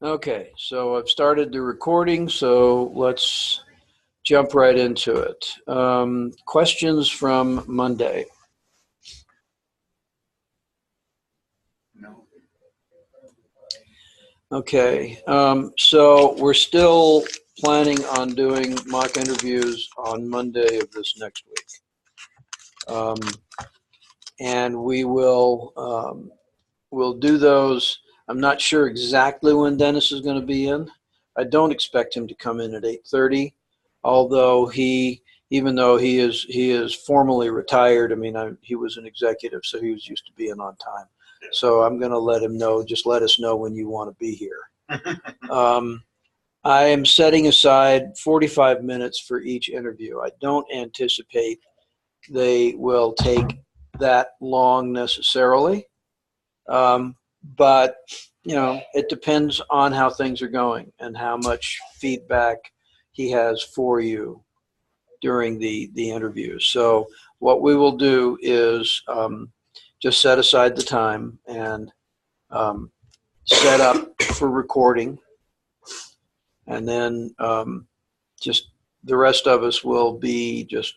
Okay, so I've started the recording, so let's jump right into it. Questions from Monday. No. Okay, so we're still planning on doing mock interviews on Monday of this next week. And we'll do those. I'm not sure exactly when Dennis is going to be in. I don't expect him to come in at 8:30, although even though he is formally retired, I mean, he was an executive, so he was used to being on time. So I'm going to let him know. Just let us know when you want to be here. I am setting aside 45 minutes for each interview. I don't anticipate they will take that long necessarily. But it depends on how things are going and how much feedback he has for you during the interview. So what we will do is just set aside the time and set up for recording, and then just the rest of us will be just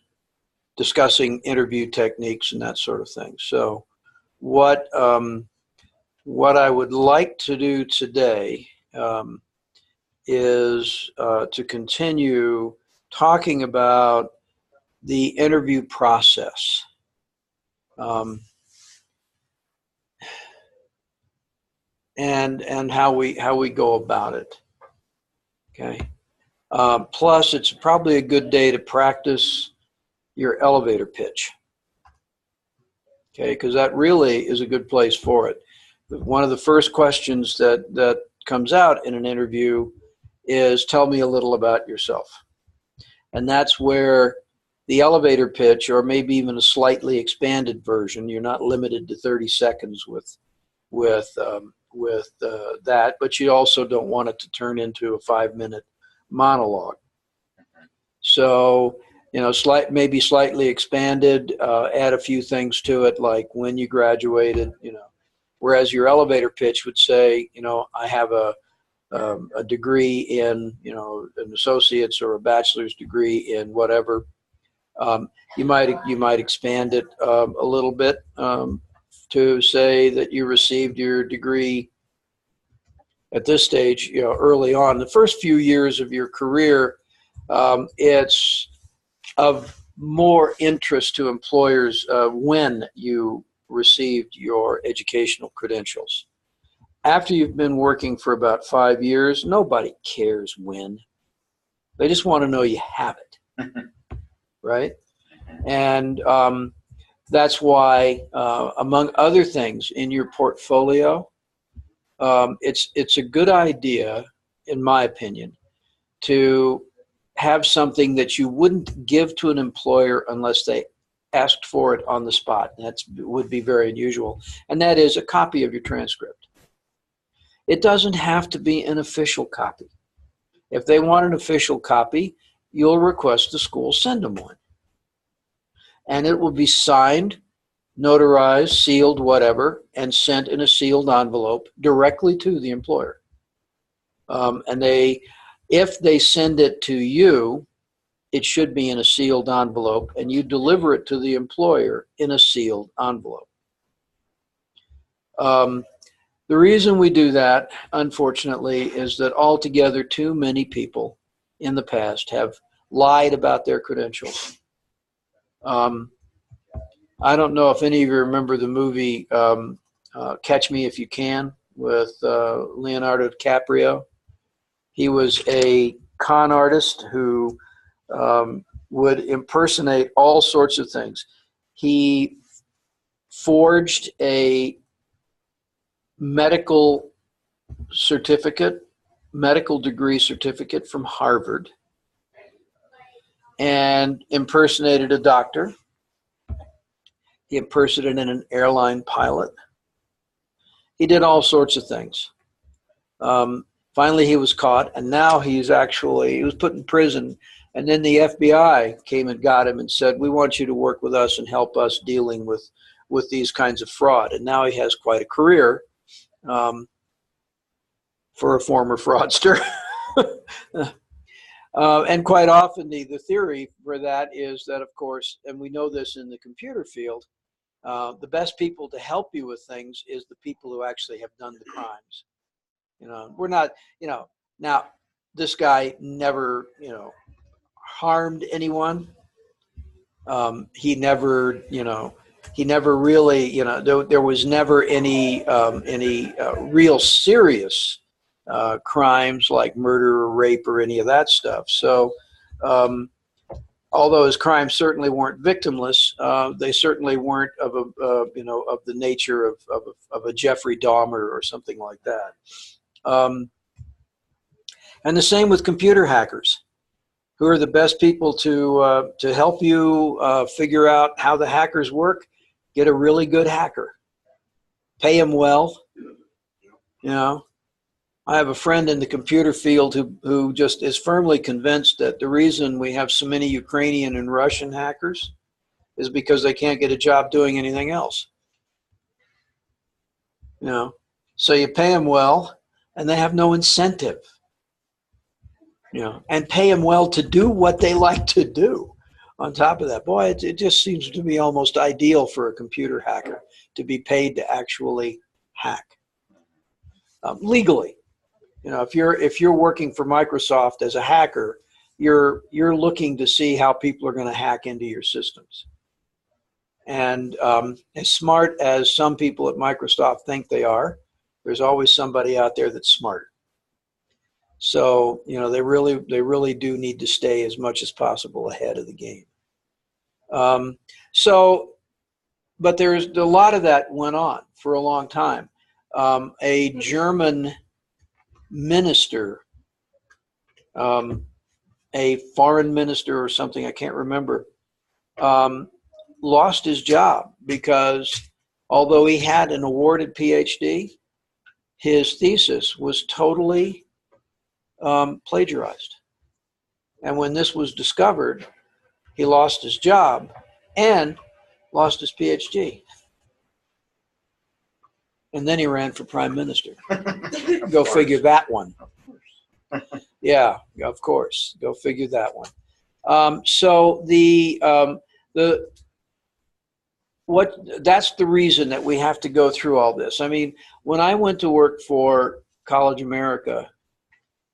discussing interview techniques and that sort of thing. So what I would like to do today is to continue talking about the interview process. And how we go about it. Okay. Plus, it's probably a good day to practice your elevator pitch. Okay, because that really is a good place for it. One of the first questions that comes out in an interview is, tell me a little about yourself. And that's where the elevator pitch, or maybe even a slightly expanded version, you're not limited to 30 seconds with that, but you also don't want it to turn into a 5-minute monologue. So, maybe slightly expanded, add a few things to it, like when you graduated, whereas your elevator pitch would say, I have a degree in, an associate's or a bachelor's degree in whatever. You might expand it a little bit to say that you received your degree at this stage, early on. The first few years of your career, it's of more interest to employers when you received your educational credentials. After you've been working for about 5 years, nobody cares when. They just want to know you have it, right? And that's why, among other things in your portfolio, it's a good idea, in my opinion, to have something that you wouldn't give to an employer unless they asked for it on the spot. That would be very unusual. And that is a copy of your transcript. It doesn't have to be an official copy. If they want an official copy, you'll request the school send them one. And it will be signed, notarized, sealed, whatever, and sent in a sealed envelope directly to the employer. And if they send it to you, it should be in a sealed envelope, and you deliver it to the employer in a sealed envelope. The reason we do that, unfortunately, is that altogether too many people in the past have lied about their credentials. I don't know if any of you remember the movie Catch Me If You Can with Leonardo DiCaprio. He was a con artist who would impersonate all sorts of things. He forged a medical degree certificate from Harvard, and impersonated a doctor. He impersonated an airline pilot. He did all sorts of things. Finally, he was caught, and now he was put in prison. And then the FBI came and got him and said, we want you to work with us and help us dealing with these kinds of fraud. And now he has quite a career. for a former fraudster. And quite often the theory for that is that, of course, and we know this in the computer field, the best people to help you with things is the people who actually have done the crimes. We're not, now this guy never, harmed anyone. He never, he never really, there was never any real serious crimes like murder or rape or any of that stuff. So, although his crimes certainly weren't victimless, they certainly weren't of of the nature of a Jeffrey Dahmer or something like that. And the same with computer hackers. Who are the best people to help you figure out how the hackers work? Get a really good hacker. Pay him well. I have a friend in the computer field who just is firmly convinced that the reason we have so many Ukrainian and Russian hackers is because they can't get a job doing anything else. So you pay them well, and they have no incentive. And pay them well to do what they like to do. On top of that, boy, it just seems to be almost ideal for a computer hacker to be paid to actually hack legally. If you're working for Microsoft as a hacker, you're looking to see how people are going to hack into your systems. And as smart as some people at Microsoft think they are, there's always somebody out there that's smarter. So, they really do need to stay as much as possible ahead of the game. But there's a lot of that went on for a long time. A German minister, a foreign minister or something, I can't remember, lost his job because although he had an awarded PhD, his thesis was totally plagiarized. And when this was discovered, he lost his job and lost his PhD. And then he ran for prime minister. Go figure that one. Yeah, of course. Go figure that one. That's the reason that we have to go through all this. I mean, when I went to work for College America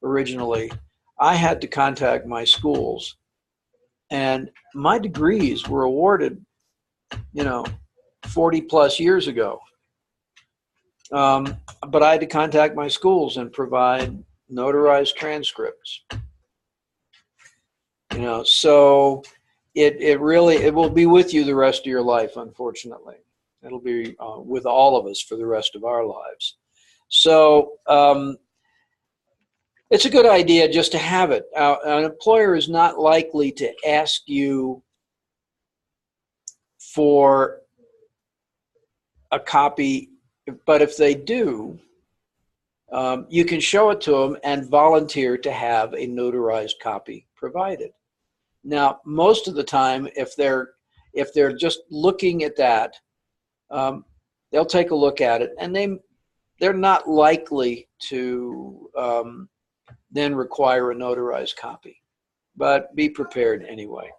originally, I had to contact my schools, and my degrees were awarded, 40 plus years ago. But I had to contact my schools and provide notarized transcripts. So it will be with you the rest of your life, unfortunately. It'll be with all of us for the rest of our lives. So it's a good idea just to have it. An employer is not likely to ask you for a copy, but if they do, you can show it to them and volunteer to have a notarized copy provided. Now, most of the time, if they're just looking at that, they'll take a look at it, and they're not likely to then require a notarized copy. But be prepared anyway.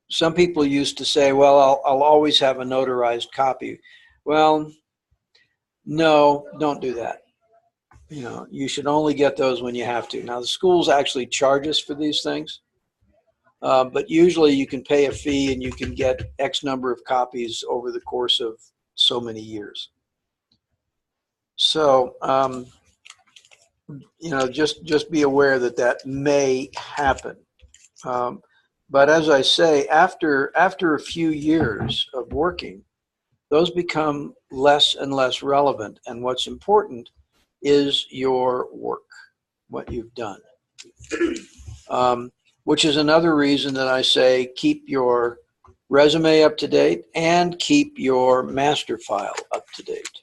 Some people used to say, well, I'll always have a notarized copy. Well, no, don't do that. You should only get those when you have to. Now, the schools actually charge us for these things, but usually you can pay a fee and you can get X number of copies over the course of so many years. So, just be aware that may happen. But as I say, after a few years of working, those become less and less relevant. And what's important is your work, what you've done. Which is another reason that I say keep your resume up to date and keep your master file up to date.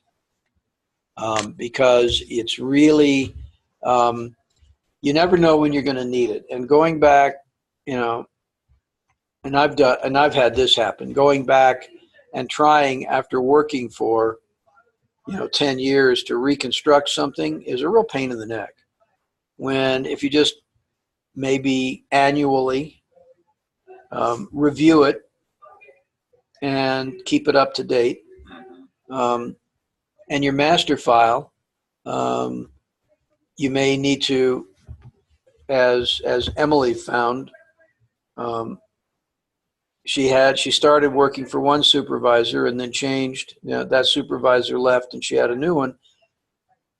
Because it's really, you never know when you're going to need it. And going back, and I've had this happen, going back and trying after working for 10 years to reconstruct something is a real pain in the neck. When if you just maybe annually review it and keep it up to date, and your master file, you may need to, as Emily found, she started working for one supervisor and then changed. That supervisor left and she had a new one.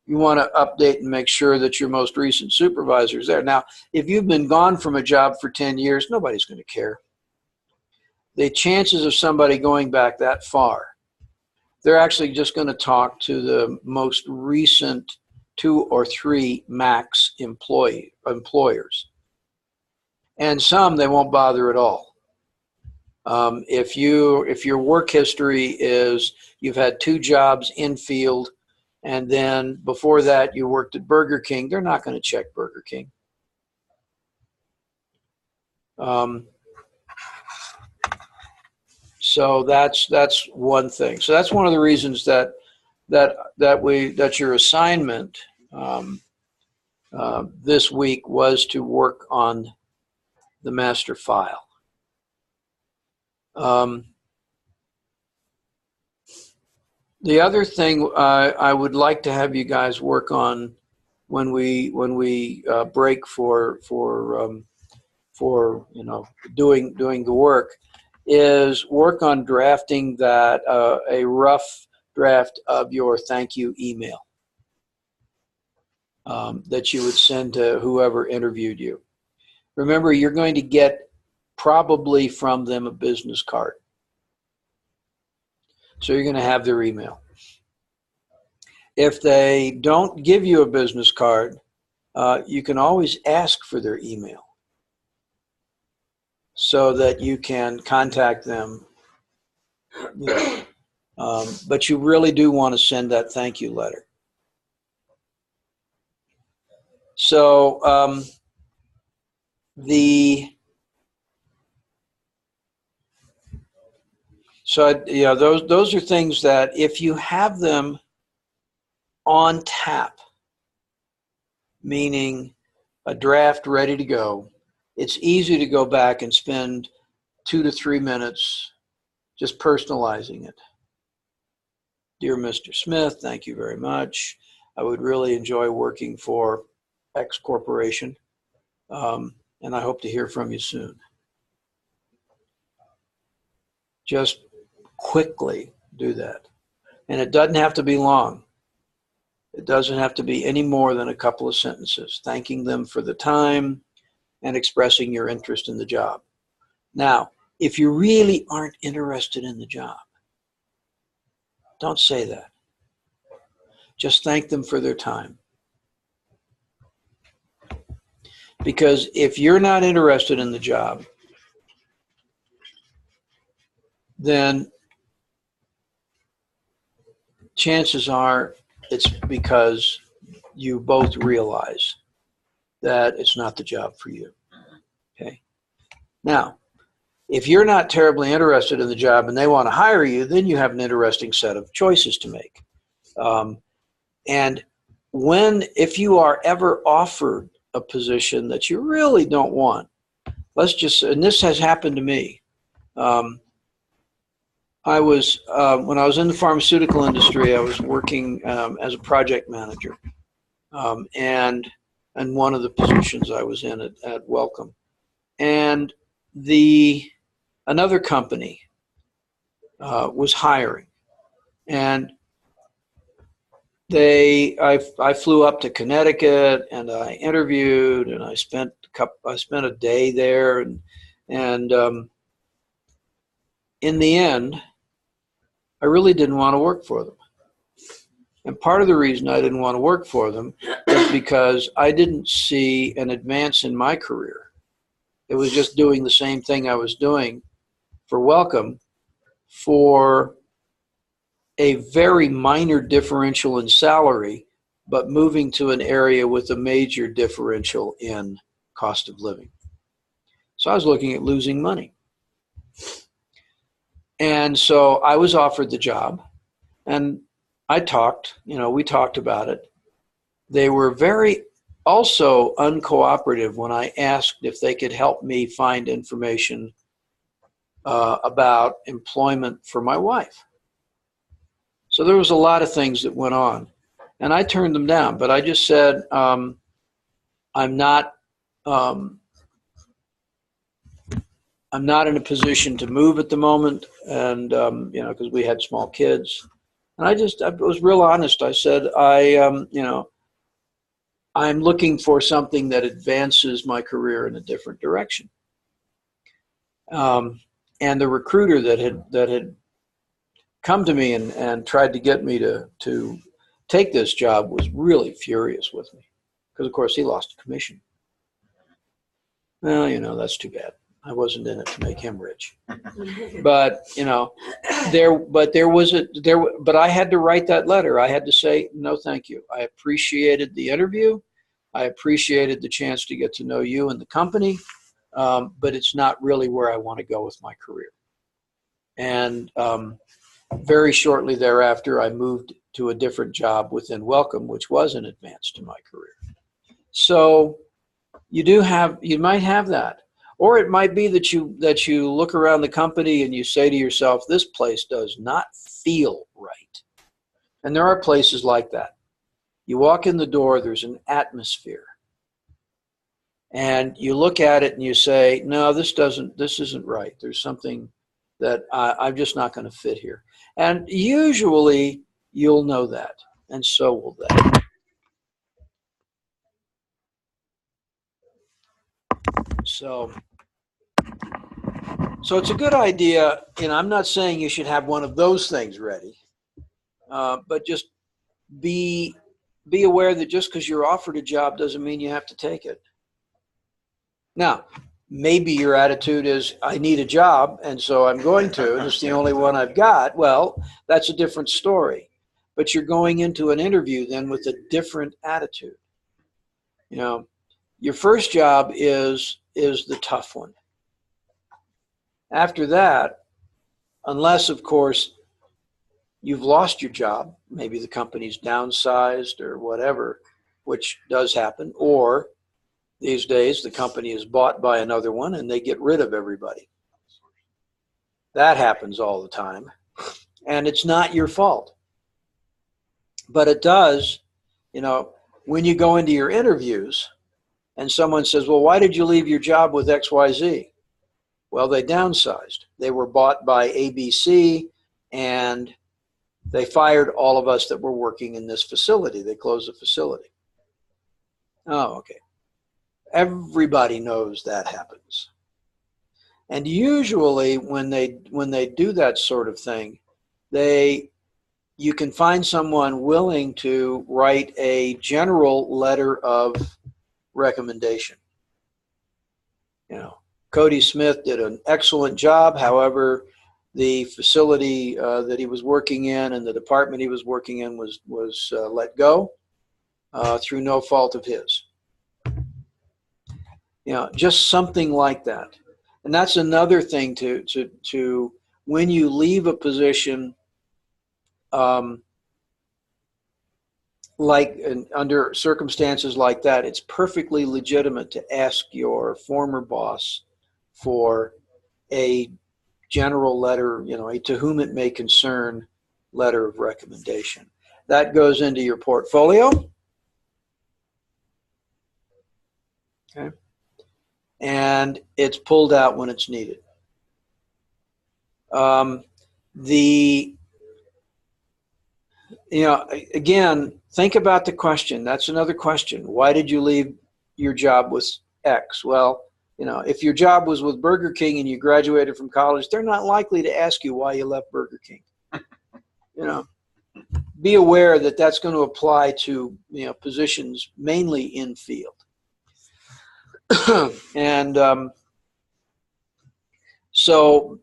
You want to update and make sure that your most recent supervisor is there. Now, if you've been gone from a job for 10 years, nobody's going to care. The chances of somebody going back that far, they're actually just going to talk to the most recent 2 or 3 max employers. And some they won't bother at all. If your work history is you've had 2 jobs in field, and then before that you worked at Burger King, they're not going to check Burger King. So that's one thing. So that's one of the reasons that your assignment this week was to work on the master file. The other thing I would like to have you guys work on when we break for doing the work is work on drafting that a rough draft of your thank you email that you would send to whoever interviewed you. Remember, you're going to get probably from them a business card. So you're going to have their email. If they don't give you a business card, you can always ask for their email so that you can contact them. But you really do want to send that thank you letter. So those are things that if you have them on tap, meaning a draft ready to go, it's easy to go back and spend 2 to 3 minutes just personalizing it. Dear Mr. Smith, thank you very much. I would really enjoy working for X Corporation, and I hope to hear from you soon. Just quickly do that. And it doesn't have to be long. It doesn't have to be any more than a couple of sentences, thanking them for the time and expressing your interest in the job. Now, if you really aren't interested in the job, don't say that. Just thank them for their time. Because if you're not interested in the job, then chances are it's because you both realize that it's not the job for you. Okay. Now, if you're not terribly interested in the job and they want to hire you, then you have an interesting set of choices to make. And if you are ever offered a position that you really don't want, and this has happened to me. When I was in the pharmaceutical industry, I was working as a project manager, and one of the positions I was in at Wellcome, and another company was hiring, and I flew up to Connecticut and I interviewed and I spent a day there, and in the end, I really didn't want to work for them. And part of the reason I didn't want to work for them is because I didn't see an advance in my career. It was just doing the same thing I was doing for Wellcome for a very minor differential in salary, but moving to an area with a major differential in cost of living. So I was looking at losing money. And so I was offered the job, and I talked, we talked about it. They were very also uncooperative when I asked if they could help me find information about employment for my wife. So there was a lot of things that went on, and I turned them down. But I just said, I'm not in a position to move at the moment, and because we had small kids, and I was real honest. I said, I'm looking for something that advances my career in a different direction. And the recruiter that had come to me and tried to get me to take this job was really furious with me, because of course he lost a commission. Well, that's too bad. I wasn't in it to make him rich. But but I had to write that letter. I had to say, no, thank you. I appreciated the interview. I appreciated the chance to get to know you and the company, but it's not really where I want to go with my career. And very shortly thereafter, I moved to a different job within Welcome, which was an advance to my career. So you might have that. Or it might be that you look around the company and you say to yourself, this place does not feel right. And there are places like that. You walk in the door, there's an atmosphere. And you look at it and you say, no, this isn't right. There's something that I'm just not going to fit here. And usually you'll know that, and so will they. So it's a good idea. I'm not saying you should have one of those things ready, but just be aware that just because you're offered a job doesn't mean you have to take it. Now, maybe your attitude is, I need a job, and so I'm going to, and it's the only one I've got. Well, that's a different story. But you're going into an interview then with a different attitude. Your first job is the tough one. After that, unless, of course, you've lost your job, maybe the company's downsized or whatever, which does happen, or these days the company is bought by another one and they get rid of everybody. That happens all the time, and it's not your fault. But it does, when you go into your interviews and someone says, well, why did you leave your job with XYZ? Well, they downsized. They were bought by ABC, and they fired all of us that were working in this facility. They closed the facility. Oh, okay. Everybody knows that happens. And usually when they do that sort of thing, you can find someone willing to write a general letter of recommendation. Cody Smith did an excellent job. However, the facility that he was working in and the department he was working in was let go through no fault of his. Just something like that. And that's another thing to when you leave a position, under circumstances like that, it's perfectly legitimate to ask your former boss for a general letter, a to whom it may concern letter of recommendation. That goes into your portfolio. Okay. And it's pulled out when it's needed. Again, think about the question. That's another question. Why did you leave your job with X? Well, if your job was with Burger King and you graduated from college, they're not likely to ask you why you left Burger King. Be aware that that's going to apply to, positions mainly in field. And so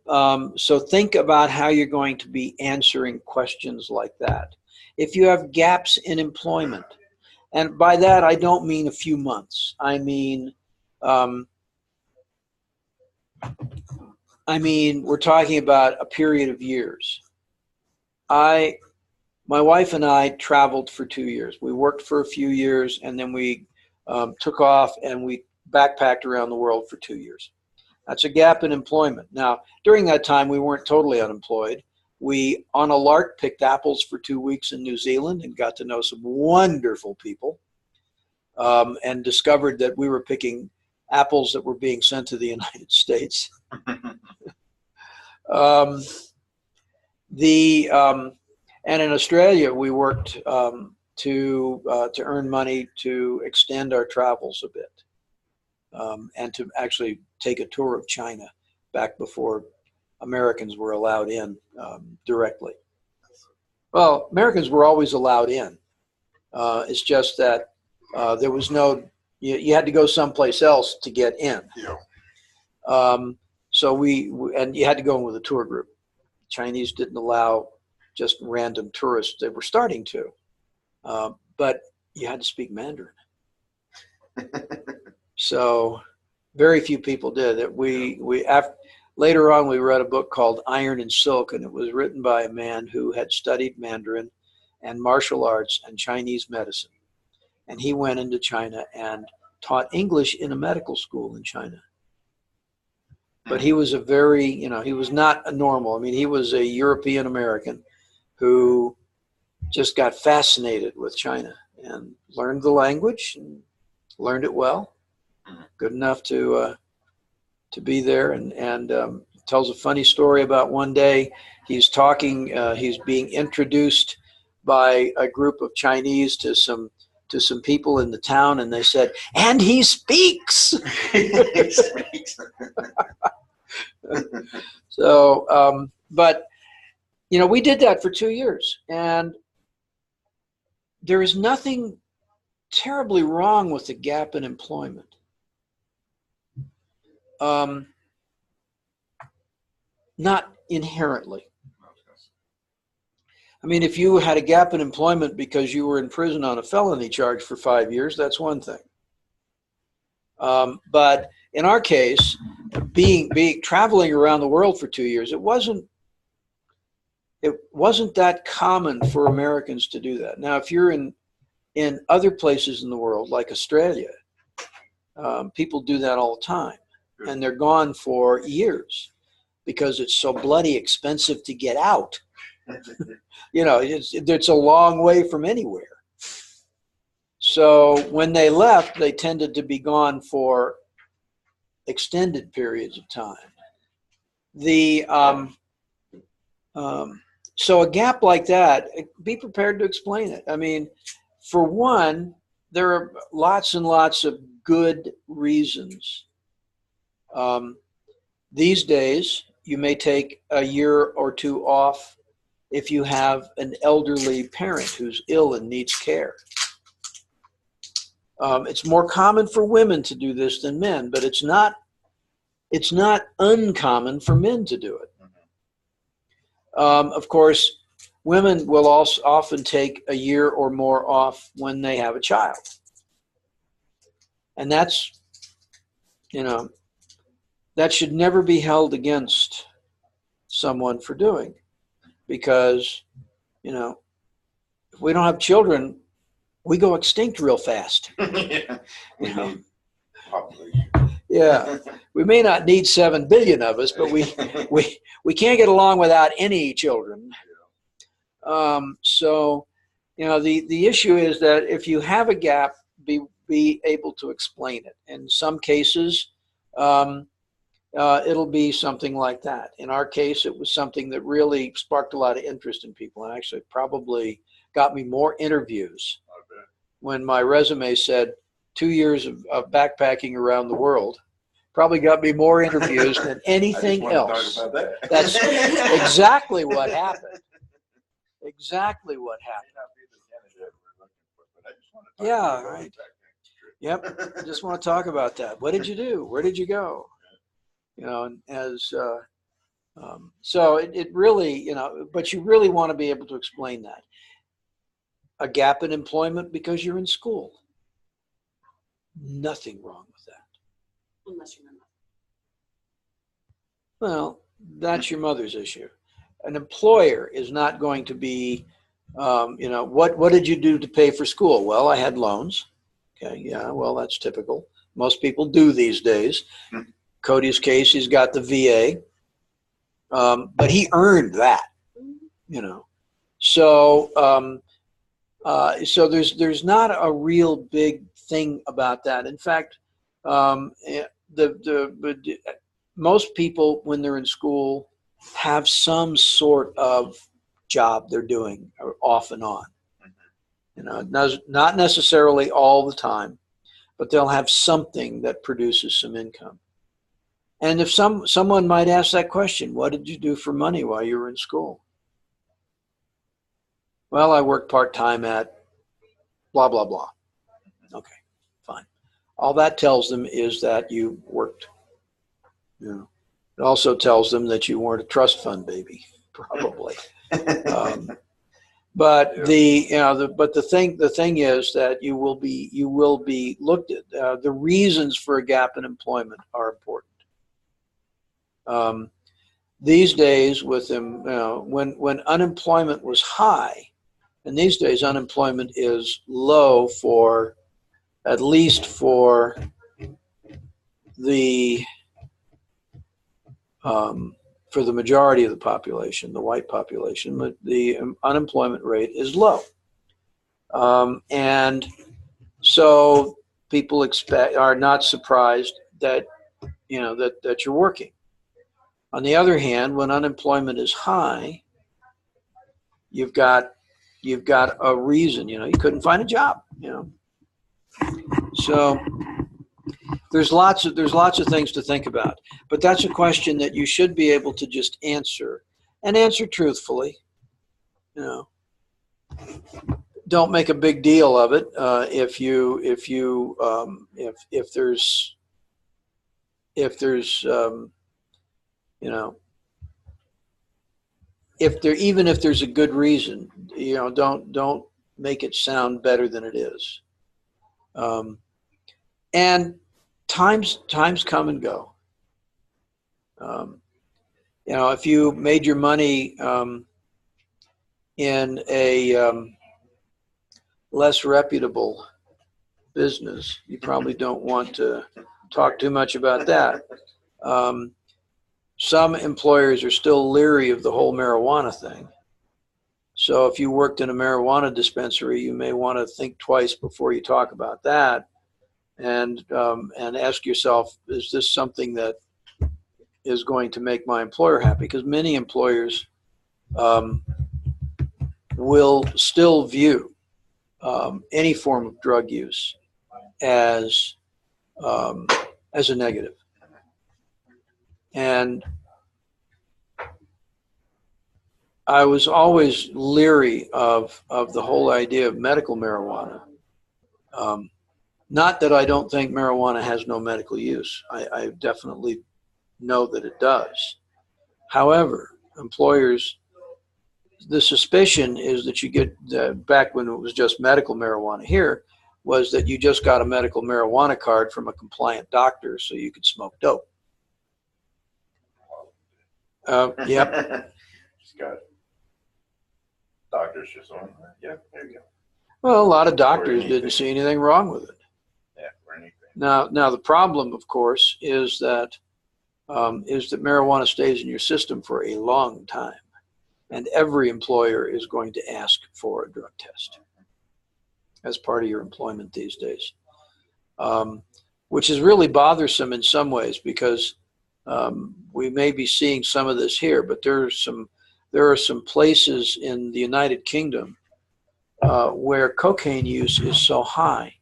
think about how you're going to be answering questions like that. If you have gaps in employment, and by that I don't mean a few months. I mean we're talking about a period of years. My my wife and I traveled for 2 years. We worked for a few years, and then we took off and we backpacked around the world for 2 years. That's a gap in employment. Now, during that time, we weren't totally unemployed. We, on a lark, picked apples for 2 weeks in New Zealand and got to know some wonderful people, and discovered that we were picking apples that were being sent to the United States. And in Australia, we worked to earn money to extend our travels a bit, and to actually take a tour of China back before Americans were allowed in directly. Well, Americans were always allowed in. It's just that there was no, you had to go someplace else to get in. Yeah. So and you had to go in with a tour group. Chinese didn't allow just random tourists. They were starting to, but you had to speak Mandarin. So very few people did. Later on, we read a book called Iron and Silk, and it was written by a man who had studied Mandarin and martial arts and Chinese medicine. And he went into China and taught English in a medical school in China. But he was he was not a normal. I mean, he was a European American who just got fascinated with China and learned the language and learned it well, good enough to be there. And tells a funny story about one day he's being introduced by a group of Chinese to some people in the town, and they said, "And he speaks." So, but we did that for 2 years, and there is nothing terribly wrong with the gap in employment. Not inherently. I mean, if you had a gap in employment because you were in prison on a felony charge for 5 years, that's one thing. But in our case, being traveling around the world for 2 years, it wasn't that common for Americans to do that. Now, if you're in other places in the world, like Australia, people do that all the time, and they're gone for years because it's so bloody expensive to get out. It's a long way from anywhere. So when they left, they tended to be gone for extended periods of time. So a gap like that, be prepared to explain it. I mean, for one, there are lots and lots of good reasons. These days, you may take a year or two off if you have an elderly parent who's ill and needs care. It's more common for women to do this than men, but it's not uncommon for men to do it. Of course, women will also often take a year or more off when they have a child. And that's, that should never be held against someone for doing, because, if we don't have children, we go extinct real fast. Yeah, we may not need 7 billion of us, but we can't get along without any children. So, the issue is that if you have a gap, be able to explain it. In some cases, it'll be something like that. In our case, it was something that really sparked a lot of interest in people, and actually probably got me more interviews. When my resume said 2 years of backpacking around the world, probably got me more interviews than anything else. That's exactly what happened. Exactly what happened. Yeah, right. Yep. I just want to talk about that. What did you do? Where did you go? So it really, but you really want to be able to explain that. A gap in employment because you're in school. Nothing wrong with that. Unless you're not. Well, that's your mother's issue. An employer is not going to be You know, what did you do to pay for school? Well, I had loans. Okay, yeah, well, that's typical. Most people do these days. Cody's case, he's got the VA, but he earned that, you know. So, so there's not a real big thing about that. In fact, most people when they're in school have some sort of job they're doing off and on. You know, not necessarily all the time, but they'll have something that produces some income. And if someone might ask that question, what did you do for money while you were in school? Well, I worked part-time at blah, blah, blah. Okay, fine. All that tells them is that you worked. You know, it also tells them that you weren't a trust fund baby, probably. But the thing is that you will be looked at. The reasons for a gap in employment are important. These days, with them, when unemployment was high, and these days unemployment is low for at least for the majority of the population, the white population, the unemployment rate is low. And so people are not surprised that, you know, that you're working. On the other hand, when unemployment is high, you've got a reason, you know, you couldn't find a job, you know. So there's lots of things to think about, but that's a question that you should be able to just answer and answer truthfully. You know, don't make a big deal of it. If there's you know, even if there's a good reason, you know, don't make it sound better than it is. And times come and go. You know, if you made your money in a less reputable business, you probably don't want to talk too much about that. Some employers are still leery of the whole marijuana thing. So if you worked in a marijuana dispensary, you may want to think twice before you talk about that, and ask yourself, is this something that is going to make my employer happy? Because many employers will still view any form of drug use as a negative. And I was always leery of the whole idea of medical marijuana. Not that I don't think marijuana has no medical use. I definitely know that it does. However, employers, the suspicion is that you get, back when it was just medical marijuana here, was that you just got a medical marijuana card from a compliant doctor so you could smoke dope. Yep. Just got doctors just on. Yeah, there you go. Well, a lot of doctors didn't see anything wrong with it. Yeah, or anything. Now the problem, of course, is that marijuana stays in your system for a long time, and every employer is going to ask for a drug test as part of your employment these days, which is really bothersome in some ways, because we may be seeing some of this here, but there are some places in the United Kingdom where cocaine use is so high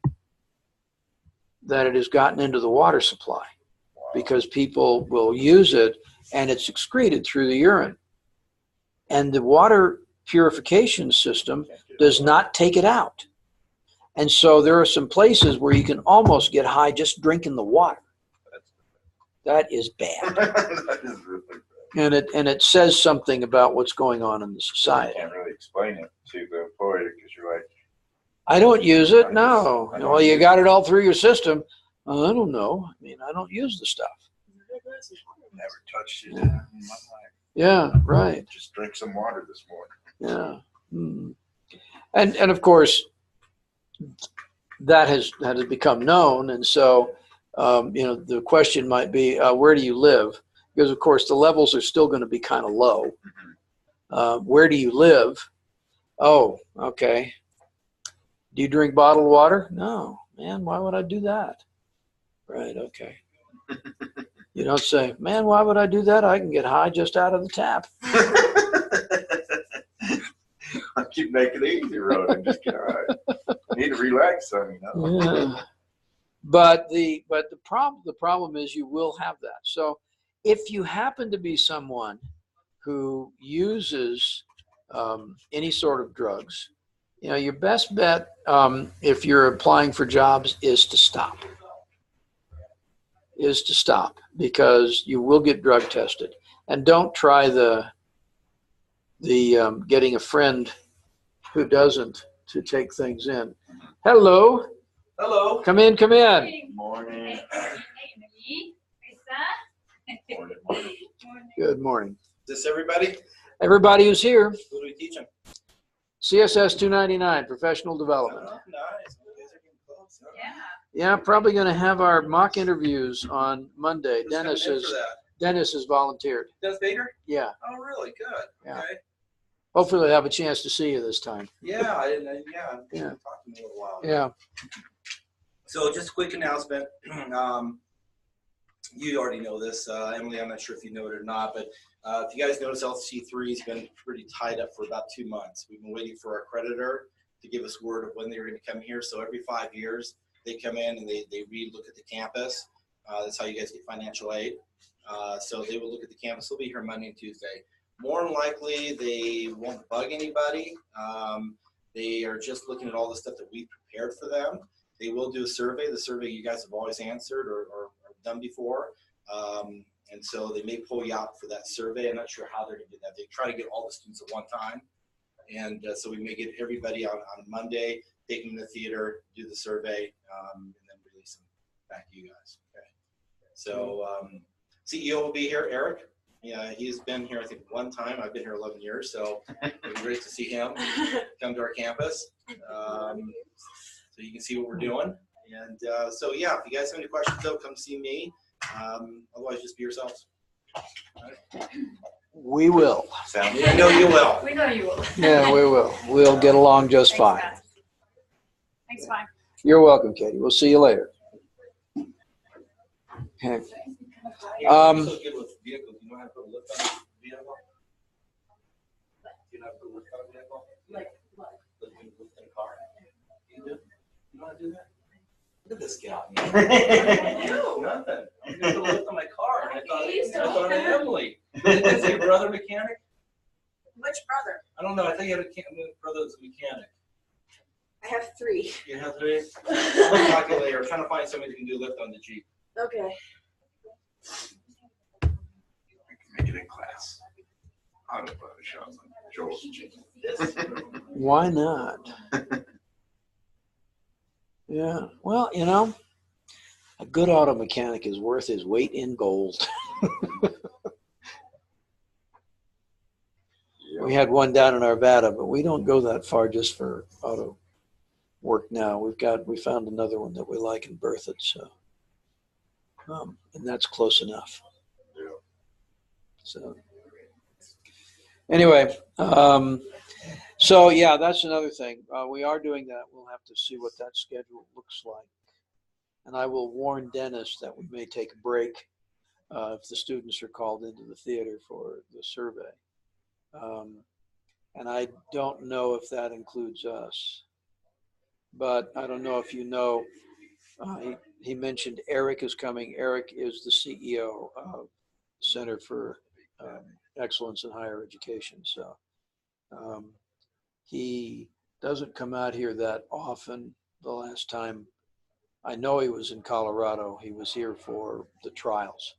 that it has gotten into the water supply, because people will use it and it's excreted through the urine. And the water purification system does not take it out. And so there are some places where you can almost get high just drinking the water. That is bad. That is really bad. And it says something about what's going on in the society. You can't really explain it to the employer because you're like, I don't use it. No. Well, you got it all through your system. I don't know. I mean, I don't use the stuff. never touched it in my life. Yeah, right. Just drink some water this morning. Yeah. And of course, that has become known. And so, the question might be, where do you live? Because, of course, the levels are still going to be kind of low. Where do you live? Oh, okay. Do you drink bottled water? No, man, why would I do that? Right, okay. You don't say, man, why would I do that? I can get high just out of the tap. I keep making it easy, Road. I'm just kidding. All right. Need to relax, son. Yeah. But the problem is you will have that. So if you happen to be someone who uses any sort of drugs, your best bet if you're applying for jobs is to stop. Because you will get drug tested. And don't try the getting a friend who doesn't to take things in. Hello. Hello. Come in. Morning. Good morning. Is this everybody? Everybody who's here, What do we teach them? CSS 299, professional development. Oh, nice. You guys are getting close. Huh? Yeah, probably going to have our mock interviews on Monday. Who's coming in for that? Dennis has volunteered. Dennis Baker? Yeah. Oh, really? Good. Yeah. Okay. Hopefully they'll have a chance to see you this time. Yeah, I didn't. Yeah. Yeah. Talked to me a little while. Yeah. So just a quick announcement. You already know this, Emily. I'm not sure if you know it or not, but if you guys notice, LC3 has been pretty tied up for about 2 months. We've been waiting for our creditor to give us word of when they're going to come here. So every 5 years, they come in and they re-look at the campus. That's how you guys get financial aid. So they will look at the campus. They'll be here Monday and Tuesday. More than likely, they won't bug anybody. They are just looking at all the stuff that we prepared for them. They will do a survey. The survey you guys have always answered or done before. And so they may pull you out for that survey. I'm not sure how they're going to do that. They try to get all the students at one time. And so we may get everybody on Monday, take them to the theater, do the survey, and then release them back to you guys. Okay. So CEO will be here, Eric. Yeah, he's been here, I think, one time. I've been here 11 years, so it'll be great to see him come to our campus. So you can see what we're doing. And so, yeah, if you guys have any questions, though, come see me. Otherwise, just be yourselves. Right. We will. Sounds I know you will. We know you will. Yeah, we will. We'll get along just fine. Matt. Thanks, fine. You're welcome, Katie. We'll see you later. Okay. You're so good with vehicles. You know how to put a lift on a vehicle? Do you know how to put a lift on a vehicle? Like what? Lift in a car. You do? You know how to do that? Look at this gal. Nothing. I'm going to lift on my car. And I thought of Emily. Is your brother a mechanic? Which brother? I don't know. I think you had a brother that's a mechanic. I have 3. You have 3? I'm a calculator. I'm trying to find somebody that can do lift on the Jeep. Okay. Make it in class. Auto body shop. Joel's Jeep. Why not? Yeah. Well, a good auto mechanic is worth his weight in gold. We had one down in Arvada, but we don't go that far just for auto work now. We found another one that we like in Berthoud, so and that's close enough. Yeah. So anyway, so yeah, that's another thing. We are doing that. We'll have to see what that schedule looks like. And I will warn Dennis that we may take a break if the students are called into the theater for the survey. And I don't know if that includes us. But I don't know if you know, he mentioned Eric is coming. Eric is the CEO of Center for Excellence in Higher Education. So he doesn't come out here that often. The last time I know he was in Colorado, he was here for the trials,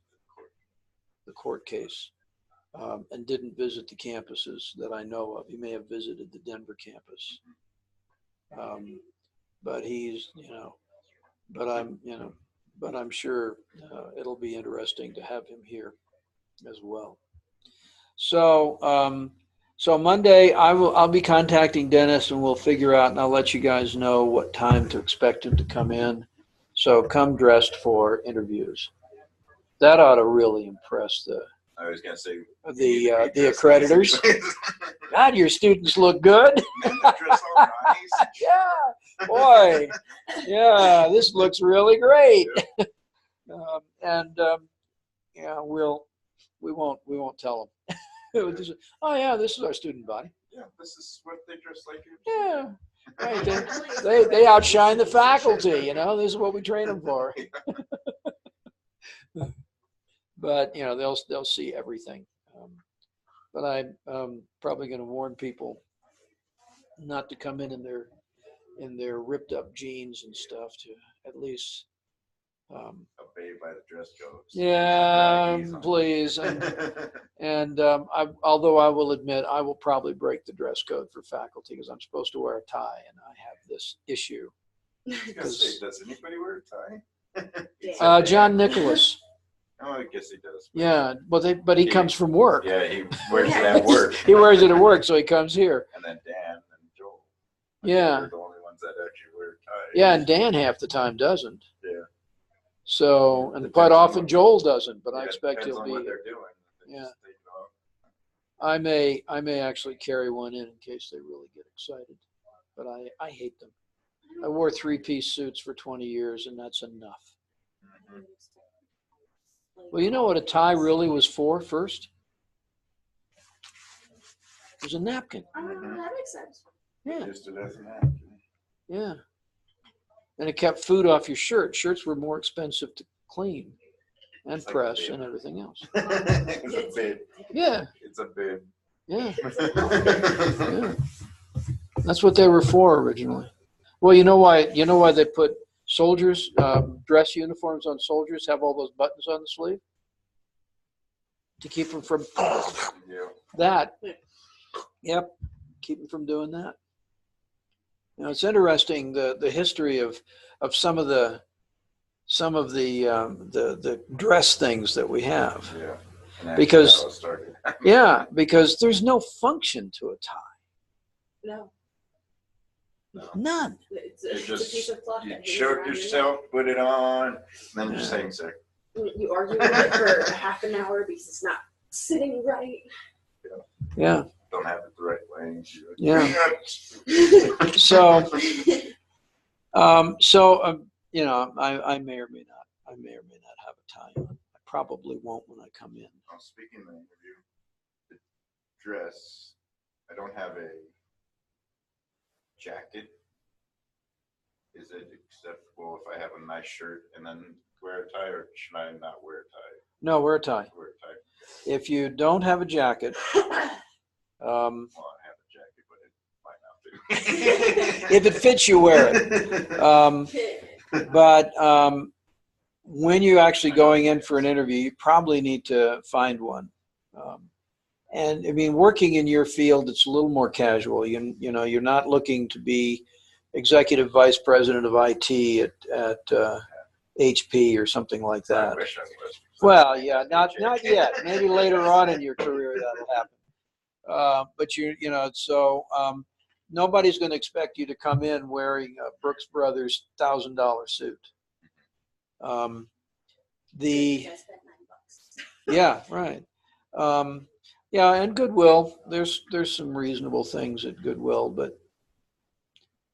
the court case, and didn't visit the campuses that I know of. He may have visited the Denver campus. But he's, but I'm sure it'll be interesting to have him here as well. So So Monday, I'll be contacting Dennis and we'll figure out, and I'll let you guys know what time to expect him to come in. So come dressed for interviews. That ought to really impress I was gonna say the accreditors. God, your students look good. Dress all nice. Yeah, boy. Yeah, this looks really great. Yeah, we won't tell them. We'll just, oh yeah, this is our student body. Yeah, this is what they dress like. Yeah, right. They outshine the faculty. You know, this is what we train them for. But you know, they'll see everything. But I'm probably going to warn people not to come in their ripped up jeans and stuff. To at least. Obey by the dress codes. Yeah, Baggies on. please. And although I will admit I will probably break the dress code for faculty because I'm supposed to wear a tie, and I have this issue. I was gonna say, does anybody wear a tie? John Nicholas. Oh, I guess he does. Yeah, but he comes from work. Yeah, he wears it at work. He wears it at work, so he comes here. And then Dan and Joel. Yeah. They're the only ones that actually wear ties. Yeah, and Dan half the time doesn't. Yeah. So, and Depends quite on often what- Joel doesn't, but I Yeah, expect depends he'll on be what here. they're doing. They Yeah. just take it off. I may actually carry one in case they really get excited, but I hate them. I wore 3-piece suits for 20 years, and that's enough. Mhm. Well, you know what a tie really was for first? It was a napkin. That makes sense. Yeah, Just it as an napkin. yeah. And it kept food off your shirt. Shirts were more expensive to clean and It's like a press bib. and everything else. It's a bib. Yeah, It's a bib. yeah, yeah. That's what they were for originally. Well, you know why they put soldiers, dress uniforms on soldiers have all those buttons on the sleeve? To keep them from Yeah. that. Yep, keep them from doing that. You know, it's interesting the history of some of the dress things that we have. Yeah. And actually Because- that was started. Yeah, because there's no function to a tie. No, No. None. it's It a just, piece of cloth you that hangs show it around your yourself, put it on, and then you're Yeah. saying sick. neck. You argue with it for half an hour because it's not sitting right. Yeah. Don't have it the right way. Yeah. You know, I may or may not have a tie on. I probably won't when I come in. Oh, speaking of the interview, the dress, I don't have a jacket. Is it acceptable if I have a nice shirt and then wear a tie, or should I not wear a tie? No, wear a tie. Wear a tie. If you don't have a jacket, Well, I have a jacket, but it might not do. if it fits you, wear it. But when you're actually going in for an interview, you probably need to find one. And I mean, working in your field, it's a little more casual. You know, you're not looking to be executive vice president of IT at HP or something like I that. wish I was. Well, yeah, not yet. Maybe later on in your career that'll happen. But you know, so nobody's going to expect you to come in wearing a Brooks Brothers $1,000 suit. I spent $9. Yeah, right. Yeah, and Goodwill. There's some reasonable things at Goodwill, but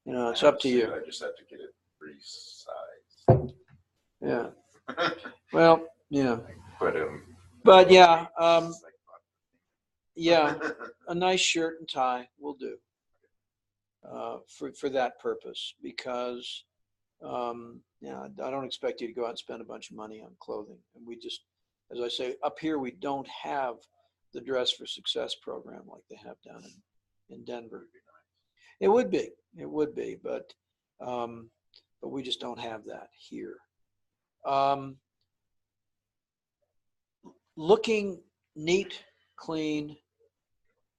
you know, it's up to you. I just have to get it resized. Yeah. Well, yeah. But But yeah, it's like- yeah, a nice shirt and tie will do for that purpose, because yeah, I don't expect you to go out and spend a bunch of money on clothing. And we just, as I say, up here we don't have the Dress for Success program like they have down in Denver. It would be, but we just don't have that here. Looking neat, clean,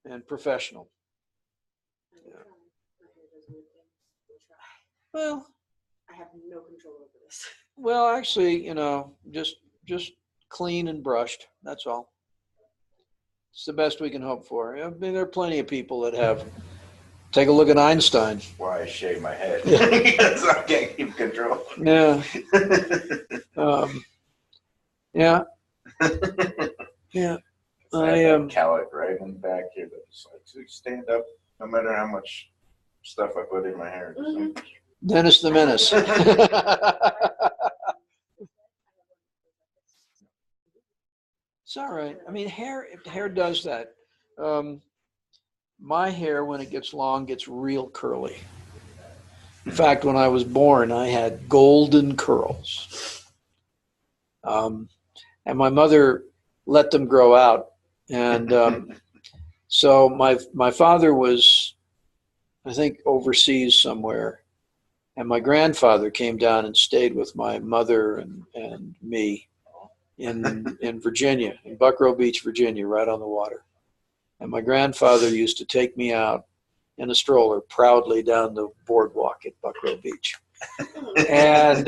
and professional. Well, I have no control over this. well, actually, you know, just clean and brushed. That's all. It's the best we can hope for. I mean, there are plenty of people that have. Take a look at Einstein. Why I shave my head. Yeah. Because I can't keep control. Yeah. Yeah. Yeah. I have cowlick right in the back here. That's like, so you stand up no matter how much stuff I put in my hair. Mhm. Dennis the Menace. It's all right. I mean, hair does that. My hair, when it gets long, gets real curly. In fact, when I was born, I had golden curls. And my mother let them grow out. And so my father was, I think, overseas somewhere. And my grandfather came down and stayed with my mother and me in Virginia, in Buckrow Beach, Virginia, right on the water. And my grandfather used to take me out in a stroller proudly down the boardwalk at Buckrow Beach. And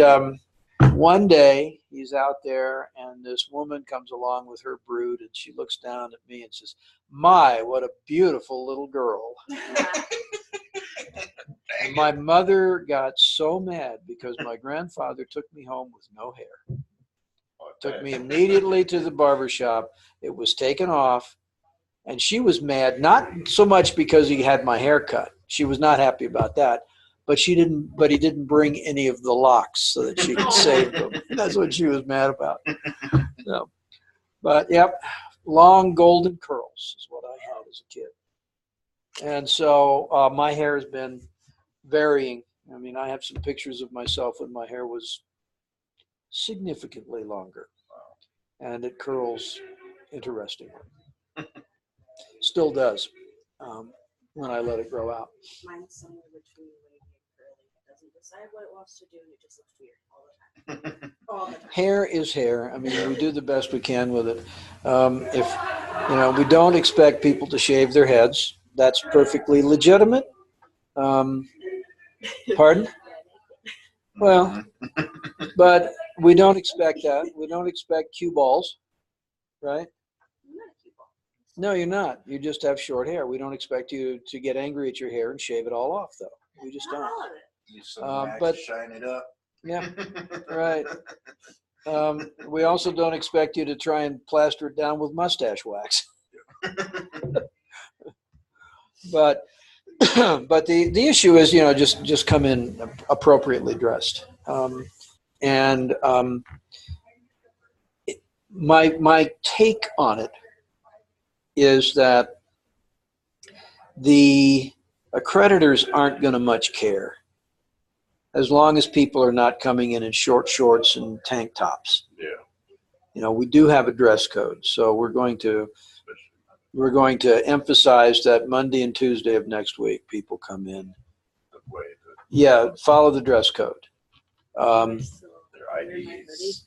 one day he's out there and this woman comes along with her brood and she looks down at me and says, "My, what a beautiful little girl." And my mother got so mad because my grandfather took me home with no hair. Took me immediately to the barber shop. It was taken off. And she was mad, not so much because he had my hair cut. She was not happy about that. But he didn't bring any of the locks so that she could save them. That's what she was mad about. So, but yep, long golden curls is what I had as a kid. And so my hair has been varying. I mean, I have some pictures of myself when my hair was significantly longer. And it curls interestingly. Still does when I let it grow out. Mine's somewhere between wavy and curly. It doesn't decide what it wants to do, and it just looks weird all the time. All the time. Hair is hair. I mean, we do the best we can with it. If we don't expect people to shave their heads. That's perfectly legitimate. Pardon? Well, but we don't expect that. We don't expect cue balls, right? I'm not a cute ball. No, you're not. You just have short hair. We don't expect you to get angry at your hair and shave it all off, though. We just Not don't. all of it. Use some wax but- to shine it up. Yeah, right. We also don't expect you to try and plaster it down with mustache wax. But the issue is, just come in appropriately dressed. My take on it is that the accreditors aren't going to much care as long as people are not coming in short shorts and tank tops. Yeah. We do have a dress code, so we're going to emphasize that Monday and Tuesday of next week, people come in. The way Yeah, follow the dress code. So, their wear my IDs,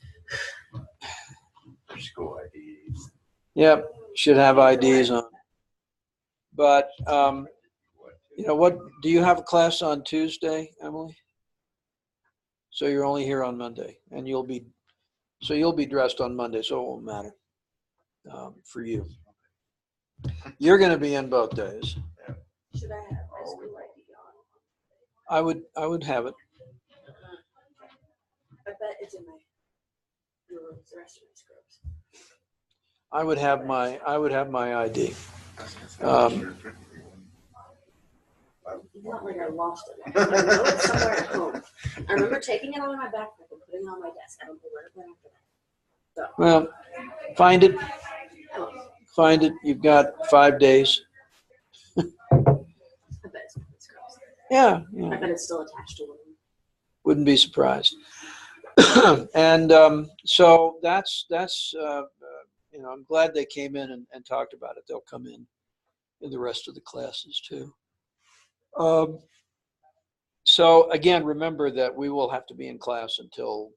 their school IDs. Yep, should have IDs on. But what? Do you have a class on Tuesday, Emily? So you're only here on Monday, and you'll be dressed on Monday, so it won't matter for you. You're going to be in both days. should I have my Oh, school ID on? I would have it. I bet it's in my drawer with the rest of my scrubs. I would have my ID. It's not like I lost it. I know it's somewhere at home. I remember taking it out of my backpack and putting it on my desk. I don't know where it went after that. So, Well, find it. oh, Find it. You've got 5 days. I bet it's in my scrubs. Yeah. I bet it's still attached to one of them. Wouldn't be surprised. And so that's I'm glad they came in and talked about it. They'll come in the rest of the classes too. So again, remember that we will have to be in class until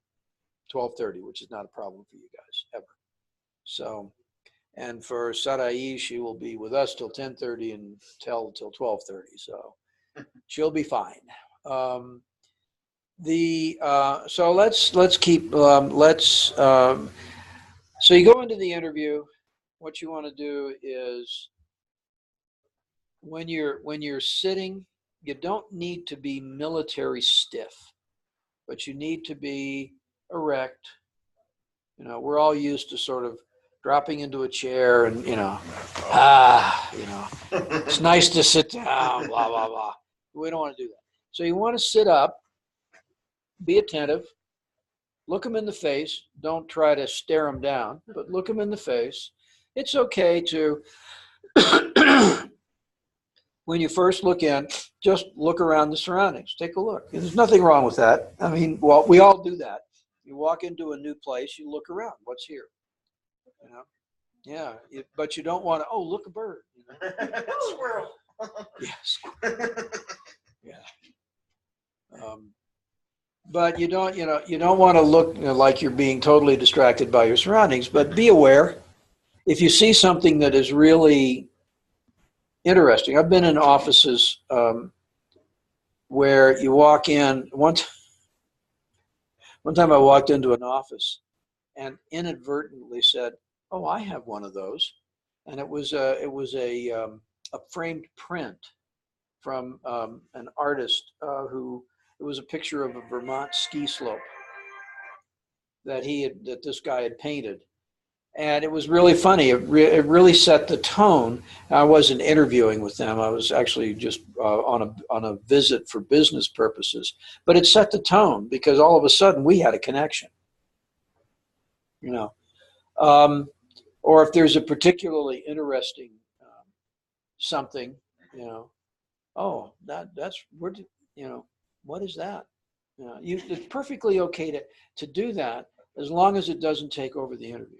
12:30, which is not a problem for you guys ever. So, and for Sarai, she will be with us till 10:30 and till 12:30. So she'll be fine. So let's keep so you go into the interview what you want to do is when you're sitting, you don't need to be military stiff, but you need to be erect. You know, we're all used to sort of dropping into a chair and, you know, it's nice to sit down, blah, blah, blah. We don't want to do that. So you want to sit up, be attentive, look them in the face. Don't try to stare them down, but look them in the face. It's okay to, when you first look in, just look around the surroundings. Take a look. There's nothing wrong with that. I mean, well, we all do that. You walk into a new place, you look around. What's here? You know? Yeah, but you don't want to, oh, look, a bird. You know? Squirrel. Yes. Yeah. But you don't want to look like you're being totally distracted by your surroundings, but be aware. If you see something that is really interesting, I've been in offices where you walk in. One time I walked into an office and inadvertently said, "Oh, I have one of those," and it was a framed print from an artist who. It was a picture of a Vermont ski slope that this guy had painted, and it was really funny. It really set the tone. I wasn't interviewing with them. I was actually just on a visit for business purposes. But it set the tone because all of a sudden we had a connection. You know, or if there's a particularly interesting something, you know, oh, that's where you know. What is that? You know, it's perfectly okay to do that as long as it doesn't take over the interview.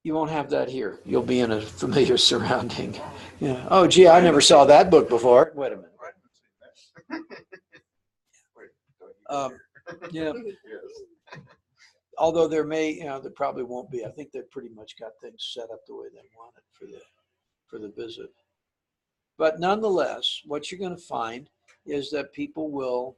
You won't have that here. You'll be in a familiar surrounding. Yeah. Oh, gee, I never saw that book before. Wait a minute. Yeah. Although there probably won't be. I think they've pretty much got things set up the way they want it for the visit. But nonetheless, what you're going to find is that people will,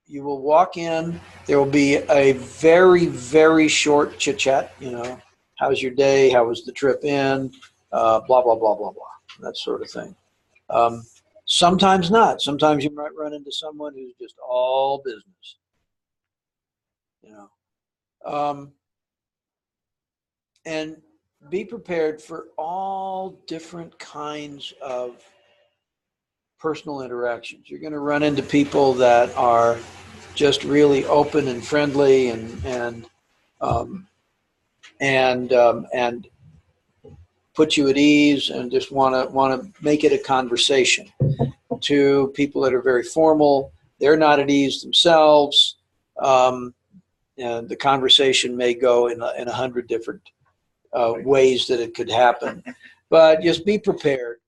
you will walk in. There will be a very, very short chit chat. You know, how's your day? How was the trip in? Blah blah blah blah blah. That sort of thing. Sometimes not. Sometimes you might run into someone who's just all business. You know, and be prepared for all different kinds of personal interactions. You're going to run into people that are just really open and friendly and put you at ease and just want to make it a conversation. To people that are very formal, they're not at ease themselves, and the conversation may go in 100 different ways that it could happen. But just be prepared.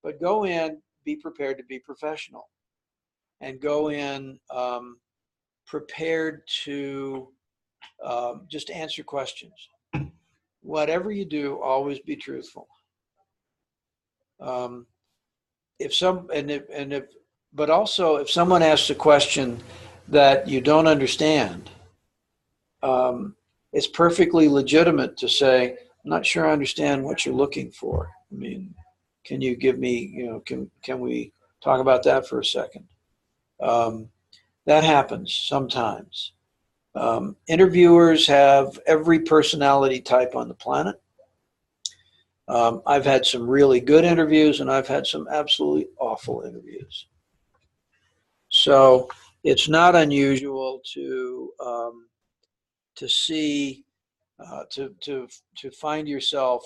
But go in, be prepared to be professional. And go in prepared to just answer questions. Whatever you do, always be truthful. But also if someone asks a question that you don't understand, it's perfectly legitimate to say, I'm not sure I understand what you're looking for. I mean, can you give me, can we talk about that for a second? That happens sometimes. Interviewers have every personality type on the planet. I've had some really good interviews and I've had some absolutely awful interviews. So it's not unusual to see, to find yourself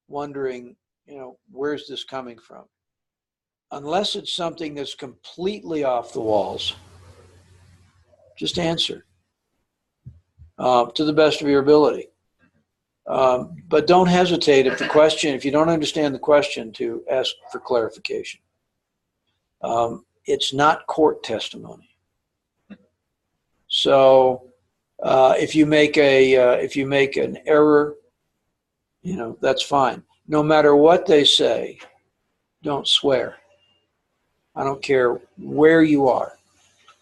wondering, where's this coming from? Unless it's something that's completely off the walls, just answer to the best of your ability. But don't hesitate if you don't understand the question, to ask for clarification. It's not court testimony. So if you make an error, that's fine. No matter what they say, don't swear. I don't care where you are.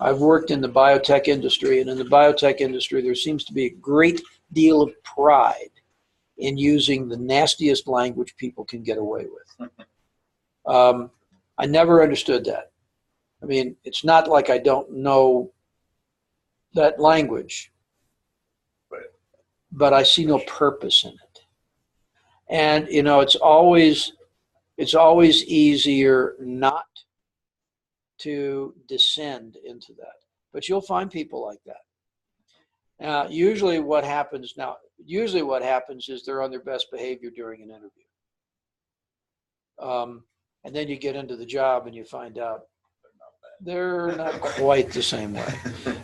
I've worked in the biotech industry, and in the biotech industry, there seems to be a great deal of pride in using the nastiest language people can get away with. I never understood that. I mean, it's not like I don't know that language, but I see no purpose in it. And, you know, it's always easier not to descend into that. But you'll find people like that. Usually what happens is they're on their best behavior during an interview. And then you get into the job and you find out they're not quite the same way.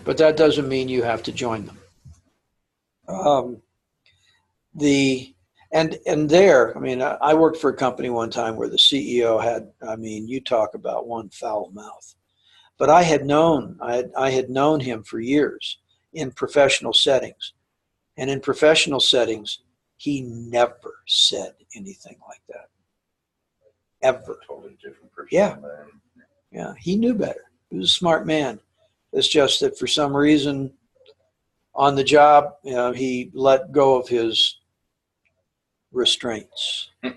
But that doesn't mean you have to join them. And there, I mean, I worked for a company one time where the CEO had, I mean, you talk about one foul mouth. But I had known him for years in professional settings. And in professional settings, he never said anything like that. Ever. Totally different person. Yeah. Yeah, he knew better. He was a smart man. It's just that for some reason on the job, you know, he let go of his restraints. All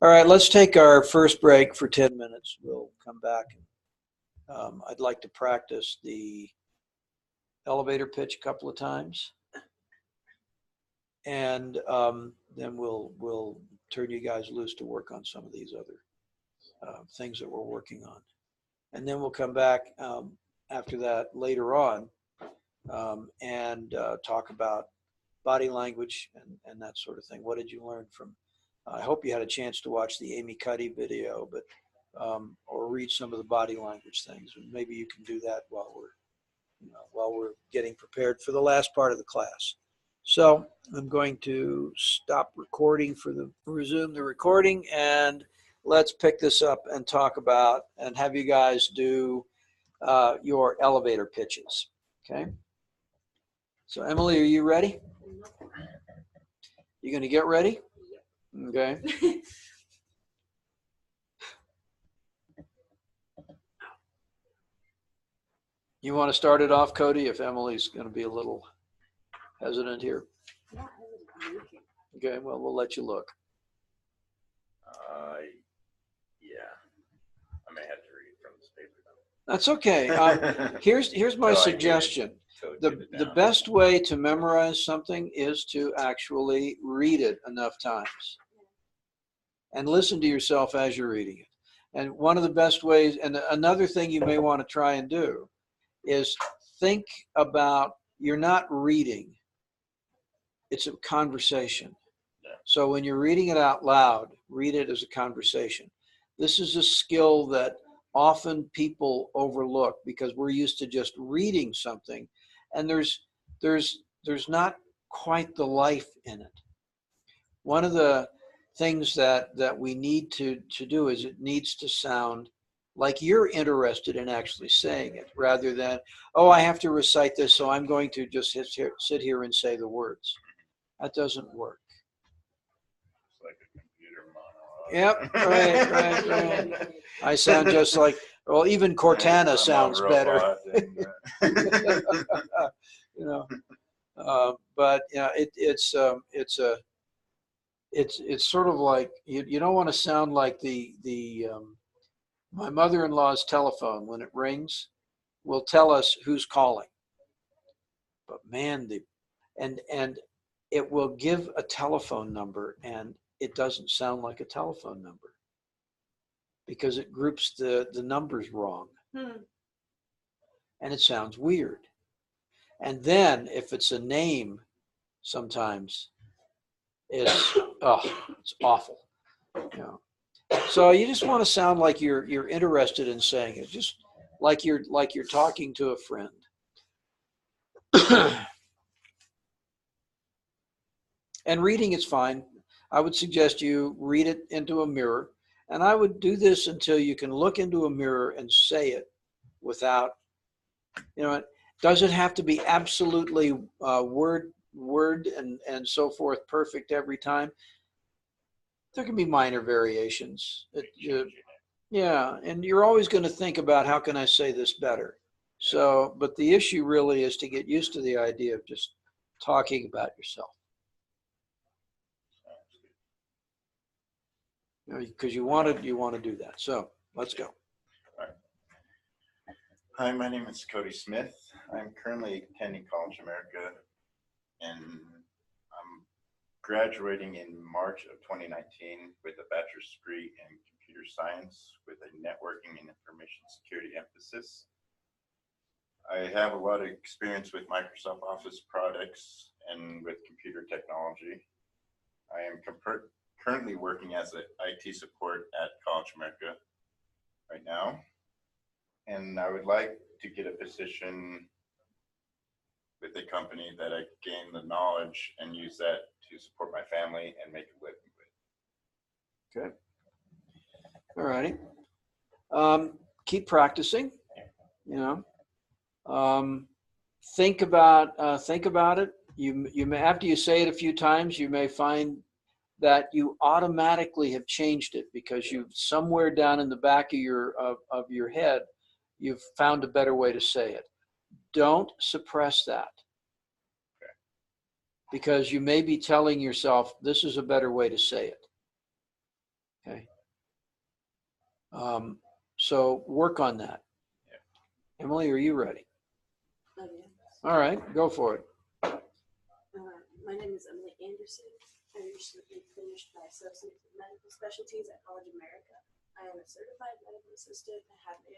right, let's take our first break for 10 minutes. We'll come back. I'd like to practice the elevator pitch a couple of times. And then we'll turn you guys loose to work on some of these other things that we're working on. And then we'll come back after that later on and talk about body language and that sort of thing. What did you learn from, I hope you had a chance to watch the Amy Cuddy video, but or read some of the body language things. And maybe you can do that while we're getting prepared for the last part of the class. So I'm going to stop recording resume the recording, and let's pick this up and talk about and have you guys do your elevator pitches. Okay. So Emily, are you ready? You going to get ready? Okay. You want to start it off, Cody, if Emily's going to be a little hesitant here? Okay, well, we'll let you look. Yeah. I may have to read from this paper though. That's okay. Here's my suggestion. The best way to memorize something is to actually read it enough times and listen to yourself as you're reading it. And one of the best ways, and another thing you may want to try and do is think about, you're not reading, it's a conversation. So when you're reading it out loud, read it as a conversation. This is a skill that often people overlook because we're used to just reading something, and there's not quite the life in it. One of the things that we need to do is it needs to sound like you're interested in actually saying it, rather than, oh, I have to recite this, so I'm going to just sit here and say the words. That doesn't work. It's like a computer monologue. Yep, right. I sound just like, well, even Cortana sounds better. You know, but yeah, it's sort of like you don't want to sound like the my mother-in-law's telephone when it rings will tell us who's calling. But man, and it will give a telephone number and it doesn't sound like a telephone number because it groups the numbers wrong. And it sounds weird. And then if it's a name, sometimes it's awful. You know. So you just want to sound like you're interested in saying it, just like you're talking to a friend. And reading is fine. I would suggest you read it into a mirror, and I would do this until you can look into a mirror and say it without, you know, does it have to be absolutely word and so forth perfect every time? There can be minor variations. Yeah, and you're always going to think about how can I say this better? So, but the issue really is to get used to the idea of just talking about yourself. Because you want to do that. So let's go. Hi, my name is Cody Smith. I'm currently attending College America, and I'm graduating in March of 2019 with a bachelor's degree in computer science with a networking and information security emphasis. I have a lot of experience with Microsoft Office products and with computer technology. I am currently working as an IT support at College America right now. And I would like to get a position with a company that I gain the knowledge and use that to support my family and make a living with. Okay. All righty. Keep practicing. You know, think about it. You may, after you say it a few times, you may find that you automatically have changed it because you've somewhere down in the back of your head, you've found a better way to say it. Don't suppress that. Okay. Because you may be telling yourself, this is a better way to say it. Okay. So work on that. Yeah. Emily, are you ready? Oh, yeah. All right, go for it. My name is Emily Anderson. I recently finished my Associate in Medical Specialties at College America. I am a certified medical assistant. I have a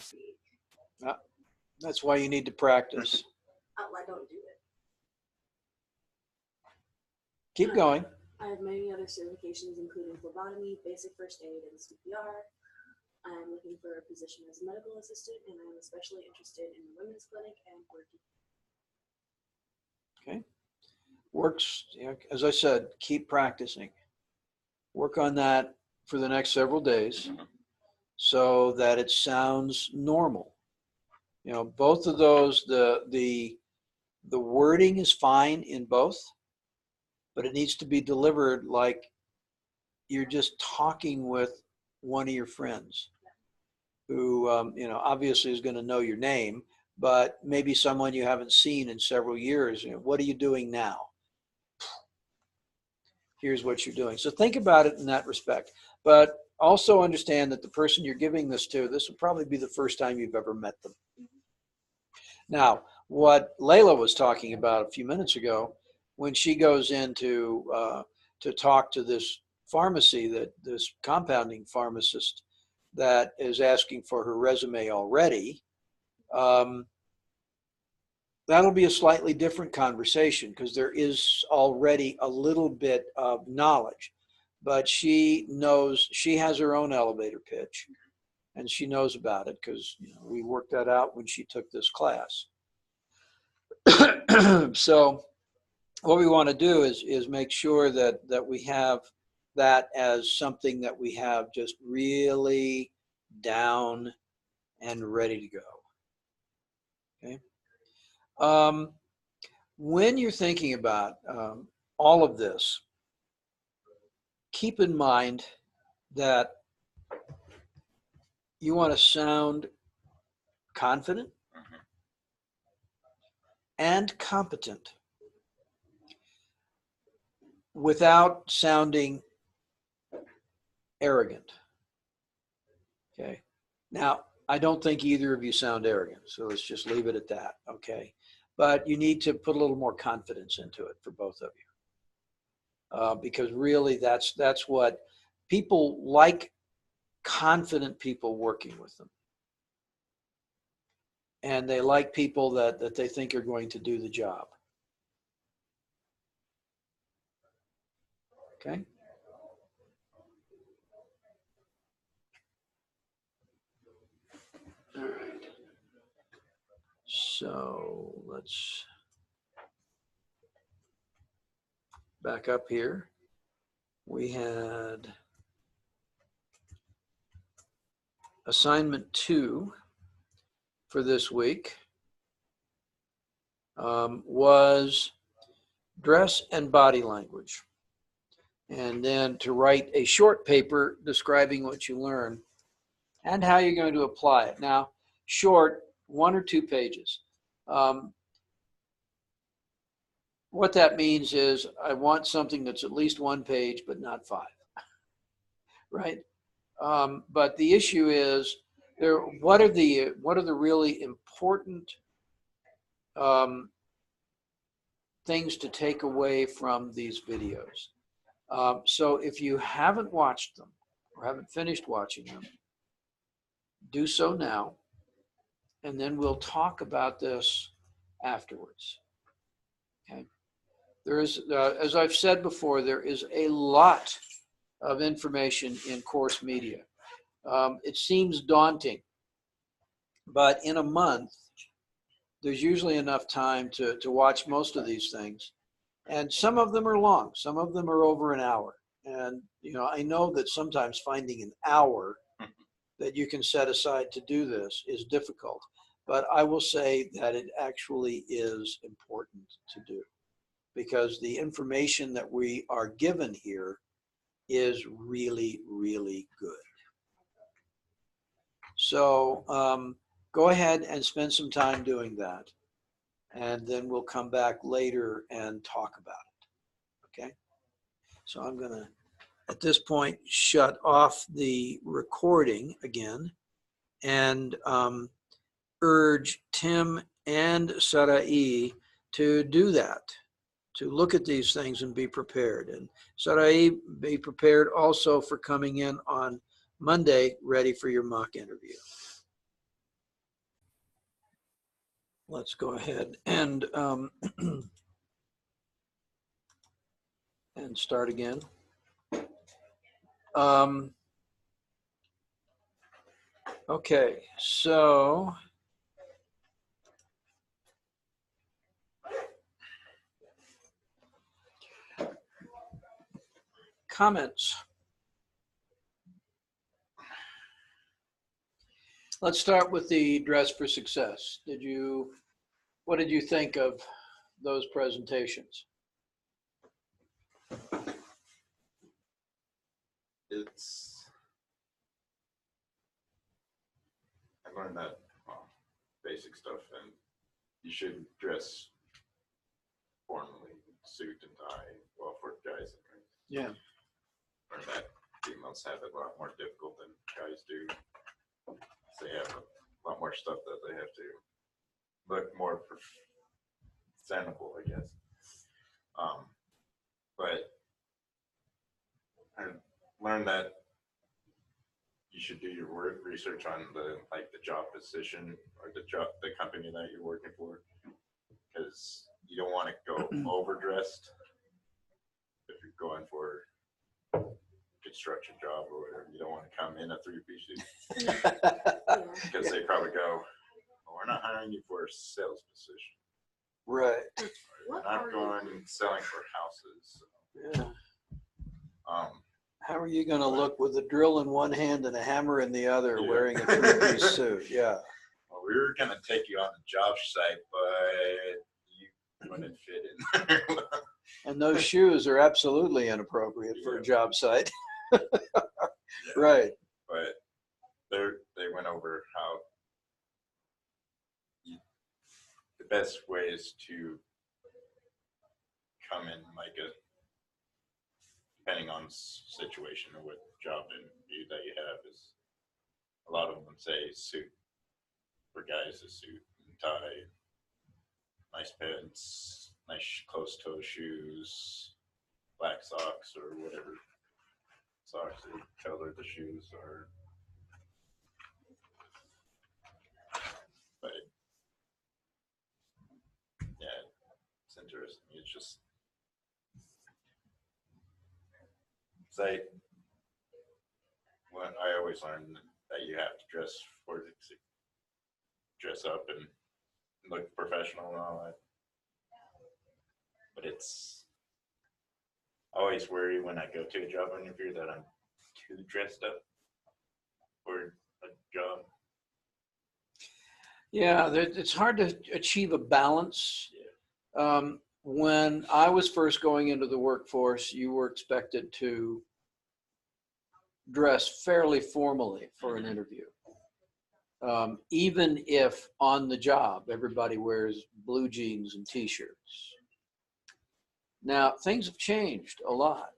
speak. That's why you need to practice. Oh, I don't do it. Keep going. I have many other certifications, including phlebotomy, basic first aid, and CPR. I am looking for a position as a medical assistant, and I am especially interested in the women's clinic and working. Okay. Works, as I said, keep practicing. Work on that for the next several days so that it sounds normal. You know, both of those, the wording is fine in both, but it needs to be delivered like you're just talking with one of your friends who, you know, obviously is going to know your name, but maybe someone you haven't seen in several years. You know, what are you doing now? Here's what you're doing. So think about it in that respect, but also understand that the person you're giving this to, this will probably be the first time you've ever met them. Now, what Layla was talking about a few minutes ago, when she goes in to talk to this pharmacy, that this compounding pharmacist that is asking for her resume already, that'll be a slightly different conversation because there is already a little bit of knowledge, but she knows, she has her own elevator pitch and she knows about it because, you know, we worked that out when she took this class. So what we want to do is make sure that we have that as something that we have just really down and ready to go. Okay. When you're thinking about all of this, keep in mind that you want to sound confident and competent without sounding arrogant. Okay. Now, I don't think either of you sound arrogant, so let's just leave it at that. Okay. But you need to put a little more confidence into it for both of you, because really that's what people like, confident people working with them. And they like people that they think are going to do the job. Okay. All right. So let's back up here. We had assignment 2 for this week was dress and body language. And then to write a short paper describing what you learn and how you're going to apply it. Now, short, 1 or 2 pages. What that means is I want something that's at least 1 page, but not 5, right? But the issue is, what are the really important things to take away from these videos? So if you haven't watched them or haven't finished watching them, do so now, and then we'll talk about this afterwards. Okay. There is, as I've said before, there is a lot of information in course media. It seems daunting, but in a month, there's usually enough time to watch most of these things. And some of them are long, some of them are over an hour. And, you know, I know that sometimes finding an hour that you can set aside to do this is difficult, but I will say that it actually is important to do, because the information that we are given here is really, really good. So go ahead and spend some time doing that, and then we'll come back later and talk about it. Okay? So I'm going to, at this point, shut off the recording again and urge Tim and Sarai to do that, to look at these things and be prepared. And Sarai, be prepared also for coming in on Monday, ready for your mock interview. Let's go ahead and and start again. Okay, so comments. Let's start with the Dress for Success. What did you think of those presentations? I learned that basic stuff, and you should dress formally, suit and tie, well, for guys. Yeah. Learned that females have it a lot more difficult than guys do. They have a lot more stuff that they have to look more presentable, I guess. But I learned that you should do your work research on the job position or the company that you're working for, because you don't want to go overdressed if you're going for a construction job or whatever. You don't want to come in a 3-piece suit because they probably go, well, we're not hiring you for a sales position. Right. We're not going selling for houses. Yeah. How are you going to look with a drill in one hand and a hammer in the other, wearing a 3-piece suit? Yeah. Well, we were going to take you on the job site, but you wouldn't fit in there. And those shoes are absolutely inappropriate for a job site. Yeah. Right. But they went over how the best way is to come in depending on situation or what job interview that you have, is a lot of them say suit for guys, a suit and tie, nice pants, nice closed-toe shoes, black socks or whatever socks or color the shoes are. But yeah, it's interesting. It's just I always learn that you have to dress up and look professional and all that. But I always worry when I go to a job interview that I'm too dressed up for a job. Yeah, it's hard to achieve a balance. When I was first going into the workforce, you were expected to dress fairly formally for an interview. even if on the job everybody wears blue jeans and t-shirts. Now, things have changed a lot.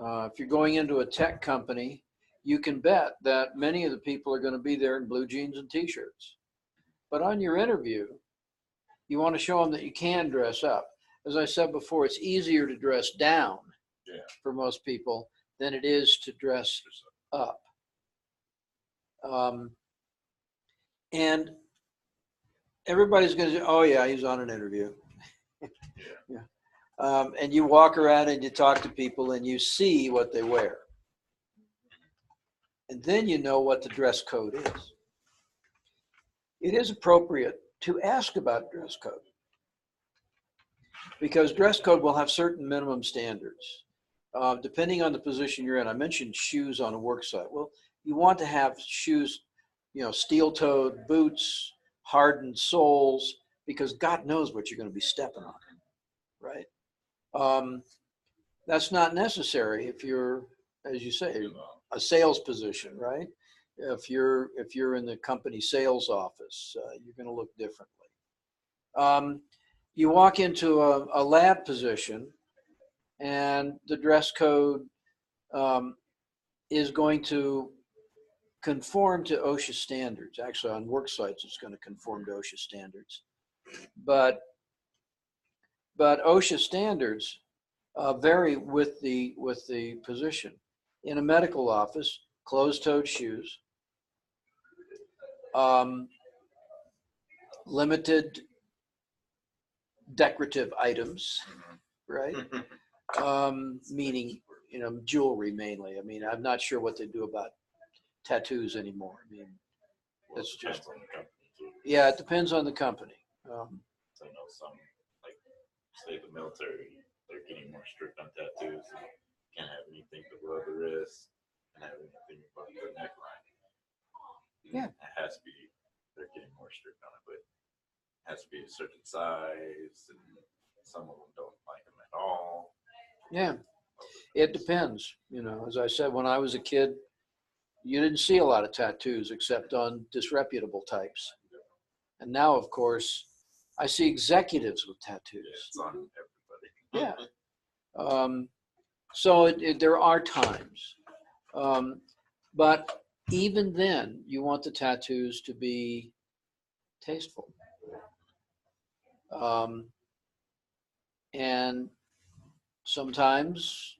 If you're going into a tech company, you can bet that many of the people are going to be there in blue jeans and t-shirts. But on your interview, you want to show them that you can dress up. As I said before, it's easier to dress down for most people than it is to dress up. And everybody's going to say, oh yeah, he's on an interview. Yeah. And you walk around and you talk to people and you see what they wear. And then you know what the dress code is. It is appropriate to ask about dress code because dress code will have certain minimum standards. Depending on the position you're in. I mentioned shoes on a work site. Well, you want to have shoes, steel-toed boots, hardened soles, because God knows what you're going to be stepping on, right? That's not necessary if you're, as you say, a sales position, right? If you're in the company sales office, you're going to look differently. You walk into a lab position, and the dress code is going to conform to OSHA standards. Actually, on work sites, it's going to conform to OSHA standards. But OSHA standards vary with the position. In a medical office, closed-toed shoes, limited decorative items, right? Meaning, jewelry mainly. I mean, I'm not sure what they do about tattoos anymore. I mean, it's just, yeah, it depends on the company. So I know some, like, say the military, they're getting more strict on tattoos. Can't have anything below the wrist, can't have anything above the neckline. Yeah. It has to be, they're getting more strict on it, but it has to be a certain size, and some of them don't like them at all. Yeah, it depends. As I said, when I was a kid, you didn't see a lot of tattoos except on disreputable types. And now, of course, I see executives with tattoos. It's on everybody. Yeah. So there are times. But even then, you want the tattoos to be tasteful. And sometimes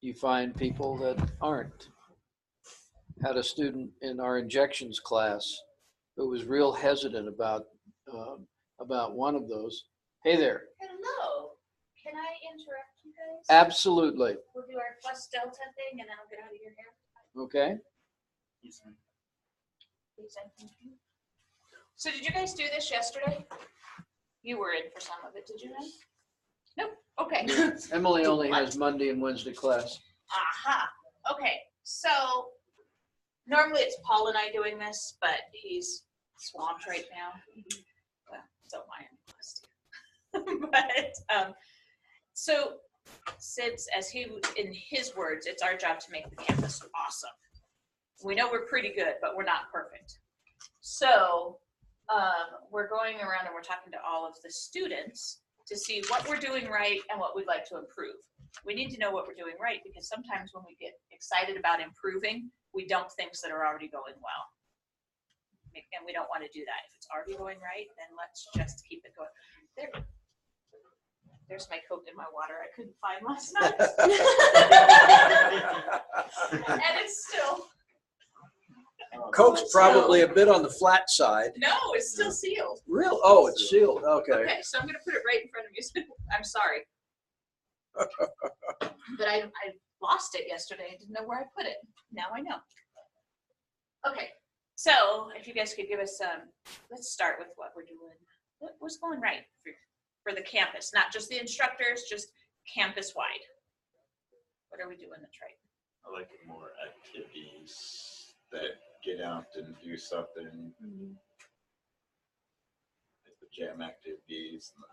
you find people that aren't. Had a student in our injections class who was real hesitant about one of those. Hey there. Hello. Can I interrupt you guys? Absolutely. We'll do our plus delta thing and then I'll get out of your hair. Okay. Please, thank you. So did you guys do this yesterday? You were in for some of it, did you guys? Nope. Okay. Emily only has Monday and Wednesday class. Aha. Okay. So normally it's Paul and I doing this, but he's swamped right now. Well, so am I in class too. But so since, as he, in his words, it's our job to make the campus awesome. We know we're pretty good, but we're not perfect. So we're going around and we're talking to all of the students to see what we're doing right and what we'd like to improve. We need to know what we're doing right because sometimes when we get excited about improving, we dump things that are already going well. And we don't want to do that. If it's already going right, then let's just keep it going. There's my Coke in my water I couldn't find last night. And it's still. Coke's probably a bit on the flat side. No, it's still sealed. Real? Oh, it's sealed. Okay. Okay, so I'm going to put it right in front of you. I'm sorry. But I lost it yesterday. I didn't know where I put it. Now I know. Okay, so if you guys could give us let's start with what we're doing. What's going right for the campus? Not just the instructors, just campus-wide. What are we doing that's right? I like more activities that get out and do something. Like the jam activities, and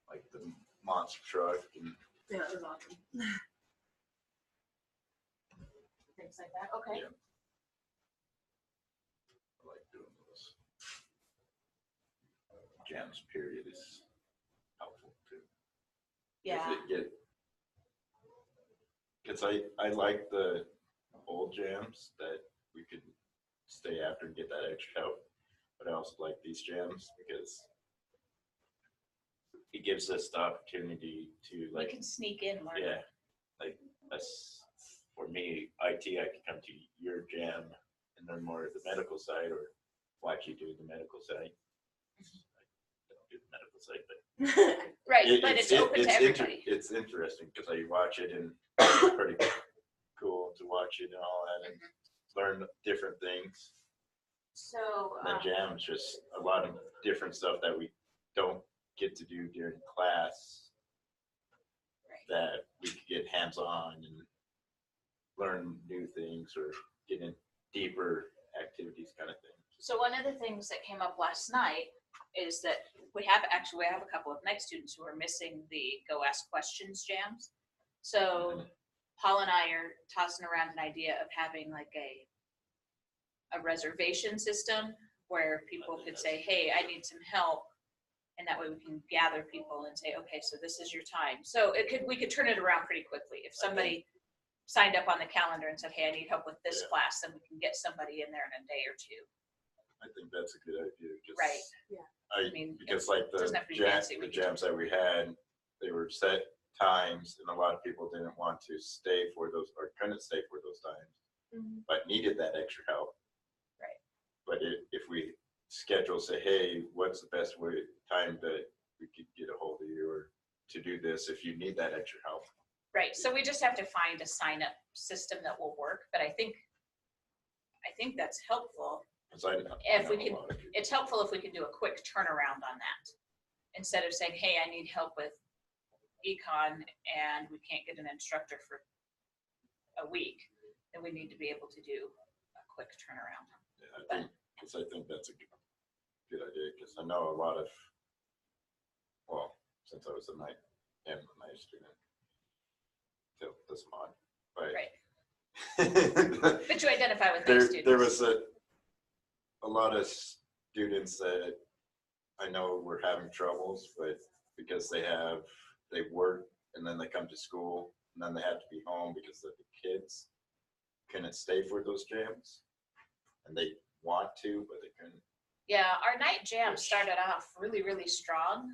like the monster truck. And Yeah, it was awesome. Things like that. Okay. Yeah. jams period is helpful too. Yeah. Because I like the old jams that we could stay after and get that extra help, but I also like these jams because it gives us the opportunity to We can sneak in more. yeah, like us, for me, IT, I can come to your jam and learn more of the medical side or watch you do the medical side. I don't do the medical side, but Right, but it's open to everybody. It's interesting because I watch it and it's pretty cool to watch it and all that and learn different things. So, And then jam is just a lot of different stuff that we don't get to do during class that we could get hands-on and learn new things or get in deeper activities kind of thing. so one of the things that came up last night is that we have a couple of night students who are missing the Go Ask Questions jams. So Paul and I are tossing around an idea of having like a reservation system where people could say, hey, I need some help. And that way we can gather people and say, okay, so this is your time. So we could turn it around pretty quickly. If somebody signed up on the calendar and said, hey, I need help with this class, then we can get somebody in there in a day or two. I think that's a good idea. Just, Right. Yeah. I mean, because like the doesn't have to be fancy, we can- jams that we had, they were set times, and a lot of people didn't want to stay for those or couldn't stay for those times, but needed that extra help. Right. But if we schedule, say, hey, what's the best time that we could get a hold of you or to do this if you need that extra help? Right, so we just have to find a sign-up system that will work, but I think that's helpful. If we can, it's helpful if we can do a quick turnaround on that. Instead of saying, hey, I need help with econ and we can't get an instructor for a week, then we need to be able to do a quick turnaround. Yeah, I think that's a good idea because I know a lot of, well, since I was a night student till this month, but Right. But you identify with those students. there was a lot of students that I know were having troubles, but because they work and then they come to school and then they have to be home because the kids couldn't stay for those jams and they want to, but they couldn't. Yeah, our night jam started off really, really strong,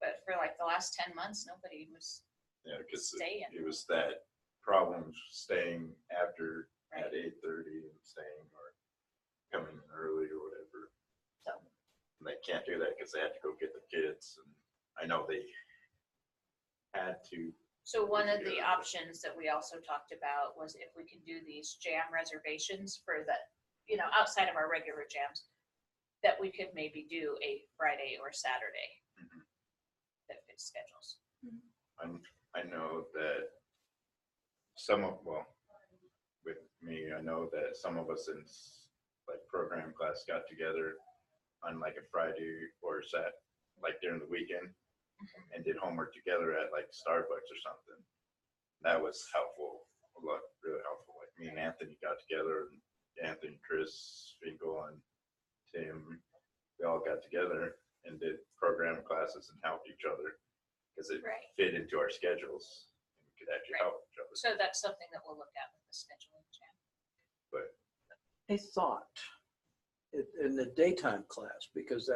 but for like the last 10 months, nobody was because staying. it was that problem staying after Right. at 8:30 and staying or coming in early or whatever. So. And they can't do that because they have to go get the kids. And I know they had to. So one of the options that we also talked about was if we can do these jam reservations for the, outside of our regular jams, that we could maybe do a Friday or Saturday that fits schedules. I know that with me, I know that some of us in like program class got together on like a Friday or like during the weekend and did homework together at like Starbucks or something. That was helpful, really helpful. Like me and Anthony got together, and Anthony, Chris, Finkel, and Tim, we all got together and did program classes and helped each other because it Right. fit into our schedules. And we could actually Right. help each other. So that's something that we'll look at with the scheduling jam. A thought in the daytime class, because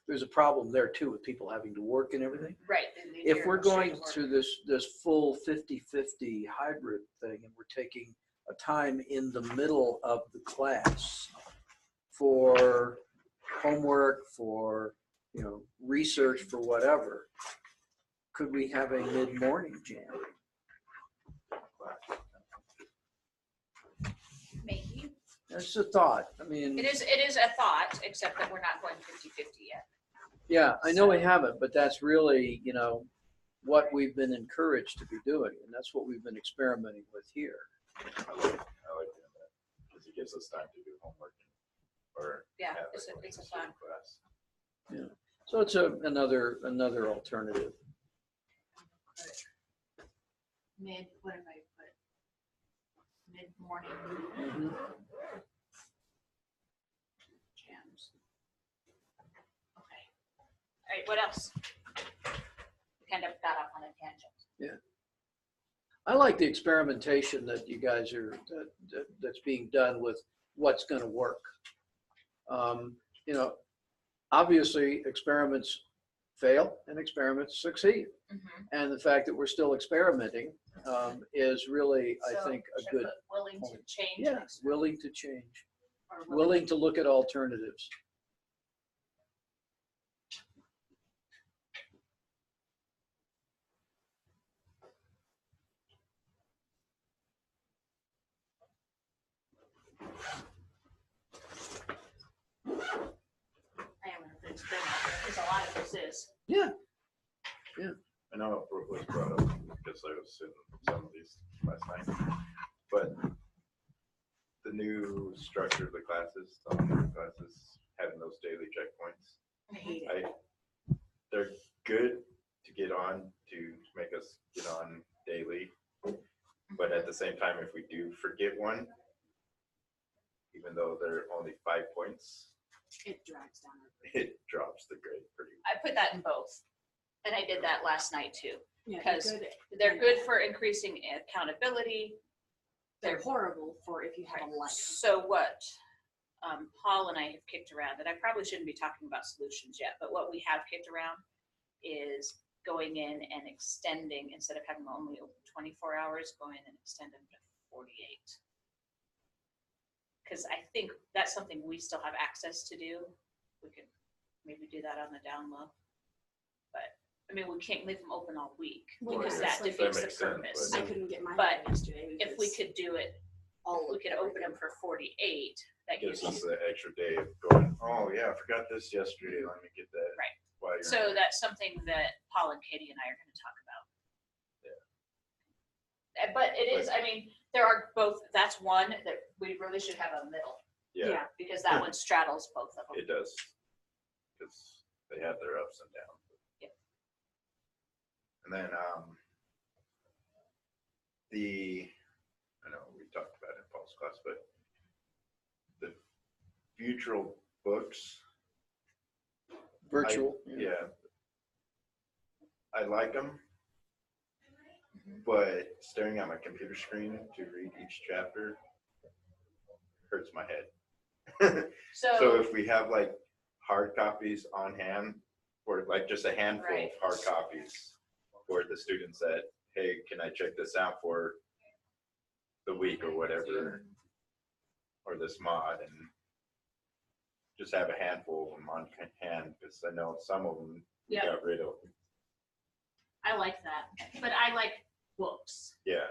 there's a problem there too with people having to work and everything. Right. If we're going through this full 50-50 hybrid thing and we're taking a time in the middle of the class for homework, for research, for whatever, could we have a mid-morning jam? Maybe. That's a thought. I mean, It is a thought, except that we're not going 50-50 yet. yeah, I know we haven't, but that's really, what we've been encouraged to be doing, and that's what we've been experimenting with here. I like doing that because it gives us time to do homework or Yeah, have it's like a a fun. class. Yeah. So it's another alternative. What did I put? Mid-morning jams. Okay. right, what else? We kind of got off on a tangent. I like the experimentation that you guys are, that's being done with what's going to work. You know, obviously experiments fail and experiments succeed. Mhm. And the fact that we're still experimenting is really, I So, think, a should I good, put willing to point. change. yeah, next to- willing to change, or willing to look at alternatives. I am gonna put experiment, because a lot of this is. Yeah, I know it was brought up because I was in some of these last night, but the new structure of the classes, having those daily checkpoints, I hate it. they're good to get on, to make us get on daily. But at the same time, if we do forget one, even though they're only 5 points, It drags down our. it drops the grade pretty. I put that in both. And I did that last night too. Yeah, Because they're good. They're good for increasing accountability. They're horrible for if you have a life. So what Paul and I have kicked around, and I probably shouldn't be talking about solutions yet, but what we have kicked around is going in and extending, instead of having them only open 24 hours, going in and extend them to 48. Because I think that's something we still have access to do. We could maybe do that on the down low. But, I mean, we can't leave them open all week Well, because yeah, that that's defeats the makes sense, purpose. but- I couldn't get mine But yesterday. If we because could do it, all we could open them for 48, that gives Gives us you. the extra day of going, oh yeah, I forgot this yesterday, let me get that. Right. While you're So that's something that Paul and Katie and I are gonna talk about. But it is, I mean, there are both, that's one that we really should have a middle, Yeah, because that one straddles both of them. it does. Because they have their ups and downs. Yep. And then, I know we talked about it in Paul's class, but the future books, virtual. yeah. I like them, Mhm. but staring at my computer screen to read each chapter hurts my head. So So, if we have like hard copies on hand, or like just a handful Right. of hard copies for the students that, hey, can I check this out for the week or whatever, or this mod, and just have a handful of them on hand, because I know some of them we Yep. got rid of. I like that, but I like books. Yeah,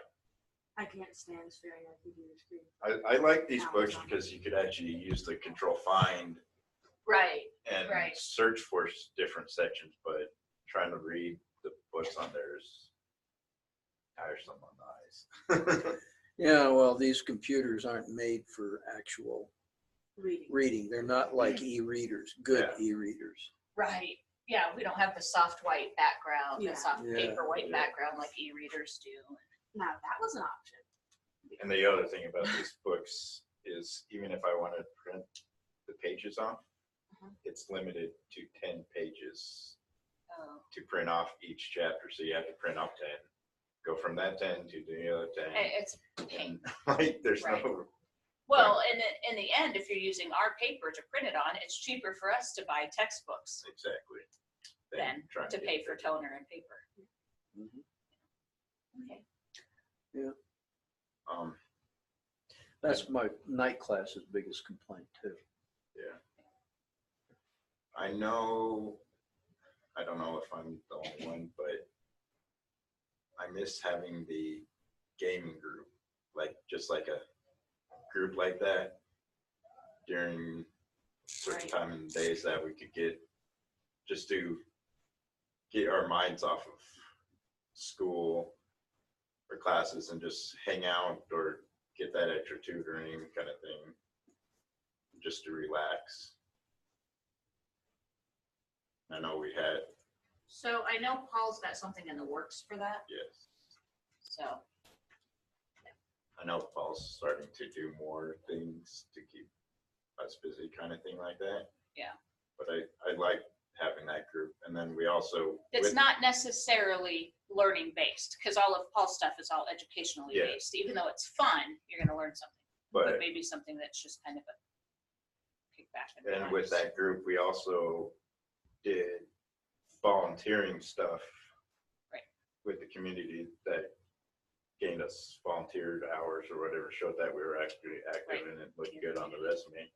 I can't stand staring at a computer screen. I like these books because you could actually use the control find Right. and Right. search for different sections, but trying to read the books on there is tiresome on the eyes. Yeah, well, these computers aren't made for actual Reading. reading. They're not like e-readers, good Yeah. e-readers. Right. Yeah, we don't have the soft white background, Yeah. the soft Yeah. paper white Yeah. background like e-readers do. Now, that was an option. And the other thing about these books is even if I want to print the pages off, Mhm. it's limited to 10 pages Oh. to print off each chapter. So you have to print off 10, go from that 10 to the other 10. It's a pain. And like, there's Right. no, Well, and in the end, if you're using our paper to print it on, it's cheaper for us to buy textbooks exactly. than trying to get pay for the- toner and paper. Mhm. Okay. That's my night class's biggest complaint too. Yeah. I know, I don't know if I'm the only one, but I miss having the gaming group, like just like a group like that during certain Right. time and days that we could get, just to get our minds off of school or classes and just hang out or get that extra tutoring kind of thing, just to relax. I know we had, So I know Paul's got something in the works for that, yes, so. I know Paul's starting to do more things to keep us busy, kind of thing like that. Yeah. But I like having that group. And then we also. It's with- not necessarily learning based, because all of Paul's stuff is all educationally Yeah. based. Even though it's fun, you're gonna learn something. But But, maybe something that's just kind of a kickback. and with that group, we also did volunteering stuff. Right. With the community that gained us volunteered hours or whatever, showed that we were actually active Right. and it looked good on the resume.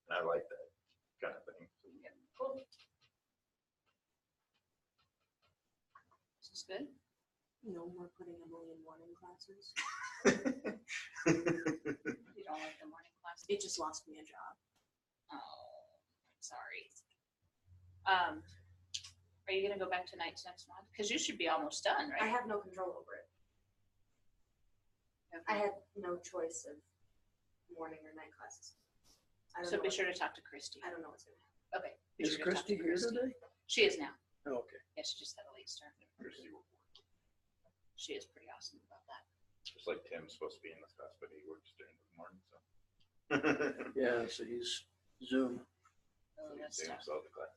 And I like that kind of thing. Cool. This is good. No more putting Emily in morning classes. You don't like the morning class? It just lost me a job. Oh, sorry. Are you gonna go back to nights next month? Because you should be almost done, I right? have no control over it. I had no choice of morning or night classes. I don't So know be what- sure to talk to Christy. I don't know what's gonna happen. Okay. be Is sure to talk to Christy here today? She is now. Oh, okay. Yeah, she just had a late start. She is pretty awesome about that. Just like Tim's supposed to be in this class, but he works during the morning, so. Yeah, so he's Zoom, Oh, He that's Zooms tough. all the classes.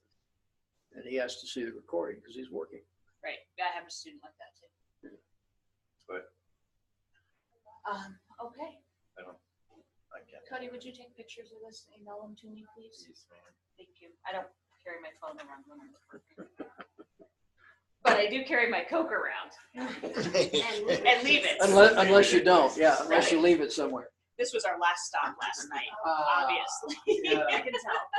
and he has to see the recording because he's working. Right. I have a student like that too. But Okay. I can't. Cody, would you take pictures of this and email them to me, please? Jeez, man. Thank you. I don't carry my phone around when I'm working. But I do carry my Coke around and leave it. Unless you don't, yeah, unless you leave it somewhere. This was our last stop last night, Ah, obviously. yeah. I can tell.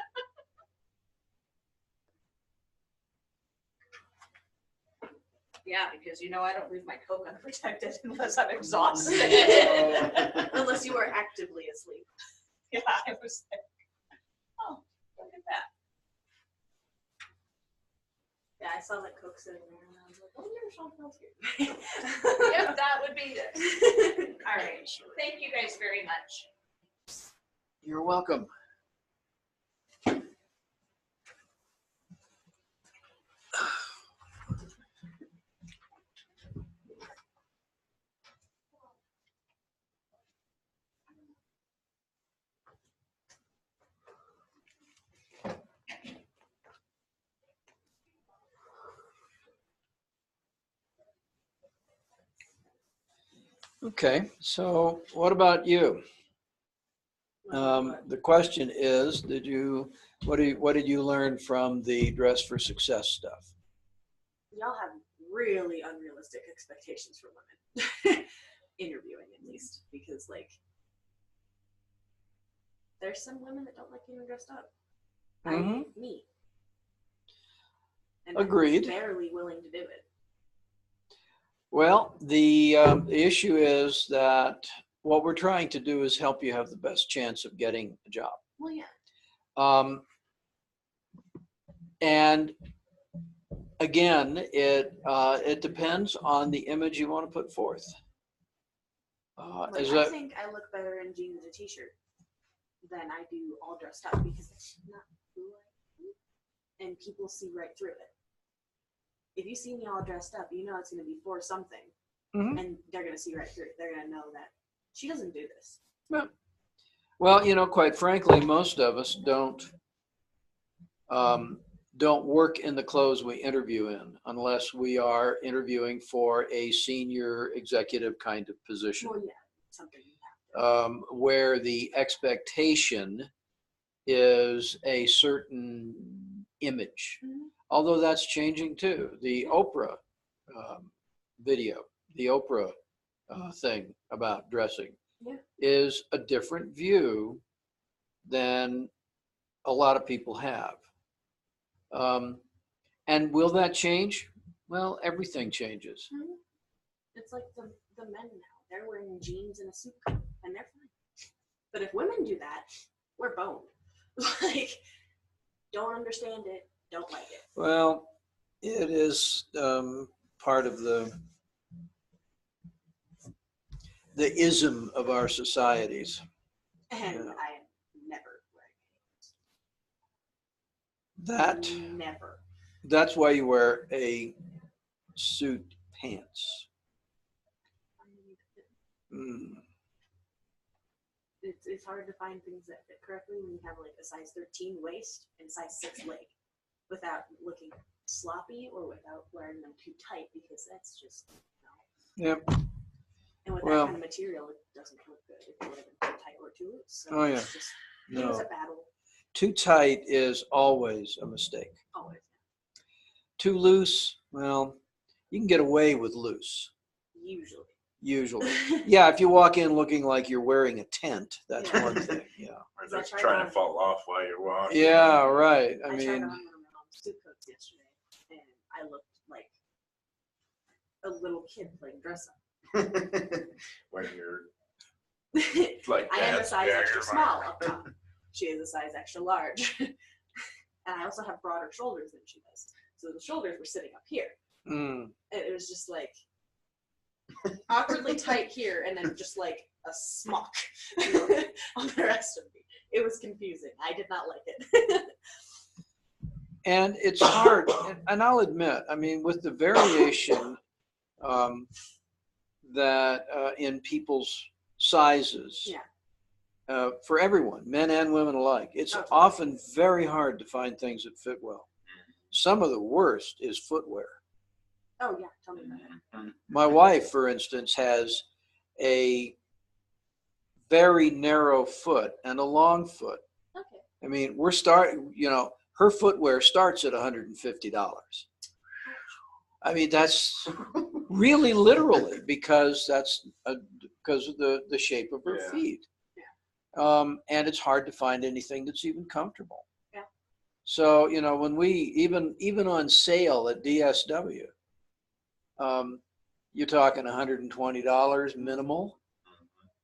Yeah, because you know I don't leave my Coke unprotected unless I'm exhausted. Unless you are actively asleep. Yeah, I was like, oh, look at that. Yeah, I saw that Coke sitting there and I was like, oh, there's something else here. Yep, that would be this. All right. Thank you guys very much. You're welcome. Okay, so what about you? The question is, what did you learn from the Dress for Success stuff? Y'all have really unrealistic expectations for women. Interviewing, at least. Because, like, there's some women that don't like getting dressed up. Mhm. Me. And Agreed. I'm barely willing to do it. Well, the issue is that what we're trying to do is help you have the best chance of getting a job. Well, yeah. And again, it depends on the image you want to put forth. Like, As I a, think I look better in jeans and a t-shirt than I do all dressed up because it's not who I am. And people see right through it. If you see me all dressed up, you know it's going to be for something. Mhm. And they're going to see right through it. They're going to know that she doesn't do this. well, quite frankly, most of us don't work in the clothes we interview in unless we are interviewing for a senior executive kind of position. Well, yeah, something you have to. Where the expectation is a certain image. Mhm. Although that's changing too. The Oprah video, the Oprah thing about dressing Yeah. is a different view than a lot of people have. And will that change? Well, everything changes. It's like the men now. They're wearing jeans and a suit coat, and they're fine. But if women do that, we're boned. Like, don't understand it, don't like it. Well, it is part of the ism of our societies. And Yeah. I am never That wearing it. Never. that's why you wear a suit pants. Mm. It's hard to find things that fit correctly when you have like a size 13 waist and size 6 leg. without looking sloppy or without wearing them too tight, because that's just, Yep. and with Well- that kind of material, it doesn't look good if you wear them too tight or too loose. So Oh, yeah. it's just, it was No. a battle Too tight is always a mistake. always. Too loose, well, you can get away with loose, Usually. usually. Yeah, if you walk in looking like you're wearing a tent, that's Yeah. one thing, yeah. Or I they're tried trying on- to fall off while you're walking. Yeah, right. I I tried mean, on one of my mom's suit coats yesterday, and I looked like a little kid playing dress When you're up. like I am a that, size yeah, extra you're small fine. up top. She is a size extra large. And I also have broader shoulders than she does. So the shoulders were sitting up here. mm, And it was just like awkwardly tight here and then just like a smock on the rest of me. It was confusing. I did not like it. and it's hard, and I'll admit, I mean, with the variation that in people's sizes, Yeah. For everyone, men and women alike, it's Okay. often very hard to find things that fit well. Some of the worst is footwear. Oh yeah, tell me about it. My wife, for instance, has a very narrow foot and a long foot. Okay. I mean, her footwear starts at $150. I mean, that's really literally because because of the shape of her Yeah. feet. And it's hard to find anything that's even comfortable. Yeah. So, when we, even on sale at DSW, you're talking $120 minimal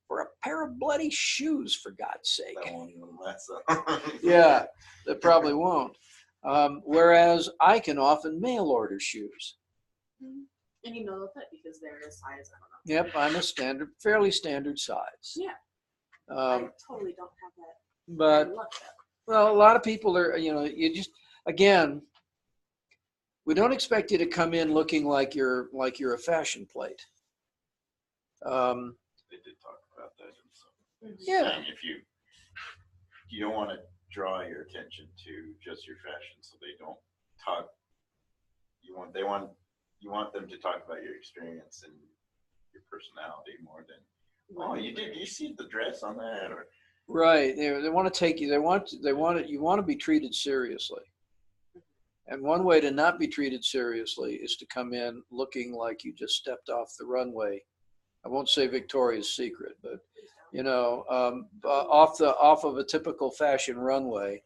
for a pair of bloody shoes, for God's sake. That won't even mess up. Yeah, that probably won't. Whereas I can often mail order shoes. And you know they'll fit because they're a size, I don't know. Yep, I'm a fairly standard size. Yeah. I totally don't have that. But I love that. well, a lot of people are, again, we don't expect you to come in looking like you're a fashion plate. They did talk about that. And so, Yeah. saying if you don't want to draw your attention to just your fashion, so they don't talk. You want them to talk about your experience and your personality more than, oh, you see the dress on that, or Right. They want to take you. You want to be treated seriously. And one way to not be treated seriously is to come in looking like you just stepped off the runway. I won't say Victoria's Secret, but off of a typical fashion runway,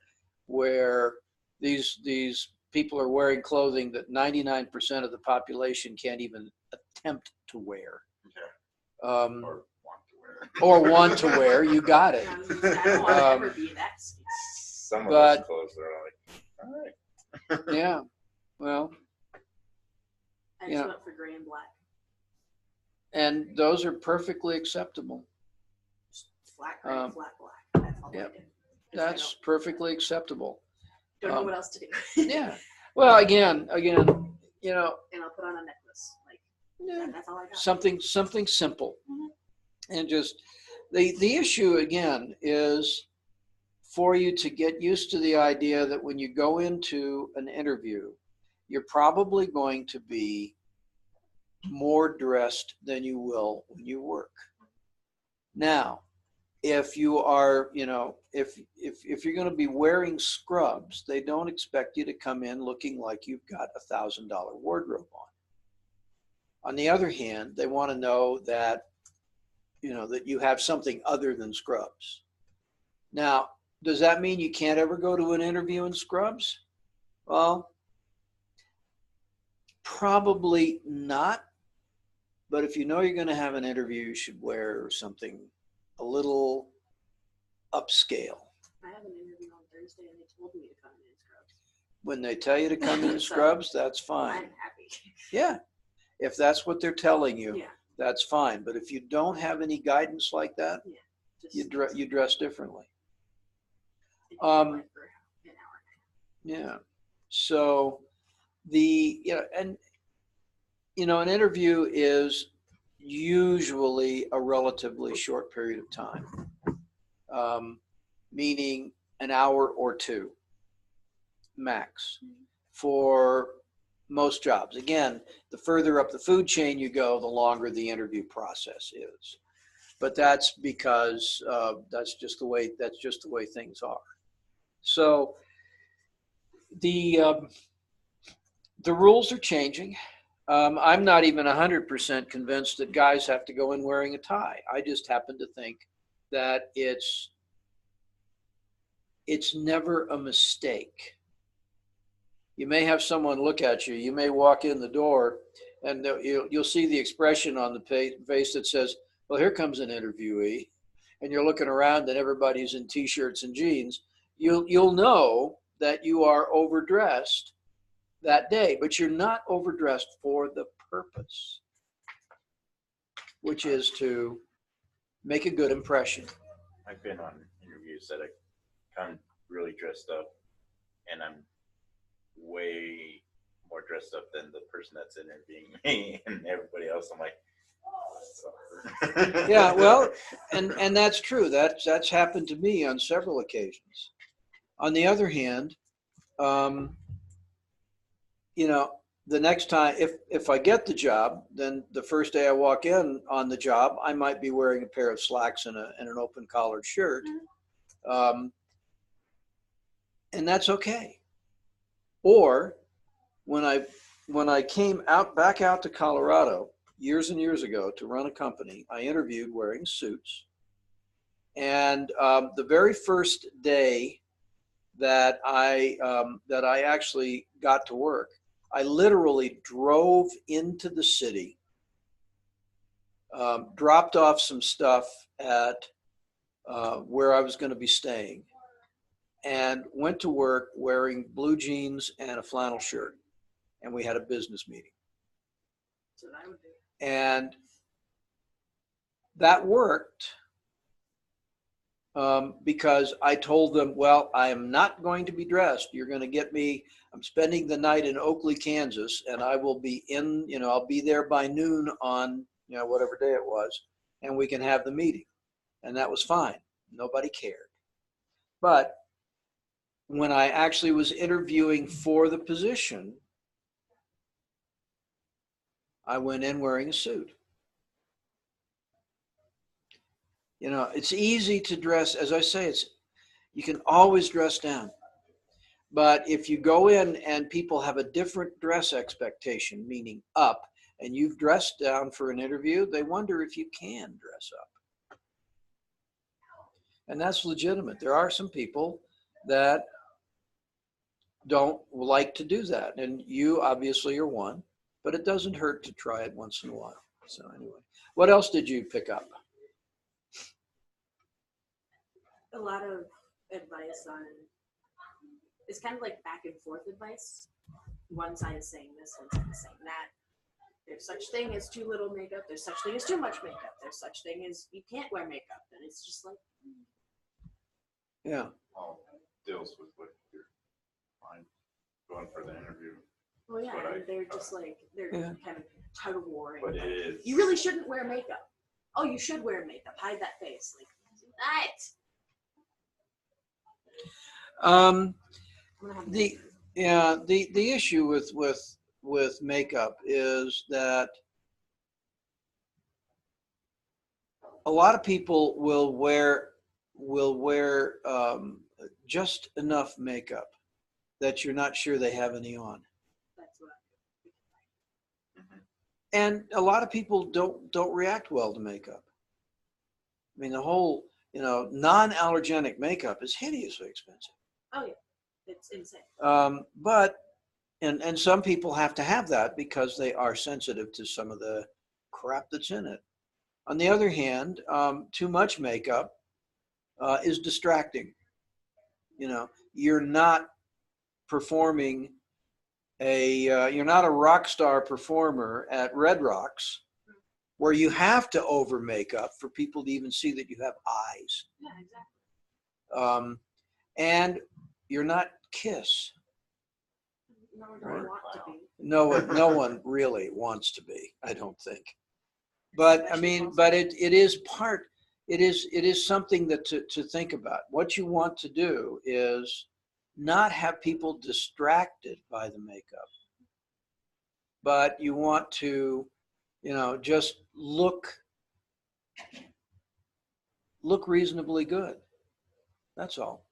where these people are wearing clothing that 99% of the population can't even attempt to wear. or want to wear. Or want to wear. You got it. I don't want to ever be that skinny. Some of But- those clothes are like, all right. Yeah. Well, I just Yeah. went for gray and black. and those are perfectly acceptable. Just flat gray, Um, flat black. That's all yep. I did. 'Cause I That's perfectly acceptable. don't know what else to do. Yeah. Well, again, And I'll put on a necklace. Like that's all I got. something simple. Mhm. And just the issue again is for you to get used to the idea that when you go into an interview, you're probably going to be more dressed than you will when you work. Now, if you are, if you're going to be wearing scrubs, they don't expect you to come in looking like you've got $1,000 wardrobe on. On the other hand, they want to know that, that you have something other than scrubs. Now, does that mean you can't ever go to an interview in scrubs? Well, probably not. But if you know you're going to have an interview, you should wear something a little upscale. I have an interview on Thursday and they told me to come in scrubs. When they tell you to come in So, scrubs, that's fine. I'm happy. Yeah. If that's what they're telling you, Yeah. that's fine. But if you don't have any guidance like that, Just you dress differently. it can um, be like for an hour. Yeah. So an interview is usually a relatively short period of time, meaning an hour or two max. for most jobs. Again, the further up the food chain you go, the longer the interview process is. But that's because that's just the way things are. So the rules are changing. I'm not even 100% convinced that guys have to go in wearing a tie. I just happen to think that it's never a mistake. You may have someone look at you. You may walk in the door, and you'll see the expression on the face that says, "Well, here comes an interviewee," and you're looking around, and everybody's in t-shirts and jeans. You'll know that you are overdressed that day, but you're not overdressed for the purpose, which is to make a good impression. I've been on interviews that I come really dressed up, and I'm way more dressed up than the person that's interviewing me and everybody else. I'm like, oh, Yeah, well, and that's true. That's happened to me on several occasions. On the other hand, you know, the next time, if I get the job, then the first day I walk in on the job, I might be wearing a pair of slacks and an open collared shirt, and that's okay. Or when I came back out to Colorado years and years ago to run a company, I interviewed wearing suits, and the very first day that I actually got to work, I literally drove into the city, dropped off some stuff at where I was going to be staying, and went to work wearing blue jeans and a flannel shirt. And we had a business meeting. That's what I would do. And that worked because I told them, well, I am not going to be dressed. You're going to get me. I'm spending the night in Oakley, Kansas, and I will be I'll be there by noon on, whatever day it was, and we can have the meeting. And that was fine. Nobody cared. But when I actually was interviewing for the position, I went in wearing a suit. It's easy to dress, as I say, you can always dress down. But if you go in and people have a different dress expectation, meaning up, and you've dressed down for an interview, they wonder if you can dress up. And that's legitimate. There are some people that don't like to do that. And you obviously are one, but it doesn't hurt to try it once in a while. So anyway, what else did you pick up? A lot of advice on, it's kind of like back and forth advice. One side is saying this, one side is saying that. There's such thing as too little makeup. There's such thing as too much makeup. There's such thing as you can't wear makeup. And it's just like, Yeah. all deals with what you're fine going for the interview. well, yeah, What I and they're just like, they're Yeah. kind of tug of warring. But it is. You really shouldn't wear makeup. Oh, you should wear makeup. Hide that face. Like, do that. I'm gonna have The issue with makeup is that a lot of people will wear just enough makeup that you're not sure they have any on. that's what And a lot of people don't react well to makeup. I mean, the whole, non-allergenic makeup is hideously expensive. Oh yeah, it's insane. But some people have to have that because they are sensitive to some of the crap that's in it. On the other hand, too much makeup is distracting. You're not performing you're not a rock star performer at Red Rocks where you have to over makeup for people to even see that you have eyes. Yeah, exactly. And you're not Kiss. No one really want to be. No one really wants to be, I don't think. But I mean, but it is something that to think about. What you want to do is not have people distracted by the makeup, but you want to, just look reasonably good. That's all.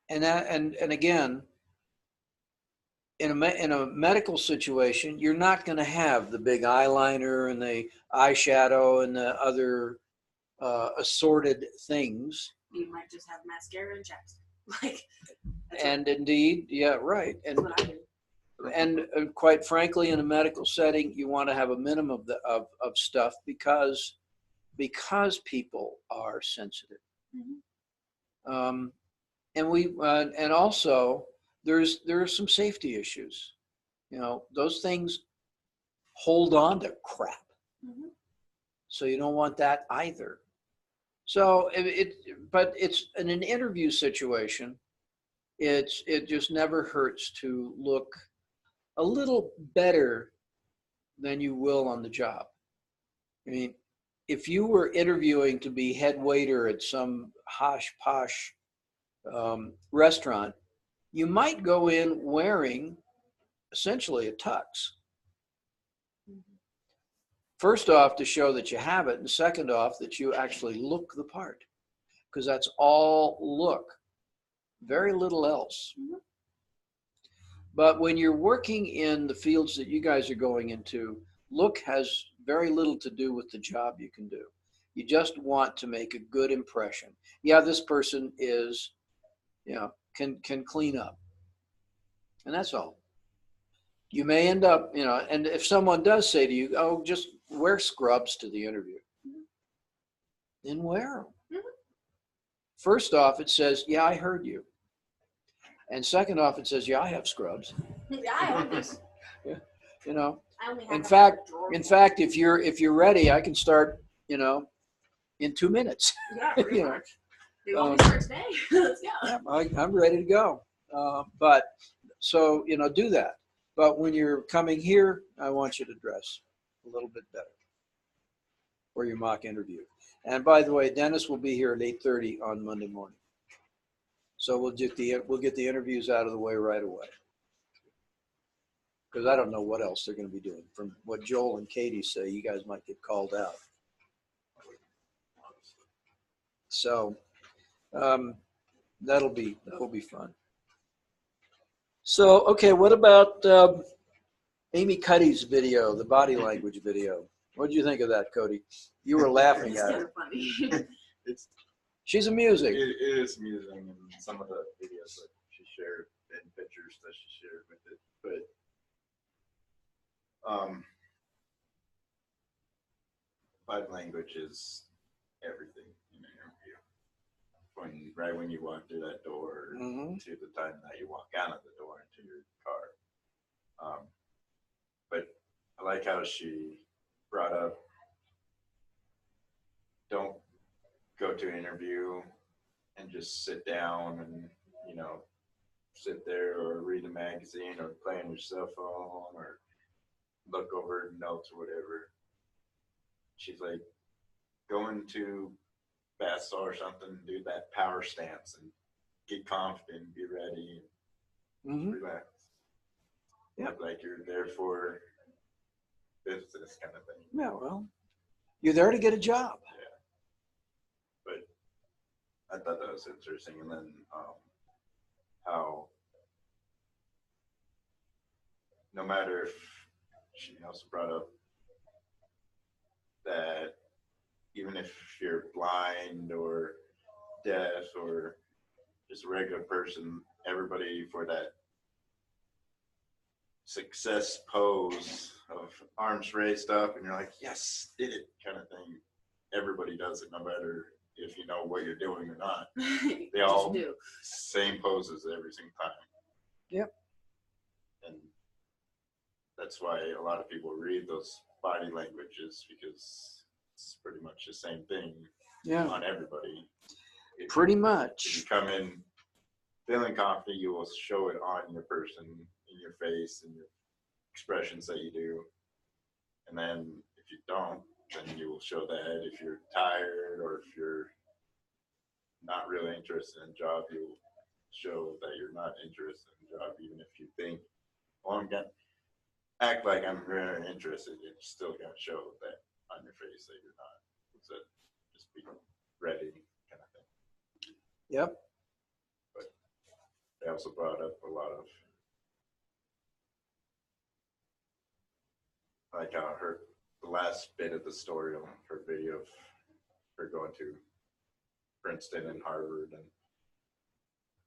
And again, in a medical situation, you're not going to have the big eyeliner and the eyeshadow and the other assorted things. You might just have mascara and chapstick. Like, that's And indeed, yeah, right. what I do. And quite frankly, in a medical setting, you want to have a minimum of stuff because people are sensitive. And also there are some safety issues. Those things hold on to crap. Mhm. So you don't want that either. So but it's in an interview situation, it just never hurts to look a little better than you will on the job. I mean, if you were interviewing to be head waiter at some hosh posh restaurant, you might go in wearing essentially a tux. First off, to show that you have it, and second off, that you actually look the part, because that's all look, very little else. But when you're working in the fields that you guys are going into, look has very little to do with the job you can do. You just want to make a good impression. Yeah, this person is, can clean up. And that's all. You may end up, and if someone does say to you, oh, just wear scrubs to the interview, then wear them. First off, it says, yeah, I heard you. And second off, it says, yeah, I have scrubs. Yeah, I have this. You know, I only have in a fact, drawer in full. fact, if you're ready, I can start, in 2 minutes. Yeah, pretty you know, much. Do you want me to start today? Let's go. Yeah, I'm ready to go. But so, do that. But when you're coming here, I want you to dress a little bit better for your mock interview. And by the way, Dennis will be here at 8:30 on Monday morning. So we'll get the interviews out of the way right away. Because I don't know what else they're going to be doing. From what Joel and Katie say, you guys might get called out. So that'll be fun. So, okay, what about Amy Cuddy's video, the body language video? What did you think of that, Cody? You were laughing It's at kind it. of funny. She's amusing. It is amusing, and some of the videos that she shared and pictures that she shared with it. But body language is everything in an interview. Right when you walk through that door Mhm. to the time that you walk out of the door into your car. But I like how she brought up, don't go to an interview and just sit down and, sit there or read a magazine or play on your cell phone or look over notes or whatever. She's like, go into basketball or something, do that power stance and get confident, be ready, Mhm. relax. Yeah. Look like you're there for business kind of thing. Yeah, well, you're there to get a job. But I thought that was interesting. And then how no matter if she also brought up that even if you're blind or deaf or just a regular person, everybody for that success pose of arms raised up and you're like, yes, did it kind of thing. Everybody does it no matter if you know what you're doing or not. They all do. same poses every single time. Yep. And that's why a lot of people read those body languages because it's pretty much the same thing Yeah, on everybody. pretty If you much. come in feeling confident, you will show it on your person, in your face, and your expressions that you do. And then if you don't, then you will show that. If you're tired or if you're not really interested in the job, you'll show that you're not interested in the job, even if you think, well, I'm gonna act like I'm very interested. It's still gonna show that on your face that you're not. So just be ready, kind of thing. Yep. They also brought up a lot of like her the last bit of the story on her video of her going to Princeton and Harvard,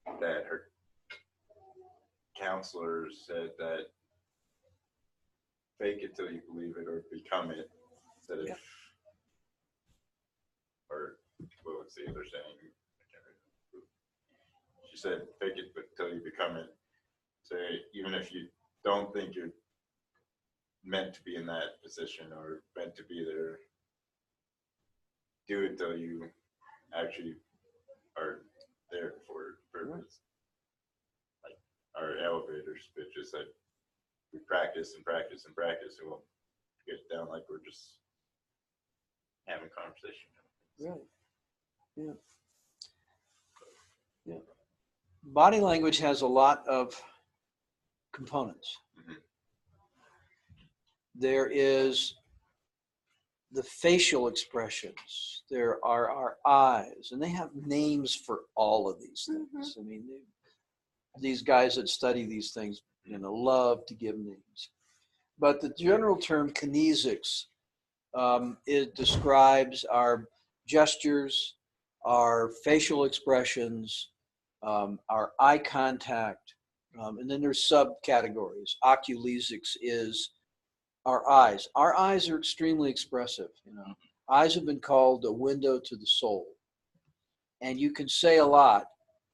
and that her counselor said that fake it till you believe it or become it instead of, Yep. or what was the other saying? I can't remember. She said fake it till you become it. Say even if you don't think you're meant to be in that position or meant to be there, do it till you actually are there for purpose. Like our elevator pitch is that we practice and practice and practice, and we'll get it down like we're just having a conversation. Right. Yeah. Yeah. Body language has a lot of components. Mhm. There is the facial expressions. There are our eyes, and they have names for all of these things. I mean, these guys that study these things, love to give names. But the general term kinesics, it describes our gestures, our facial expressions, our eye contact, and then there's subcategories. Oculesics is our eyes. Our eyes are extremely expressive. Eyes have been called a window to the soul, and you can say a lot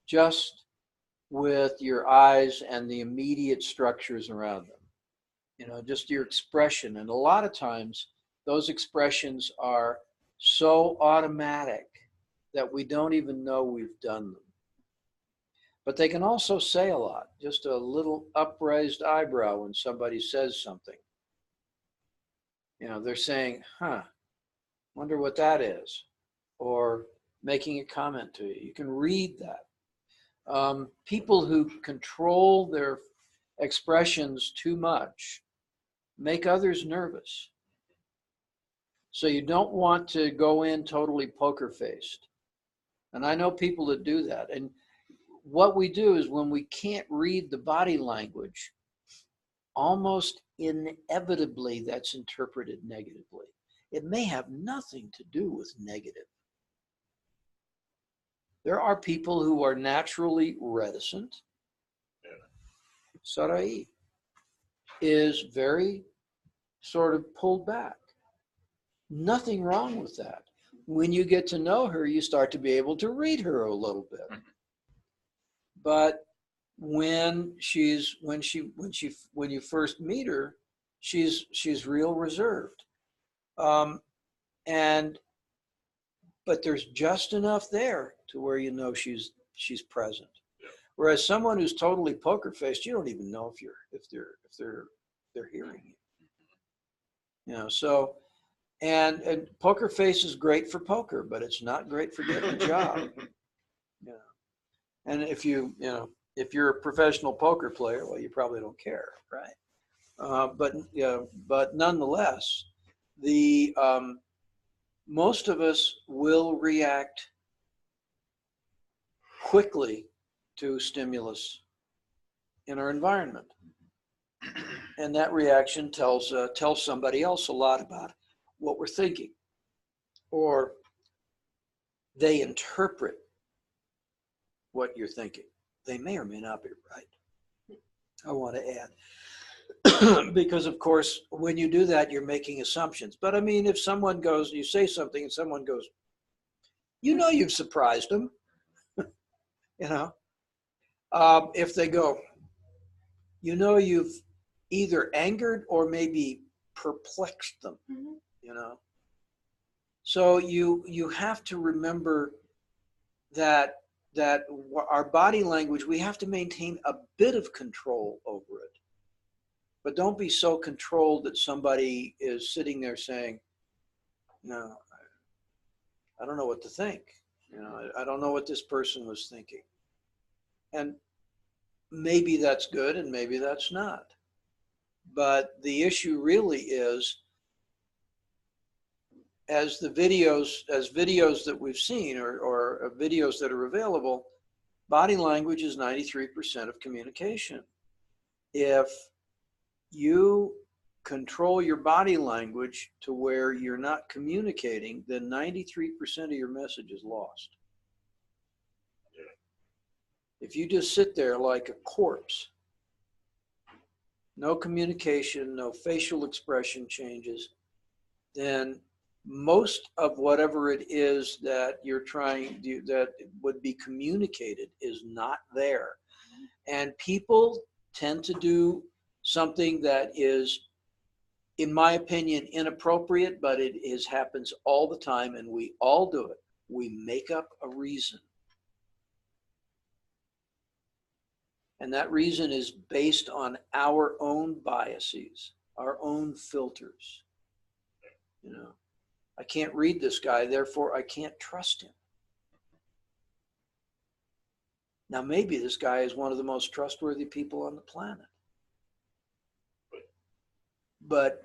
just with your eyes and the immediate structures around them. Just your expression, and a lot of times those expressions are so automatic that we don't even know we've done them. But they can also say a lot. Just a little upraised eyebrow when somebody says something. They're saying, wonder what that is. Or making a comment to you. You can read that. People who control their expressions too much make others nervous. So you don't want to go in totally poker faced. And I know people that do that. And what we do is when we can't read the body language, almost inevitably that's interpreted negatively. It may have nothing to do with negative. There are people who are naturally reticent. Sarai is very sort of pulled back. Nothing wrong with that. When you get to know her, you start to be able to read her a little bit. But when you first meet her, she's real reserved. But there's just enough there to where she's present. Whereas someone who's totally poker faced, you don't even know if they're hearing you. So and poker face is great for poker, but it's not great for getting a job. And if you're a professional poker player, well, you probably don't care, right? But nonetheless, most of us will react quickly to stimulus in our environment, and that reaction tells somebody else a lot about what we're thinking, or they interpret what you're thinking. They may or may not be right. I want to add, because of course, when you do that, you're making assumptions. But I mean, if someone goes, you say something and someone goes, you've surprised them, if they go, you've either angered or maybe perplexed them, So you have to remember that our body language, we have to maintain a bit of control over it. But don't be so controlled that somebody is sitting there saying, no, I don't know what to think. I don't know what this person was thinking. and maybe that's good and maybe that's not. But the issue really is, as videos that we've seen or videos that are available, body language is 93% of communication. If you control your body language to where you're not communicating, then 93% of your message is lost. If you just sit there like a corpse, no communication, no facial expression changes, then most of whatever it is that you're trying to, that would be communicated, is not there. And people tend to do something that is, in my opinion, inappropriate, but it happens all the time, and we all do it. We make up a reason. And that reason is based on our own biases, our own filters. You know, I can't read this guy, therefore I can't trust him. Now, maybe this guy is one of the most trustworthy people on the planet. But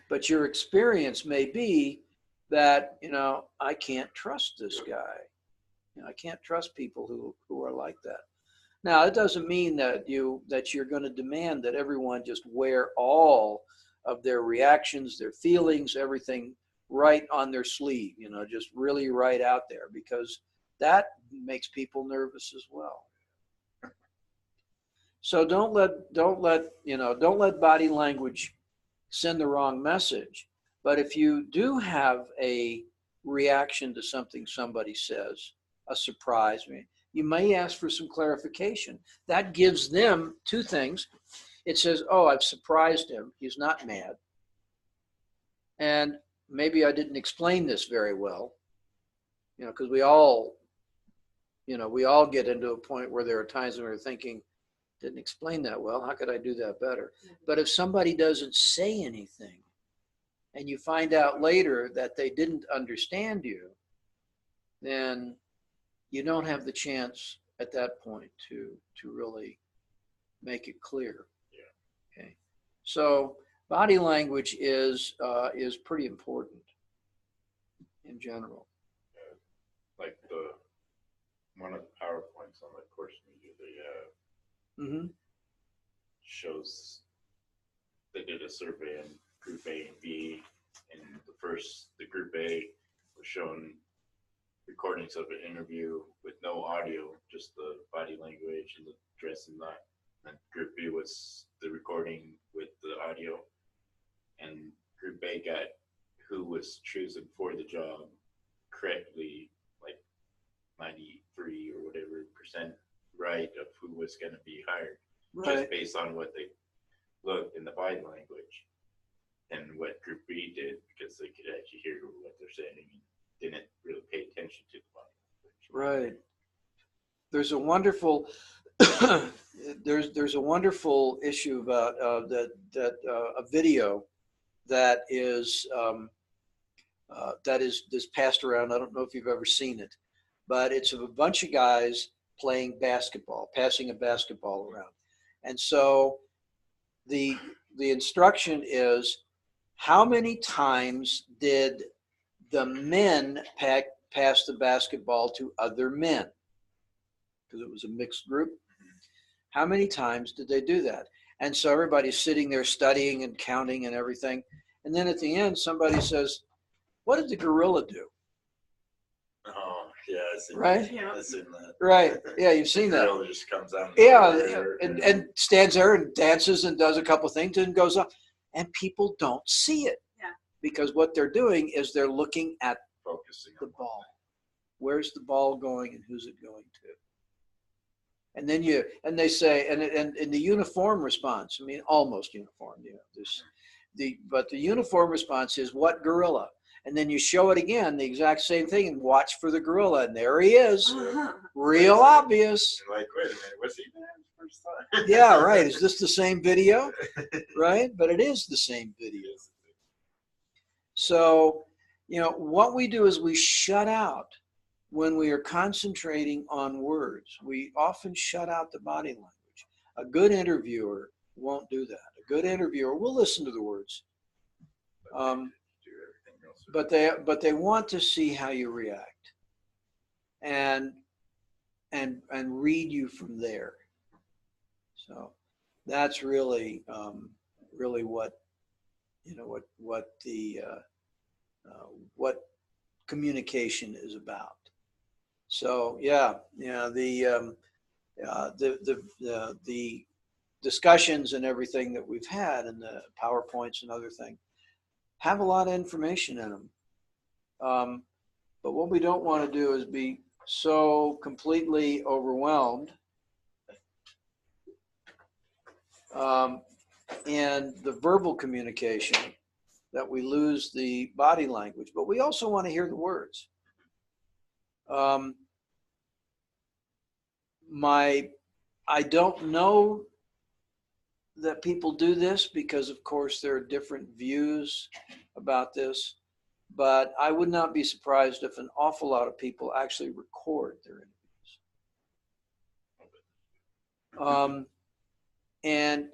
but your experience may be that, you know, I can't trust this guy. You know, I can't trust people who are like that. Now, it doesn't mean that you're going to demand that everyone just wear all of their reactions, their feelings, everything right on their sleeve, you know, just really right out there, because that makes people nervous as well. So don't let body language send the wrong message. But if you do have a reaction to something somebody says, a surprise, you may ask for some clarification. That gives them two things. It says, oh, I've surprised him. He's not mad. And maybe I didn't explain this very well, you know, because we all get into a point where there are times when we're thinking, didn't explain that well. How could I do that better? But if somebody doesn't say anything and you find out later that they didn't understand you, then you don't have the chance at that point to really make it clear. Yeah. Okay. So body language is pretty important in general. Like one of the PowerPoints on the course media, Mm-hmm. shows they did a survey in Group A and B, and the Group A was shown recordings of an interview with no audio, just the body language and the dress and that. And Group B was the recording with the audio, and Group A got who was chosen for the job correctly, like 93 or whatever % right of who was going to be hired, Right. just based on what they looked in the body language. And what Group B did, because they could actually hear what they're saying, and didn't really pay attention to the body language. Right. There's a wonderful there's a wonderful issue about a video that is passed around. I don't know if you've ever seen it, but it's of a bunch of guys playing basketball, passing a basketball around. And so the instruction is, how many times did the men pass the basketball to other men? Because it was a mixed group. How many times did they do that? And so everybody's sitting there studying and counting and everything. And then at the end, somebody says, what did the gorilla do? Oh, yeah, Right? I've seen that. Right. Yeah, you've seen that. Girl just comes out. Yeah, and stands there and dances and does a couple things and goes up. And people don't see it. Yeah. Because what they're doing is they're looking at Focusing the on ball. Where's the ball going and who's it going to? And then they say, and in the uniform response, I mean, almost uniform, you know, but the uniform response is, what gorilla? And then you show it again, the exact same thing, and watch for the gorilla, and there he is, real obvious. And like, wait a minute, was he there the first time? Yeah, right. Is this the same video? Right? But it is the same video. So, you know, what we do is we shut out when we are concentrating on words, we often shut out the body language. A good interviewer won't do that. A good interviewer will listen to the words, Do everything else. but they want to see how you react, and read you from there. So that's really really what what communication is about. So the discussions and everything that we've had, and the PowerPoints and other things, have a lot of information in them. But what we don't want to do is be so completely overwhelmed in the verbal communication that we lose the body language. But we also want to hear the words. I don't know that people do this because, of course, there are different views about this, but I would not be surprised if an awful lot of people actually record their interviews. And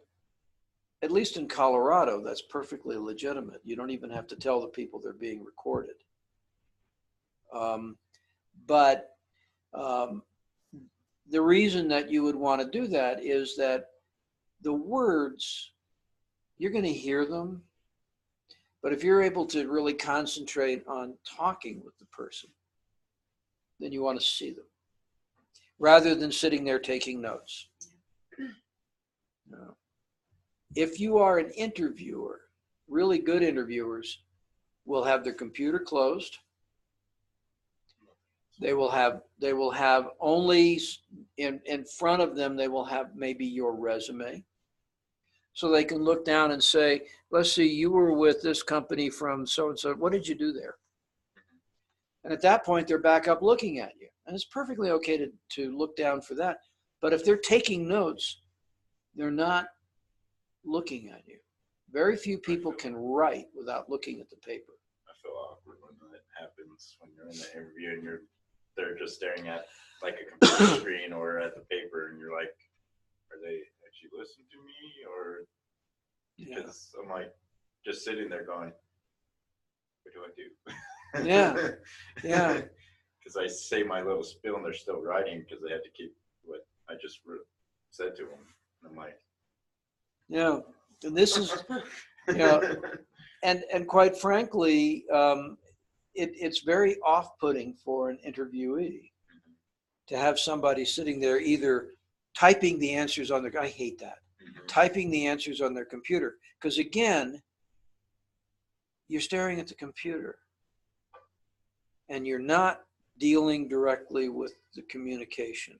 at least in Colorado, that's perfectly legitimate. You don't even have to tell the people they're being recorded. But the reason that you would want to do that is that the words, you're going to hear them, but if you're able to really concentrate on talking with the person, then you want to see them rather than sitting there taking notes. No. If you are an interviewer, really good interviewers will have their computer closed. They will have only in front of them, they will have maybe your resume. So they can look down and say, let's see, you were with this company from so-and-so. What did you do there? And at that point, they're back up looking at you. And it's perfectly okay to look down for that. But if they're taking notes, they're not looking at you. Very few people can write without looking at the paper. I feel awkward when that happens, when you're in the interview and they're just staring at like a computer screen or at the paper, and you're like, are they actually listening to me? Or because I'm like just sitting there going, what do I do? Yeah. Because I say my little spiel and they're still writing because they have to keep what I just said to them. And I'm like, yeah. And this is, and quite frankly, it's very off-putting for an interviewee to have somebody sitting there either typing the answers on I hate that, typing the answers on their computer. Because again, you're staring at the computer and you're not dealing directly with the communication.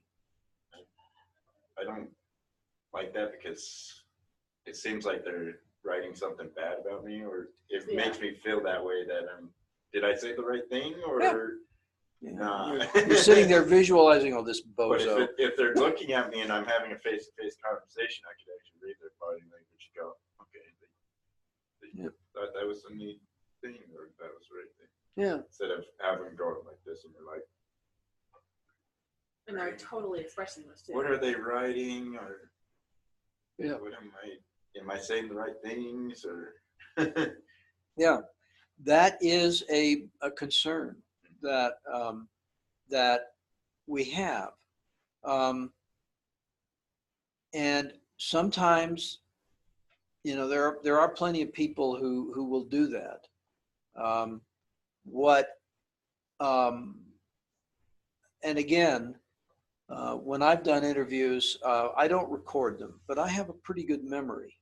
I don't like that because it seems like they're writing something bad about me, or it makes me feel that way that did I say the right thing or nah? You're sitting there visualizing all this bozo. But if they're looking at me and I'm having a face-to-face conversation, I could actually read their body language and go, okay, they thought that was a neat thing, or that was the right thing. Yeah. Instead of having them going like this and you're like, And they're totally expressing this too. what are they writing? Or what am I saying the right things? Or yeah, that is a concern that that we have, and sometimes, there are plenty of people who will do that. And again, when I've done interviews, I don't record them, but I have a pretty good memory.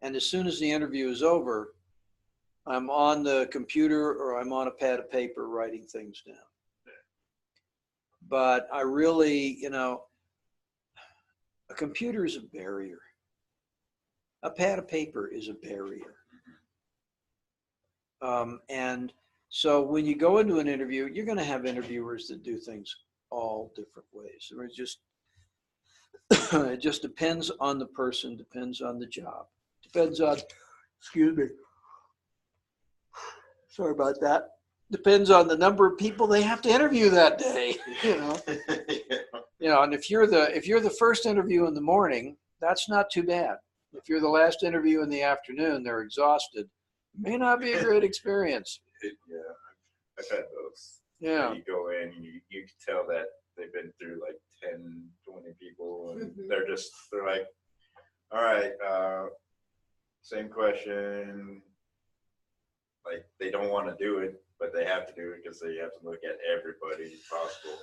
And as soon as the interview is over, I'm on the computer or I'm on a pad of paper writing things down. But I really, a computer is a barrier. A pad of paper is a barrier. And so when you go into an interview, you're going to have interviewers that do things all different ways. It just depends on the person, depends on the job, depends on, excuse me, sorry about that. Depends on the number of people they have to interview that day, you know. And if you're the first interview in the morning, that's not too bad. If you're the last interview in the afternoon, they're exhausted. May not be a great experience. Yeah, I've had those. Yeah. You go in and you can tell that they've been through like 10, 20 people, and Mhm. they're like, all right, same question. Like they don't want to do it, but they have to do it because they have to look at everybody possible.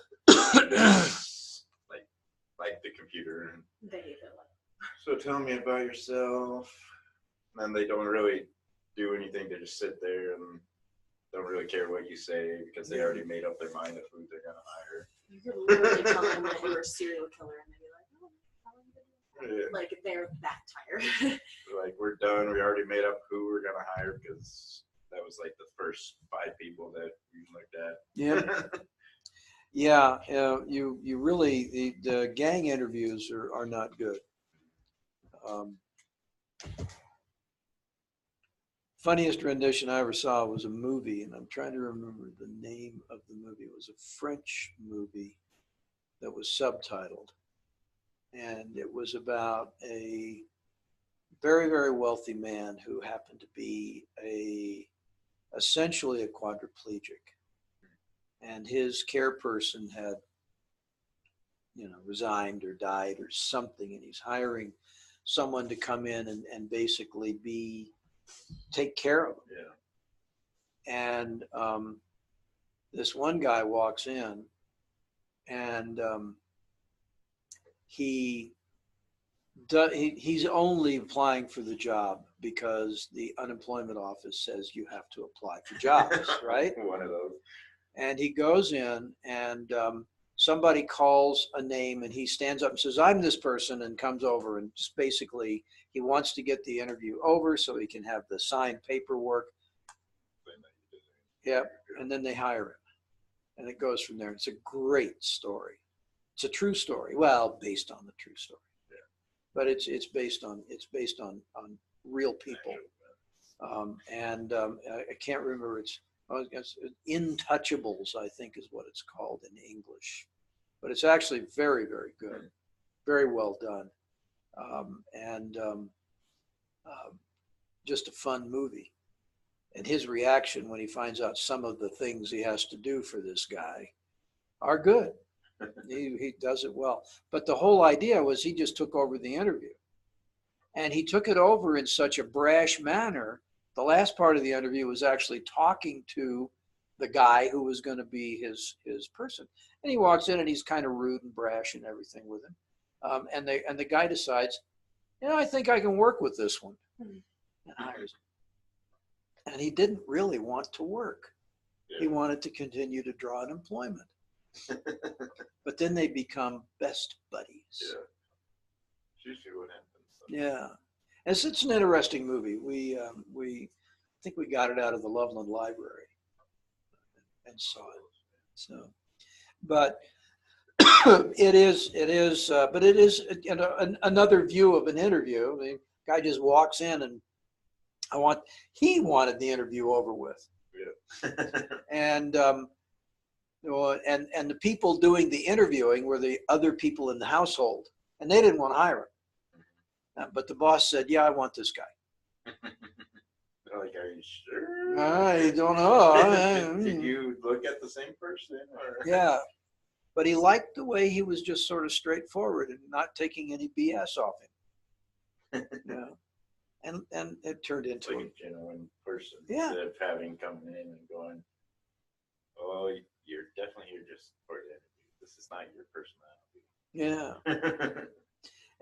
like the computer. They hate that one. So tell me about yourself. And they don't really do anything. They just sit there and don't really care what you say because they already made up their mind of who they're gonna hire. You could literally tell them that you're a serial killer and they'd be like, oh, how long have you been doing that?" Yeah. Like they're that tired. Like we're done. We already made up who we're gonna hire because that was like the first 5 people that we looked at. Yeah. Yeah. You really, the gang interviews are not good. Funniest rendition I ever saw was a movie, and I'm trying to remember the name of the movie. It was a French movie that was subtitled, and it was about a very, very wealthy man who happened to be essentially a quadriplegic, and his care person had, resigned or died or something, and he's hiring someone to come in and basically take care of him. Yeah. And this one guy walks in, and he's only applying for the job because the unemployment office says you have to apply for jobs, right? One of those. And he goes in, and somebody calls a name, and he stands up and says, "I'm this person," and comes over, and just basically he wants to get the interview over so he can have the signed paperwork. Yep. And then they hire him, and it goes from there. It's a great story. It's a true story. Well, based on the true story. Yeah. But it's based on real people. I can't remember. It's Intouchables, I think, is what it's called in English. But it's actually very, very good, very well done, just a fun movie. And his reaction when he finds out some of the things he has to do for this guy are good. He does it well. But the whole idea was he just took over the interview. And he took it over in such a brash manner. The last part of the interview was actually talking to the guy who was going to be his person. And he walks in and he's kind of rude and brash and everything with him. And the guy decides, I think I can work with this one. And hires him. And he didn't really want to work. Yeah. He wanted to continue to draw unemployment. But then they become best buddies. Yeah. It's usually what happens. Yeah. It's an interesting movie. We think we got it out of the Loveland Library and saw it. So, but it is another view of an interview. The guy just walks in, and he wanted the interview over with. Yeah. And and the people doing the interviewing were the other people in the household, and they didn't want to hire him. But the boss said, "Yeah, I want this guy." Like, are you sure? I don't know. Did you look at the same person? Or? Yeah, but he liked the way he was just sort of straightforward and not taking any BS off him. Yeah, and it turned It's into like a genuine person. Yeah. Instead of having coming in and going, "Oh, you're definitely here just for the interview. This is not your personality." yeah.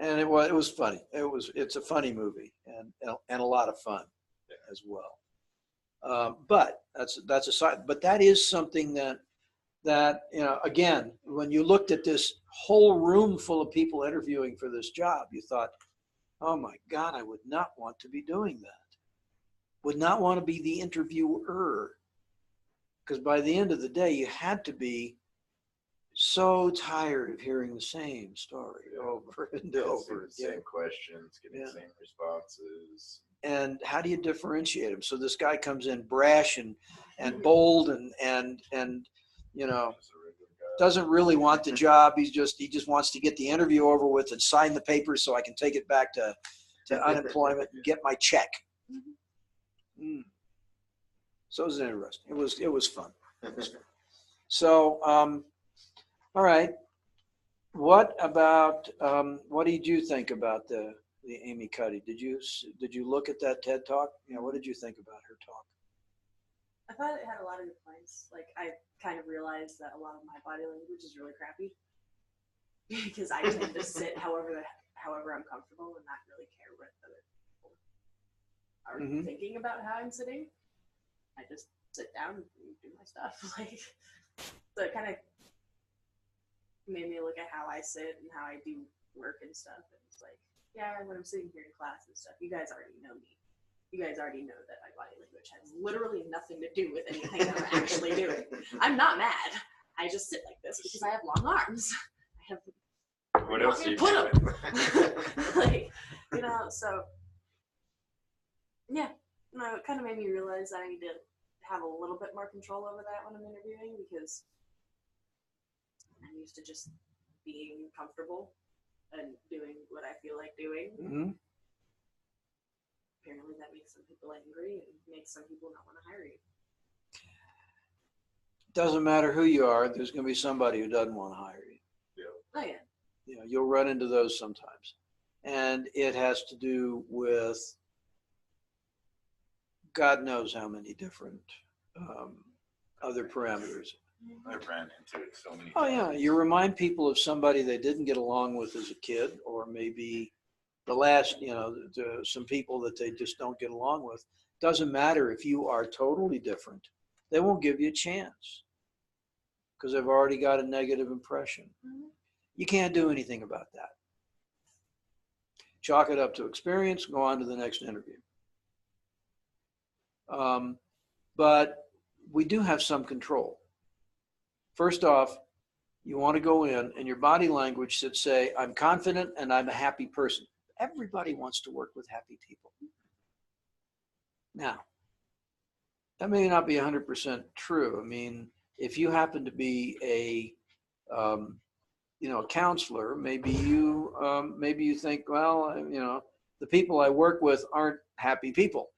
And it was funny. It's a funny movie and a lot of fun as well. But that's a side. But that is something that again, when you looked at this whole room full of people interviewing for this job, you thought, "Oh my God, I would not want to be doing that. Would not want to be the interviewer." Because by the end of the day, you had to be so tired of hearing the same story over and Asking over the again. same questions, getting Yeah. the same responses. And how do you differentiate him? So this guy comes in brash and bold and you know, Just a regular guy. doesn't really want the job. He just wants to get the interview over with and sign the papers so I can take it back to unemployment and get my check. Mm. So it was interesting. It was fun. So all right. What about what did you think about the Amy Cuddy? Did you look at that TED Talk? You know, what did you think about her talk? I thought it had a lot of good points. Like, I kind of realized that a lot of my body language is really crappy because I tend to sit however I'm comfortable and not really care what other people are Mhm. thinking about how I'm sitting. I just sit down and do my stuff. Like, so it kind of made me look at how I sit and how I do work and stuff. And it's like, yeah, when I'm sitting here in class and stuff, you guys already know me. You guys already know that my body language has literally nothing to do with anything that I'm actually doing. I'm not mad. I just sit like this because I have long arms. I have What else do you put do? them. Like, you know, so yeah, no, it kind of made me realize that I need to have a little bit more control over that when I'm interviewing because I'm used to just being comfortable and doing what I feel like doing. Mhm. Apparently that makes some people angry and makes some people not want to hire you. Doesn't matter who you are, there's going to be somebody who doesn't want to hire you. Oh yeah. You know, you'll run into those sometimes. And it has to do with God knows how many different other parameters. I ran into it so many Oh times. yeah, you remind people of somebody they didn't get along with as a kid, or maybe the last, you know, some people that they just don't get along with. Doesn't matter if you are totally different. They won't give you a chance because they've already got a negative impression. Mhm. You can't do anything about that. Chalk it up to experience, go on to the next interview. But we do have some control. First off, you want to go in and your body language should say, I'm confident and I'm a happy person. Everybody wants to work with happy people. Now, that may not be 100% true. I mean, if you happen to be a counselor, maybe you think, well, you know, the people I work with aren't happy people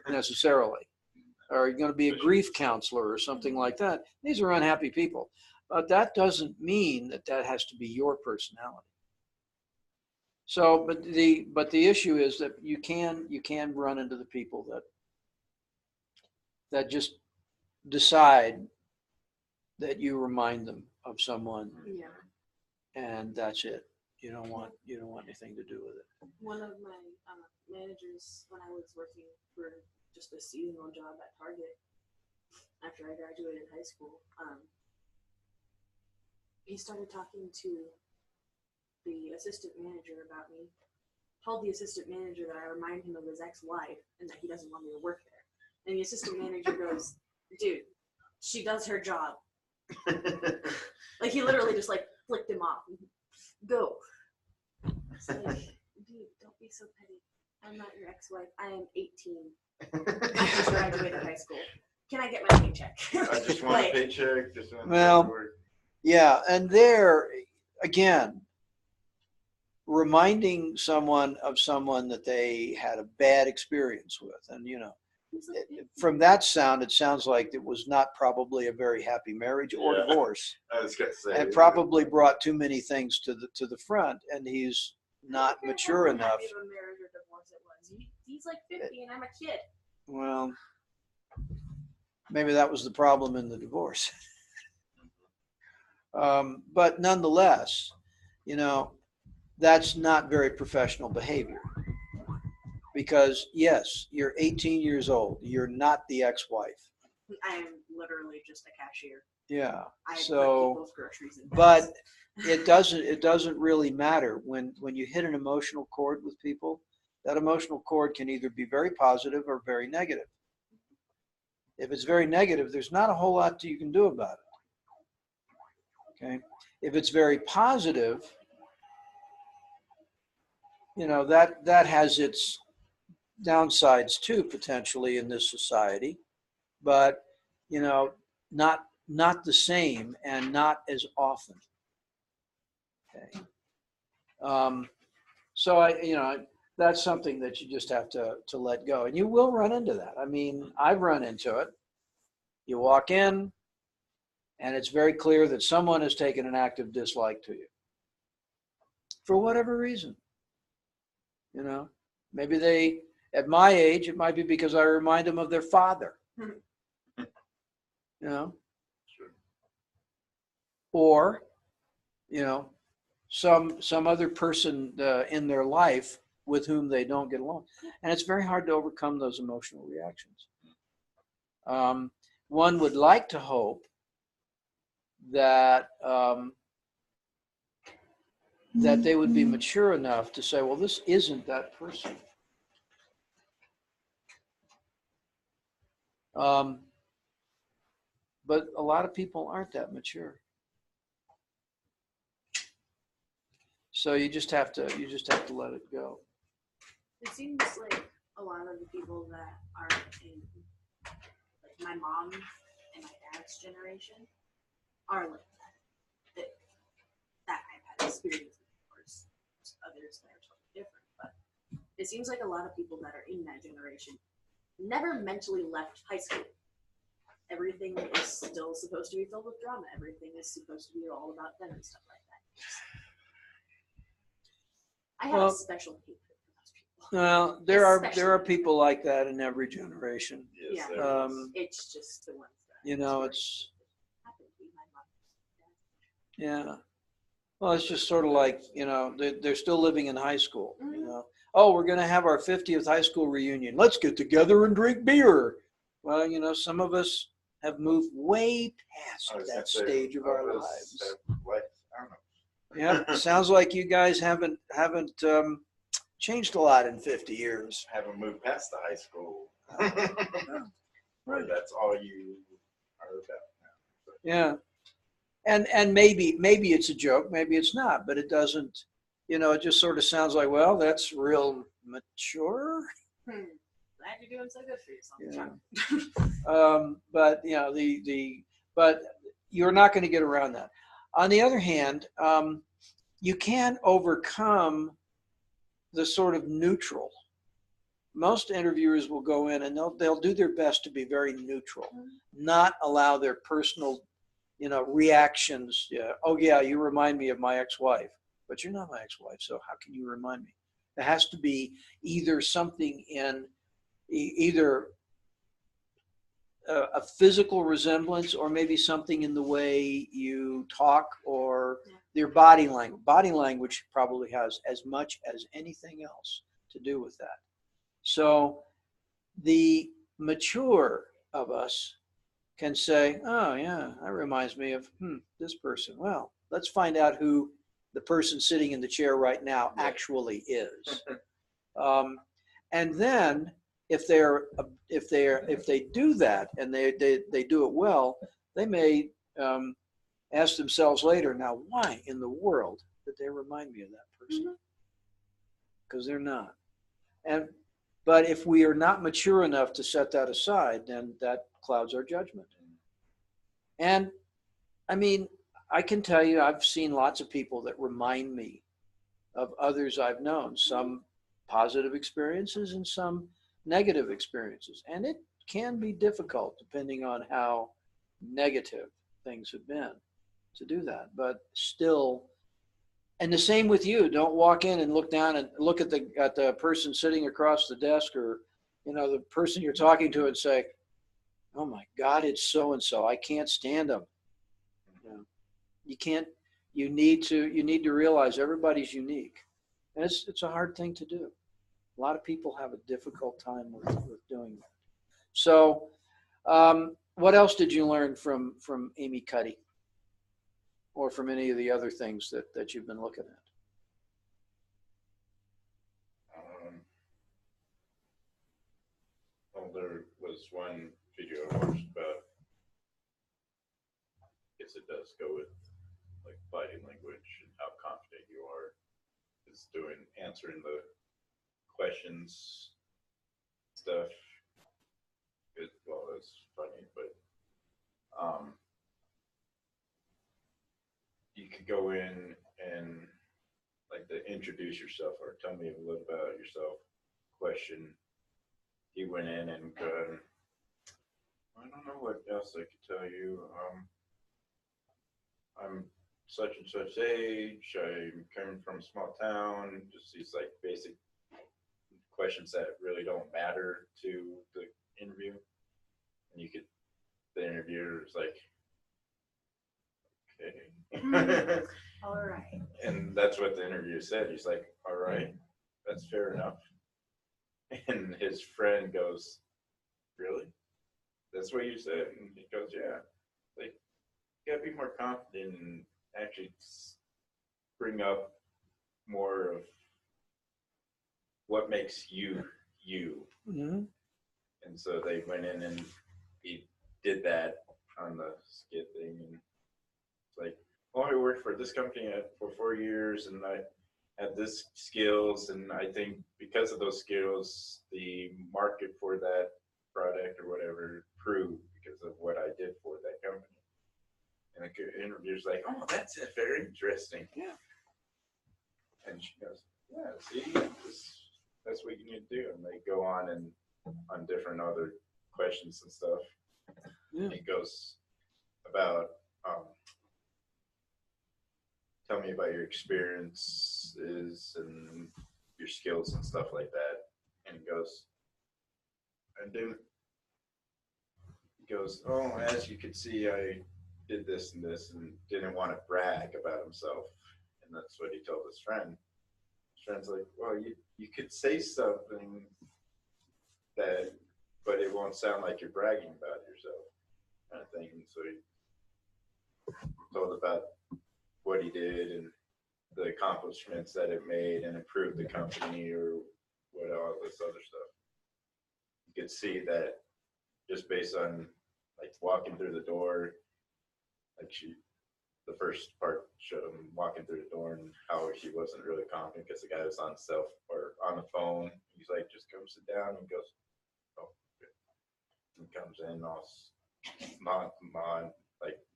necessarily. Or you're going to be a grief counselor or something like that. These are unhappy people. But that doesn't mean that that has to be your personality. So, but the issue is that you can run into the people that just decide that you remind them of someone, Yeah. and that's it. You don't want anything to do with it. One of my managers, when I was working for just a seasonal job at Target after I graduated high school, he started talking to the assistant manager about me. Told the assistant manager that I remind him of his ex-wife and that he doesn't want me to work there. And the assistant manager goes, "Dude, she does her job." Like, he literally just like flicked him off. Go. It's like, dude, don't be so petty. I'm not your ex-wife. I am 18. I just graduated high school. Can I get my paycheck? I just want Like, a paycheck. Just want Well, to work. Yeah, and there again, reminding someone of someone that they had a bad experience with, and you know, it's like, from that sound, it sounds like it was not probably a very happy marriage or Yeah. divorce, I was gonna say. and probably brought too many things to the front, and he's not I don't care mature how enough. happy of a marriage or divorce it was. He's like 50 and I'm a kid. Well, maybe that was the problem in the divorce. But nonetheless, you know, that's not very professional behavior. Because yes, you're 18 years old. You're not the ex-wife. I am literally just a cashier. Yeah. I put So, people's groceries in but bags. it doesn't really matter when you hit an emotional chord with people. That emotional chord can either be very positive or very negative. If it's very negative, there's not a whole lot you can do about it. Okay. If it's very positive, you know, that has its downsides too, potentially, in this society, but, you know, not the same and not as often. Okay. So that's something that you just have to let go, and you will run into that. I mean, I've run into it. You walk in, and it's very clear that someone has taken an active dislike to you for whatever reason. You know, maybe they, at my age, it might be because I remind them of their father. You know, Sure. or, you know, some other person in their life with whom they don't get along, and it's very hard to overcome those emotional reactions. One would like to hope that that they would be mature enough to say, well, this isn't that person. But a lot of people aren't that mature. So you just have to let it go. It seems like a lot of the people that are in, like my mom and my dad's generation, are like that. That I've had experience with, of course. There's others that are totally different, but it seems like a lot of people that are in that generation never mentally left high school. Everything is still supposed to be filled with drama. Everything is supposed to be all about them and stuff like that. I have a special hatred for those people. Well, there are people like that in every generation. Yes, Yeah. there is. It's just the ones that You know, it's happened to be my mom. yeah. Well, it's just sort of like, you know, they're still living in high school. You Mhm. know, oh, we're going to have our 50th high school reunion. Let's get together and drink beer. Well, you know, some of us have moved way past I was that gonna say, stage of our all of us lives. have life. I don't know. Yeah, sounds like you guys haven't changed a lot in 50 years. Haven't moved past the high school. Or Right. that's all you are about now. Yeah. And maybe it's a joke, maybe it's not, but it doesn't, you know, it just sort of sounds like, well, that's real mature. Glad you're doing so good for yourself. Yeah. But you know, but you're not going to get around that. On the other hand, you can overcome the sort of neutral. Most interviewers will go in and they'll do their best to be very neutral, not allow their personal, you know, reactions. Yeah, oh yeah, you remind me of my ex-wife, but you're not my ex-wife, so how can you remind me? There has to be either something in either a physical resemblance or maybe something in the way you talk or your body language. Body language probably has as much as anything else to do with that. So the mature of us can say, oh yeah, that reminds me of this person. Well, let's find out who the person sitting in the chair right now actually is. And then if they do that and they do it well, they may ask themselves later, now why in the world did they remind me of that person? Because they're not. But if we are not mature enough to set that aside, then that clouds our judgment. And I mean, I can tell you, I've seen lots of people that remind me of others I've known, some positive experiences and some negative experiences. And it can be difficult depending on how negative things have been to do that. But still, and the same with you. Don't walk in and look down and look at the person sitting across the desk or, you know, the person you're talking to and say, oh my God, it's so-and-so. I can't stand them. You know, you can't, you need to realize everybody's unique. And it's a hard thing to do. A lot of people have a difficult time with doing that. So what else did you learn from Amy Cuddy or from any of the other things that you've been looking at? Well, there was one video I watched about, I guess it does go with like body language and how confident you are. is answering the questions stuff. Well, it's funny, but you could go in and like the introduce yourself or tell me a little about yourself question. He went in and I don't know what else I could tell you. I'm such and such age. I'm coming from a small town. Just these like basic questions that really don't matter to the interview. And the interviewer's like, okay. All right. And that's what the interviewer said. He's like, all right, that's fair enough. And his friend goes, really? That's what you said? And he goes, yeah. Like, you gotta be more confident and actually bring up more of what makes you, you. Mm-hmm. And so they went in and he did that on the skit thing. And it's like, well, I worked for this company for 4 years and I had this skills. And I think because of those skills, the market for that product or whatever proved because of what I did for that company. And the interviewer's like, oh, that's very interesting. Yeah. And she goes, yeah, see, that's what you need to do. And they go on and on different other questions and stuff. Yeah. And it goes about, tell me about your experiences and your skills and stuff like that. And he goes, and then he goes, oh, as you can see, I did this and this, and didn't want to brag about himself. And that's what he told his friend. His friend's like, well, you could say something that, but it won't sound like you're bragging about yourself, kind of thing. And so he told about what he did and the accomplishments that it made and improved the company or what all this other stuff. You could see that just based on like walking through the door, like the first part showed him walking through the door and how he wasn't really confident because the guy was on the phone. He's like, just come sit down, and goes, oh, okay. And comes in all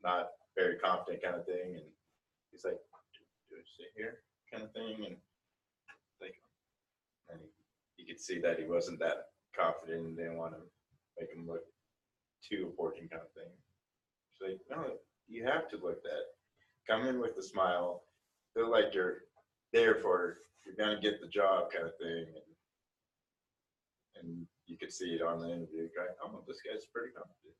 not very confident kind of thing, and he's like, do I sit here kind of thing, and like, and you could see that he wasn't that confident and didn't want to make him look too important kind of thing. He's like, no, you have to look that. Come in with a smile, feel like you're there you're gonna get the job kind of thing, and you could see it on the interview. Guy, oh, this guy's pretty confident.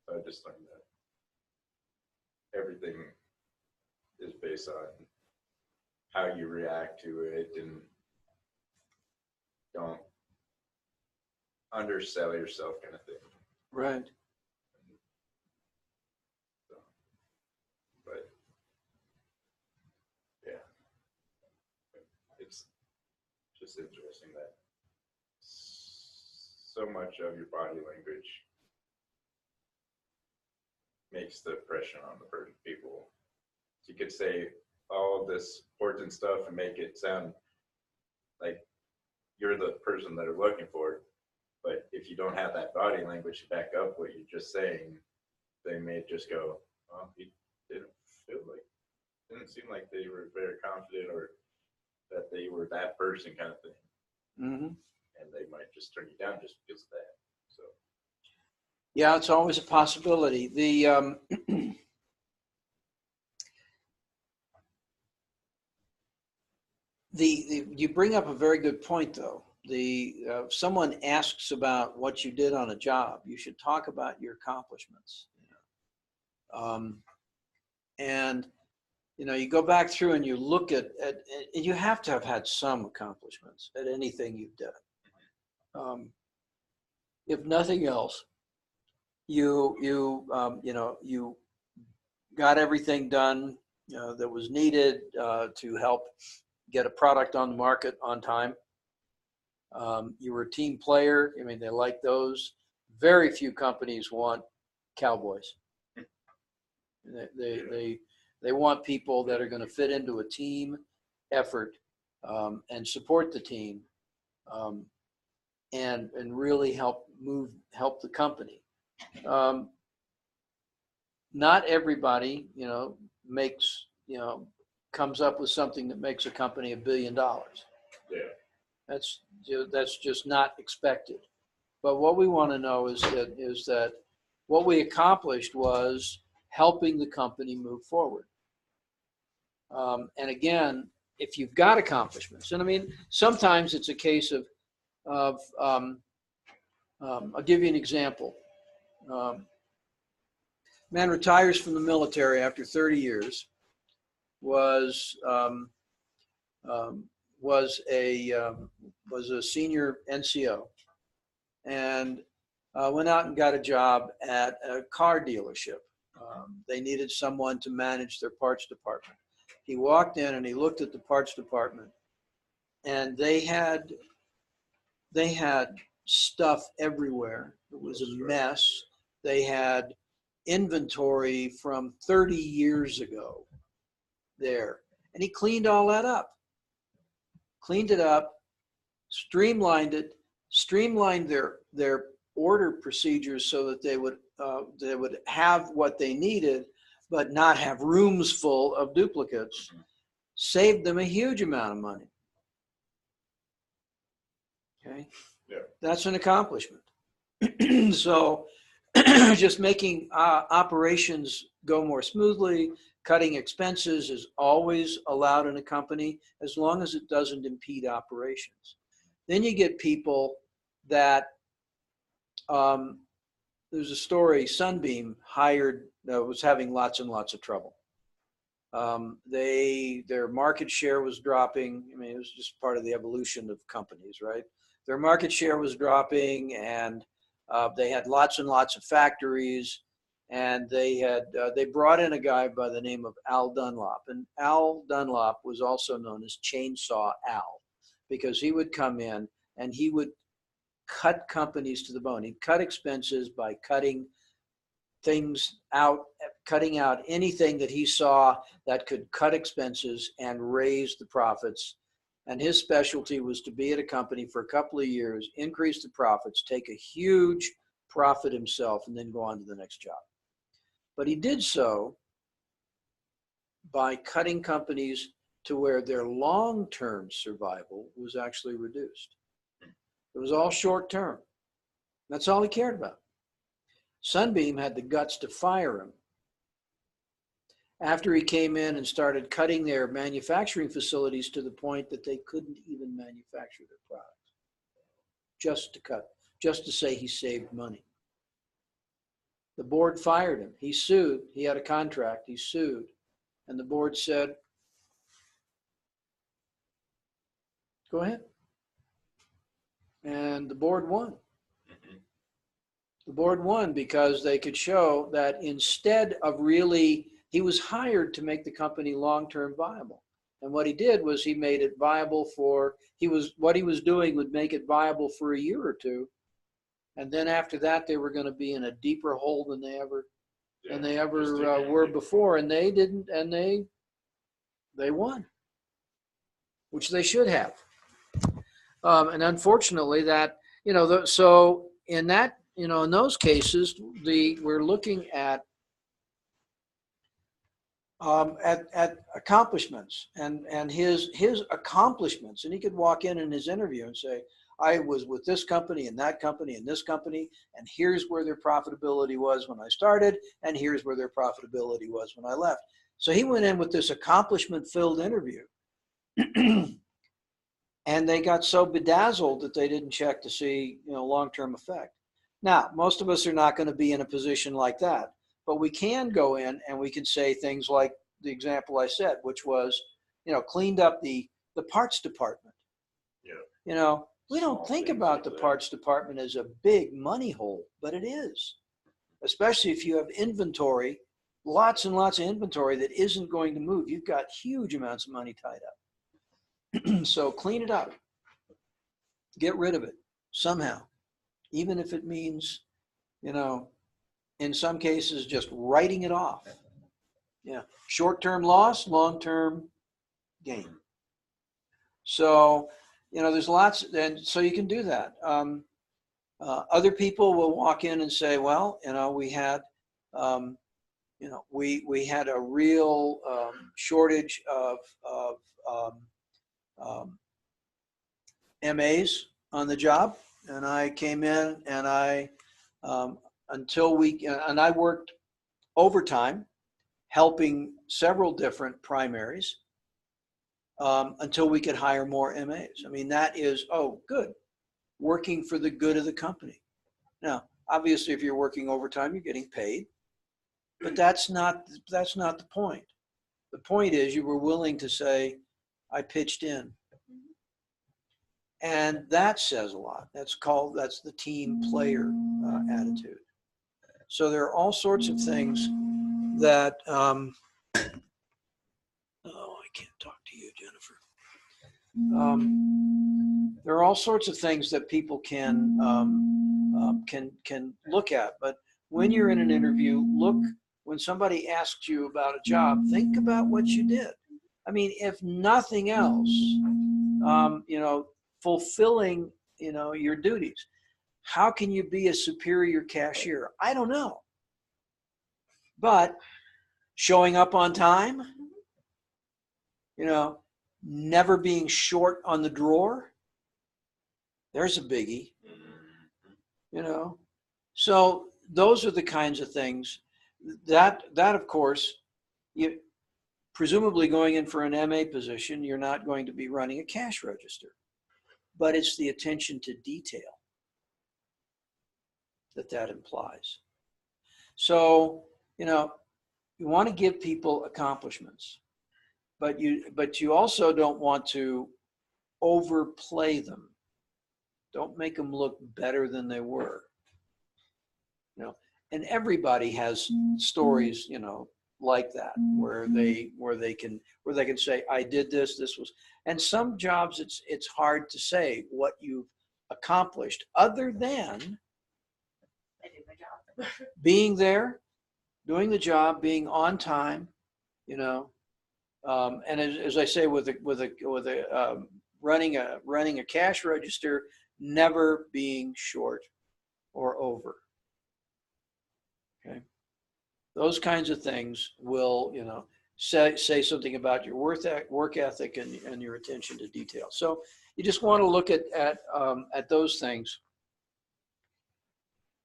So I just learned that everything is based on how you react to it, and don't undersell yourself kind of thing. Right. So, but yeah, it's just interesting that so much of your body language makes the impression on the people. So you could say all this important stuff and make it sound like you're the person that are looking for, but if you don't have that body language to back up what you're just saying, they may just go, oh, he didn't seem like they were very confident or that they were that person kind of thing. Mm-hmm. And they might just turn you down just because of that. So Yeah, it's always a possibility. You bring up a very good point, though. If someone asks about what you did on a job, you should talk about your accomplishments. And you go back through and you look at you have to have had some accomplishments at anything you've done. If nothing else, you got everything done that was needed to help get a product on the market on time. You were a team player. I mean, they like those. Very few companies want cowboys. They want people that are going to fit into a team effort and support the team and really help the company. Not everybody, comes up with something that makes a company $1 billion. Yeah. That's just not expected. But what we want to know is that what we accomplished was helping the company move forward. And again, if you've got accomplishments, and I mean, sometimes it's a case of I'll give you an example. Man retires from the military after 30 years. Was a senior NCO, and went out and got a job at a car dealership. They needed someone to manage their parts department. He walked in and he looked at the parts department, and they had stuff everywhere. It was a mess. They had inventory from 30 years ago there. And he cleaned all that up. Cleaned it up, streamlined it, streamlined their order procedures so that they would have what they needed, but not have rooms full of duplicates. Saved them a huge amount of money. Okay? Yeah. That's an accomplishment. So just making operations go more smoothly, cutting expenses is always allowed in a company as long as it doesn't impede operations. Then you get people that, there's a story, Sunbeam was having lots and lots of trouble. Their market share was dropping. I mean, it was just part of the evolution of companies, right? Their market share was dropping, and they had lots and lots of factories, and they brought in a guy by the name of Al Dunlop, and Al Dunlop was also known as Chainsaw Al, because he would come in and he would cut companies to the bone. He'd cut expenses by cutting things out, cutting out anything that he saw that could cut expenses and raise the profits. And his specialty was to be at a company for a couple of years, increase the profits, take a huge profit himself, and then go on to the next job. But he did so by cutting companies to where their long-term survival was actually reduced. It was all short-term. That's all he cared about. Sunbeam had the guts to fire him after he came in and started cutting their manufacturing facilities to the point that they couldn't even manufacture their products. Just to say he saved money. The board fired him. He sued. He had a contract. He sued. And the board said, go ahead. And the board won. The board won because they could show that instead of he was hired to make the company long-term viable. And what he did was he made it viable what he was doing would make it viable for a year or two. And then after that, they were going to be in a deeper hole than they ever were before. And they didn't, and they won, which they should have. And unfortunately that, so in that, in those cases, we're looking at accomplishments and his accomplishments. And he could walk in his interview and say, I was with this company and that company and this company, and here's where their profitability was when I started, and here's where their profitability was when I left. So he went in with this accomplishment-filled interview. And they got so bedazzled that they didn't check to see, long-term effect. Now, most of us are not going to be in a position like that, but we can go in and we can say things like the example I said, which was, cleaned up the parts department. Yeah. We don't think about the parts department as a big money hole, but it is, especially if you have inventory, lots and lots of inventory that isn't going to move. You've got huge amounts of money tied up. So clean it up. Get rid of it somehow, even if it means, in some cases, just writing it off. Yeah. Short-term loss, long-term gain. So, there's lots, and so you can do that. Other people will walk in and say, well, we had, we had a real shortage of um, MAs on the job, and I came in and um, and I worked overtime, helping several different primaries until we could hire more MAs. I mean, that is, oh, good, working for the good of the company. Now, obviously, if you're working overtime, you're getting paid, but that's not the point. The point is you were willing to say, I pitched in. And that says a lot. That's the team player attitude. So there are all sorts of things that, oh, I can't talk to you, Jennifer. There are all sorts of things that people can look at. But when you're in an interview, when somebody asks you about a job, think about what you did. I mean, if nothing else, fulfilling, your duties. How can you be a superior cashier? I don't know. But showing up on time, never being short on the drawer, there's a biggie, So those are the kinds of things that of course, presumably going in for an MA position, you're not going to be running a cash register, but it's the attention to detail that implies. So, you want to give people accomplishments, but you also don't want to overplay them. Don't make them look better than they were. And everybody has stories, like that, where they can say, I did this was, and some jobs it's hard to say what you've accomplished other than I did my job. being there, doing the job, being on time, and as I say, with running a cash register, never being short or over. Okay, those kinds of things will, say something about your work ethic and your attention to detail. So you just want to look at those things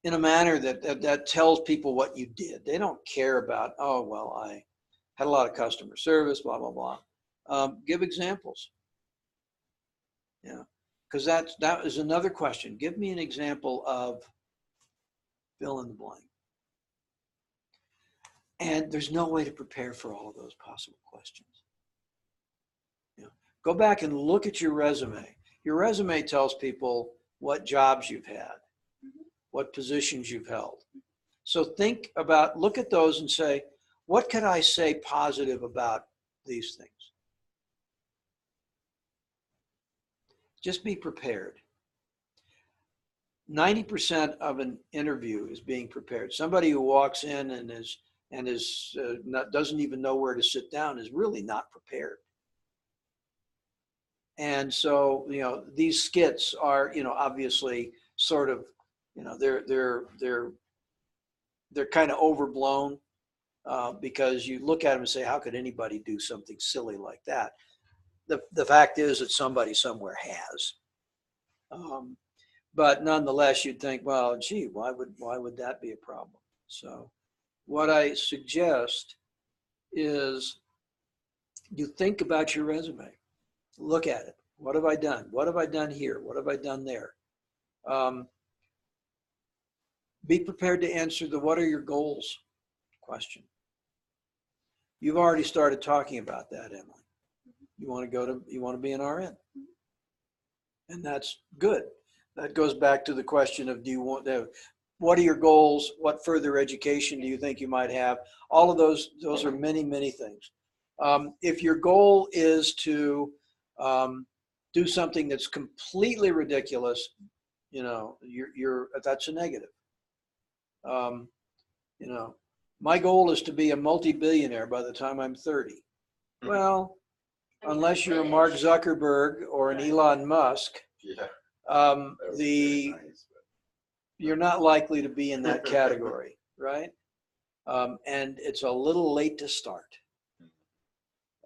in a manner that tells people what you did. They don't care about, oh, well, I had a lot of customer service, blah, blah, blah. Give examples. Because that is another question. Give me an example of fill in the blank. And there's no way to prepare for all of those possible questions. Go back and look at your resume. Your resume tells people what jobs you've had, what positions you've held. So look at those and say, what could I say positive about these things? Just be prepared. 90% of an interview is being prepared. Somebody who walks in and doesn't even know where to sit down is really not prepared. And so, these skits are, obviously sort of, they're kind of overblown because you look at them and say, how could anybody do something silly like that? The fact is that somebody somewhere has. But nonetheless, you'd think, well, gee, why would that be a problem? So what I suggest is you think about your resume. Look at it. What have I done? What have I done here? What have I done there? Be prepared to answer the what are your goals question. You've already started talking about that, Emily. You want to be an RN. And that's good. That goes back to the question of what are your goals? What further education do you think you might have? All of those are many, many things. If your goal is to do something that's completely ridiculous, that's a negative. My goal is to be a multi-billionaire by the time I'm 30. Well, I mean, unless you're a I Mark wish. Zuckerberg or an Right. Elon Musk, Yeah. um, that would the be very nice, you're not likely to be in that category, right? And it's a little late to start.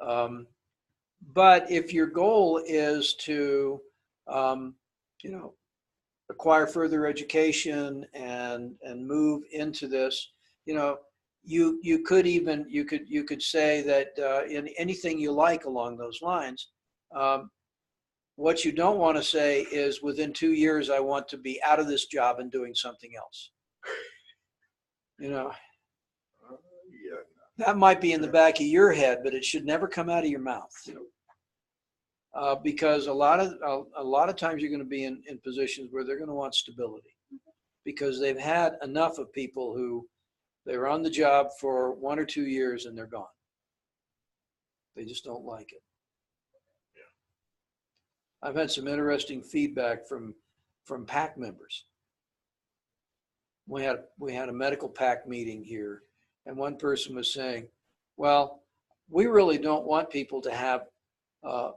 But if your goal is to, you know, acquire further education and move into this, you know, you could even you could say that in anything you like along those lines. What you don't want to say is within 2 years I want to be out of this job and doing something else. You know, yeah. that might be in the back of your head, but it should never come out of your mouth. Because a lot of times you're going to be in positions where they're going to want stability, because they've had enough of people who they were on the job for 1 or 2 years and they're gone. They just don't like it. I've had some interesting feedback from PAC members. We had a medical PAC meeting here, and one person was saying, well, we really don't want people to have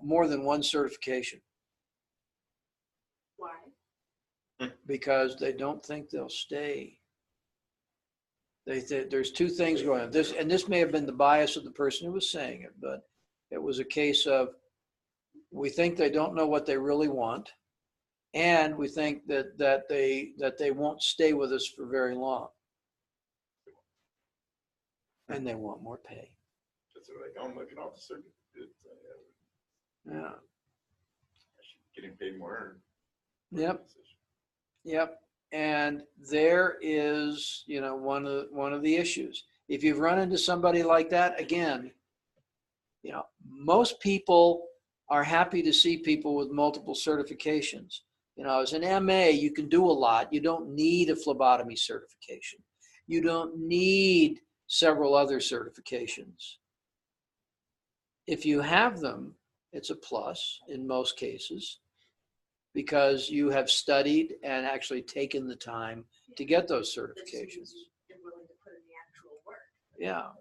more than one certification Why? because they don't think they'll stay. There's two things going on. This may have been the bias of the person who was saying it, but it was a case of we think they don't know what they really want, and we think that they won't stay with us for very long, and they want more pay. That's what I'm looking off the circuit. Yeah. I should be getting paid more. Yep. Yep. And there is, you know, one of the issues. If you've run into somebody like that, again, you know, most people are happy to see people with multiple certifications. You know, as an MA, you can do a lot. You don't need a phlebotomy certification. You don't need several other certifications. If you have them, it's a plus in most cases, because you have studied and actually taken the time to get those certifications. You're willing to put in the actual work. Yeah.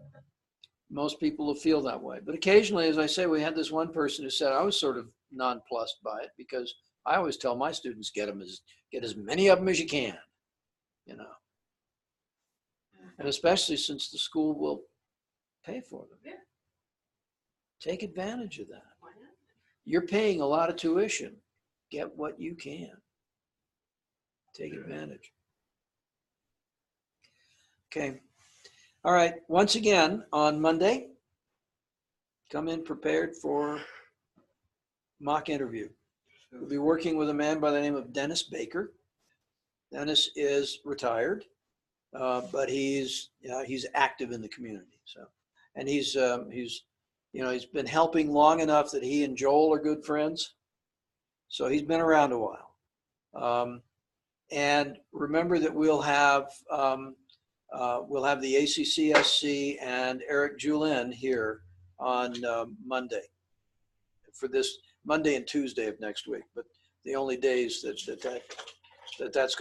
Most people will feel that way. But occasionally, as I say, we had this one person who said, I was sort of nonplussed by it, because I always tell my students, get as many of them as you can, you know. And especially since the school will pay for them. Yeah. Take advantage of that. Why not? You're paying a lot of tuition. Get what you can. Take advantage. Okay. All right. Once again, on Monday, come in prepared for mock interview. We'll be working with a man by the name of Dennis Baker. Dennis is retired, but he's active in the community. So, and he's been helping long enough that he and Joel are good friends. So he's been around a while. And remember that we'll have the ACCSC and Eric Julin here on Monday, for this Monday and Tuesday of next week. But the only days that's going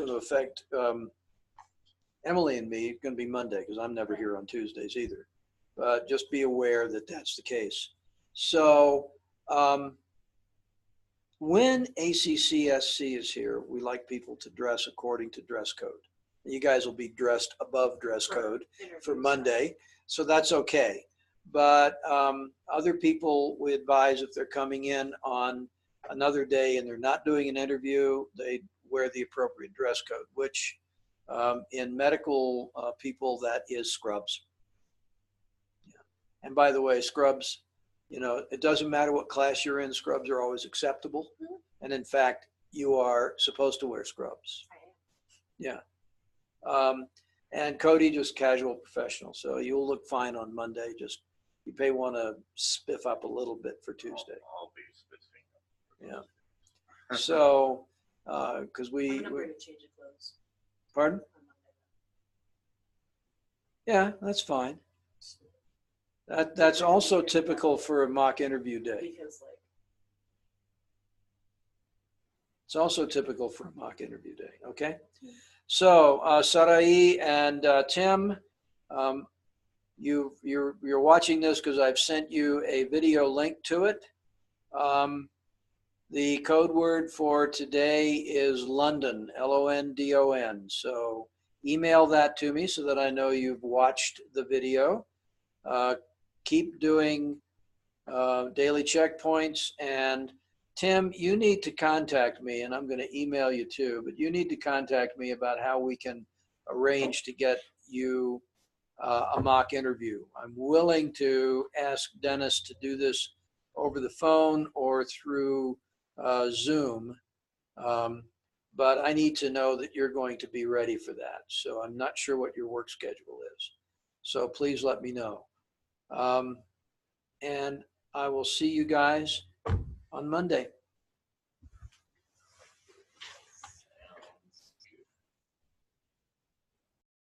to affect Emily and me going to be Monday, because I'm never here on Tuesdays either. But just be aware that that's the case. So when ACCSC is here, we like people to dress according to dress code. You guys will be dressed above dress code for Monday, so that's okay. But other people, we advise, if they're coming in on another day and they're not doing an interview, they wear the appropriate dress code, which in medical people, that is scrubs. Yeah. And by the way, scrubs, you know, it doesn't matter what class you're in, scrubs are always acceptable. And in fact, you are supposed to wear scrubs. Yeah. And Cody, just casual professional. So you'll look fine on Monday. Just, you may want to spiff up a little bit for Tuesday. I'll be spiffing. Yeah. So, because I'm we not going to change of clothes pardon? on Yeah, that's fine. That's also typical for a mock interview Monday. day. Because like, It's also typical for a mock interview day. Okay. So Sarai and Tim, you're watching this because I've sent you a video link to it. The code word for today is London, London. So email that to me so that I know you've watched the video. Keep doing daily checkpoints. And Tim, you need to contact me, and I'm going to email you too, but you need to contact me about how we can arrange to get you a mock interview. I'm willing to ask Dennis to do this over the phone or through Zoom, but I need to know that you're going to be ready for that. So I'm not sure what your work schedule is. So please let me know. And I will see you guys on Monday.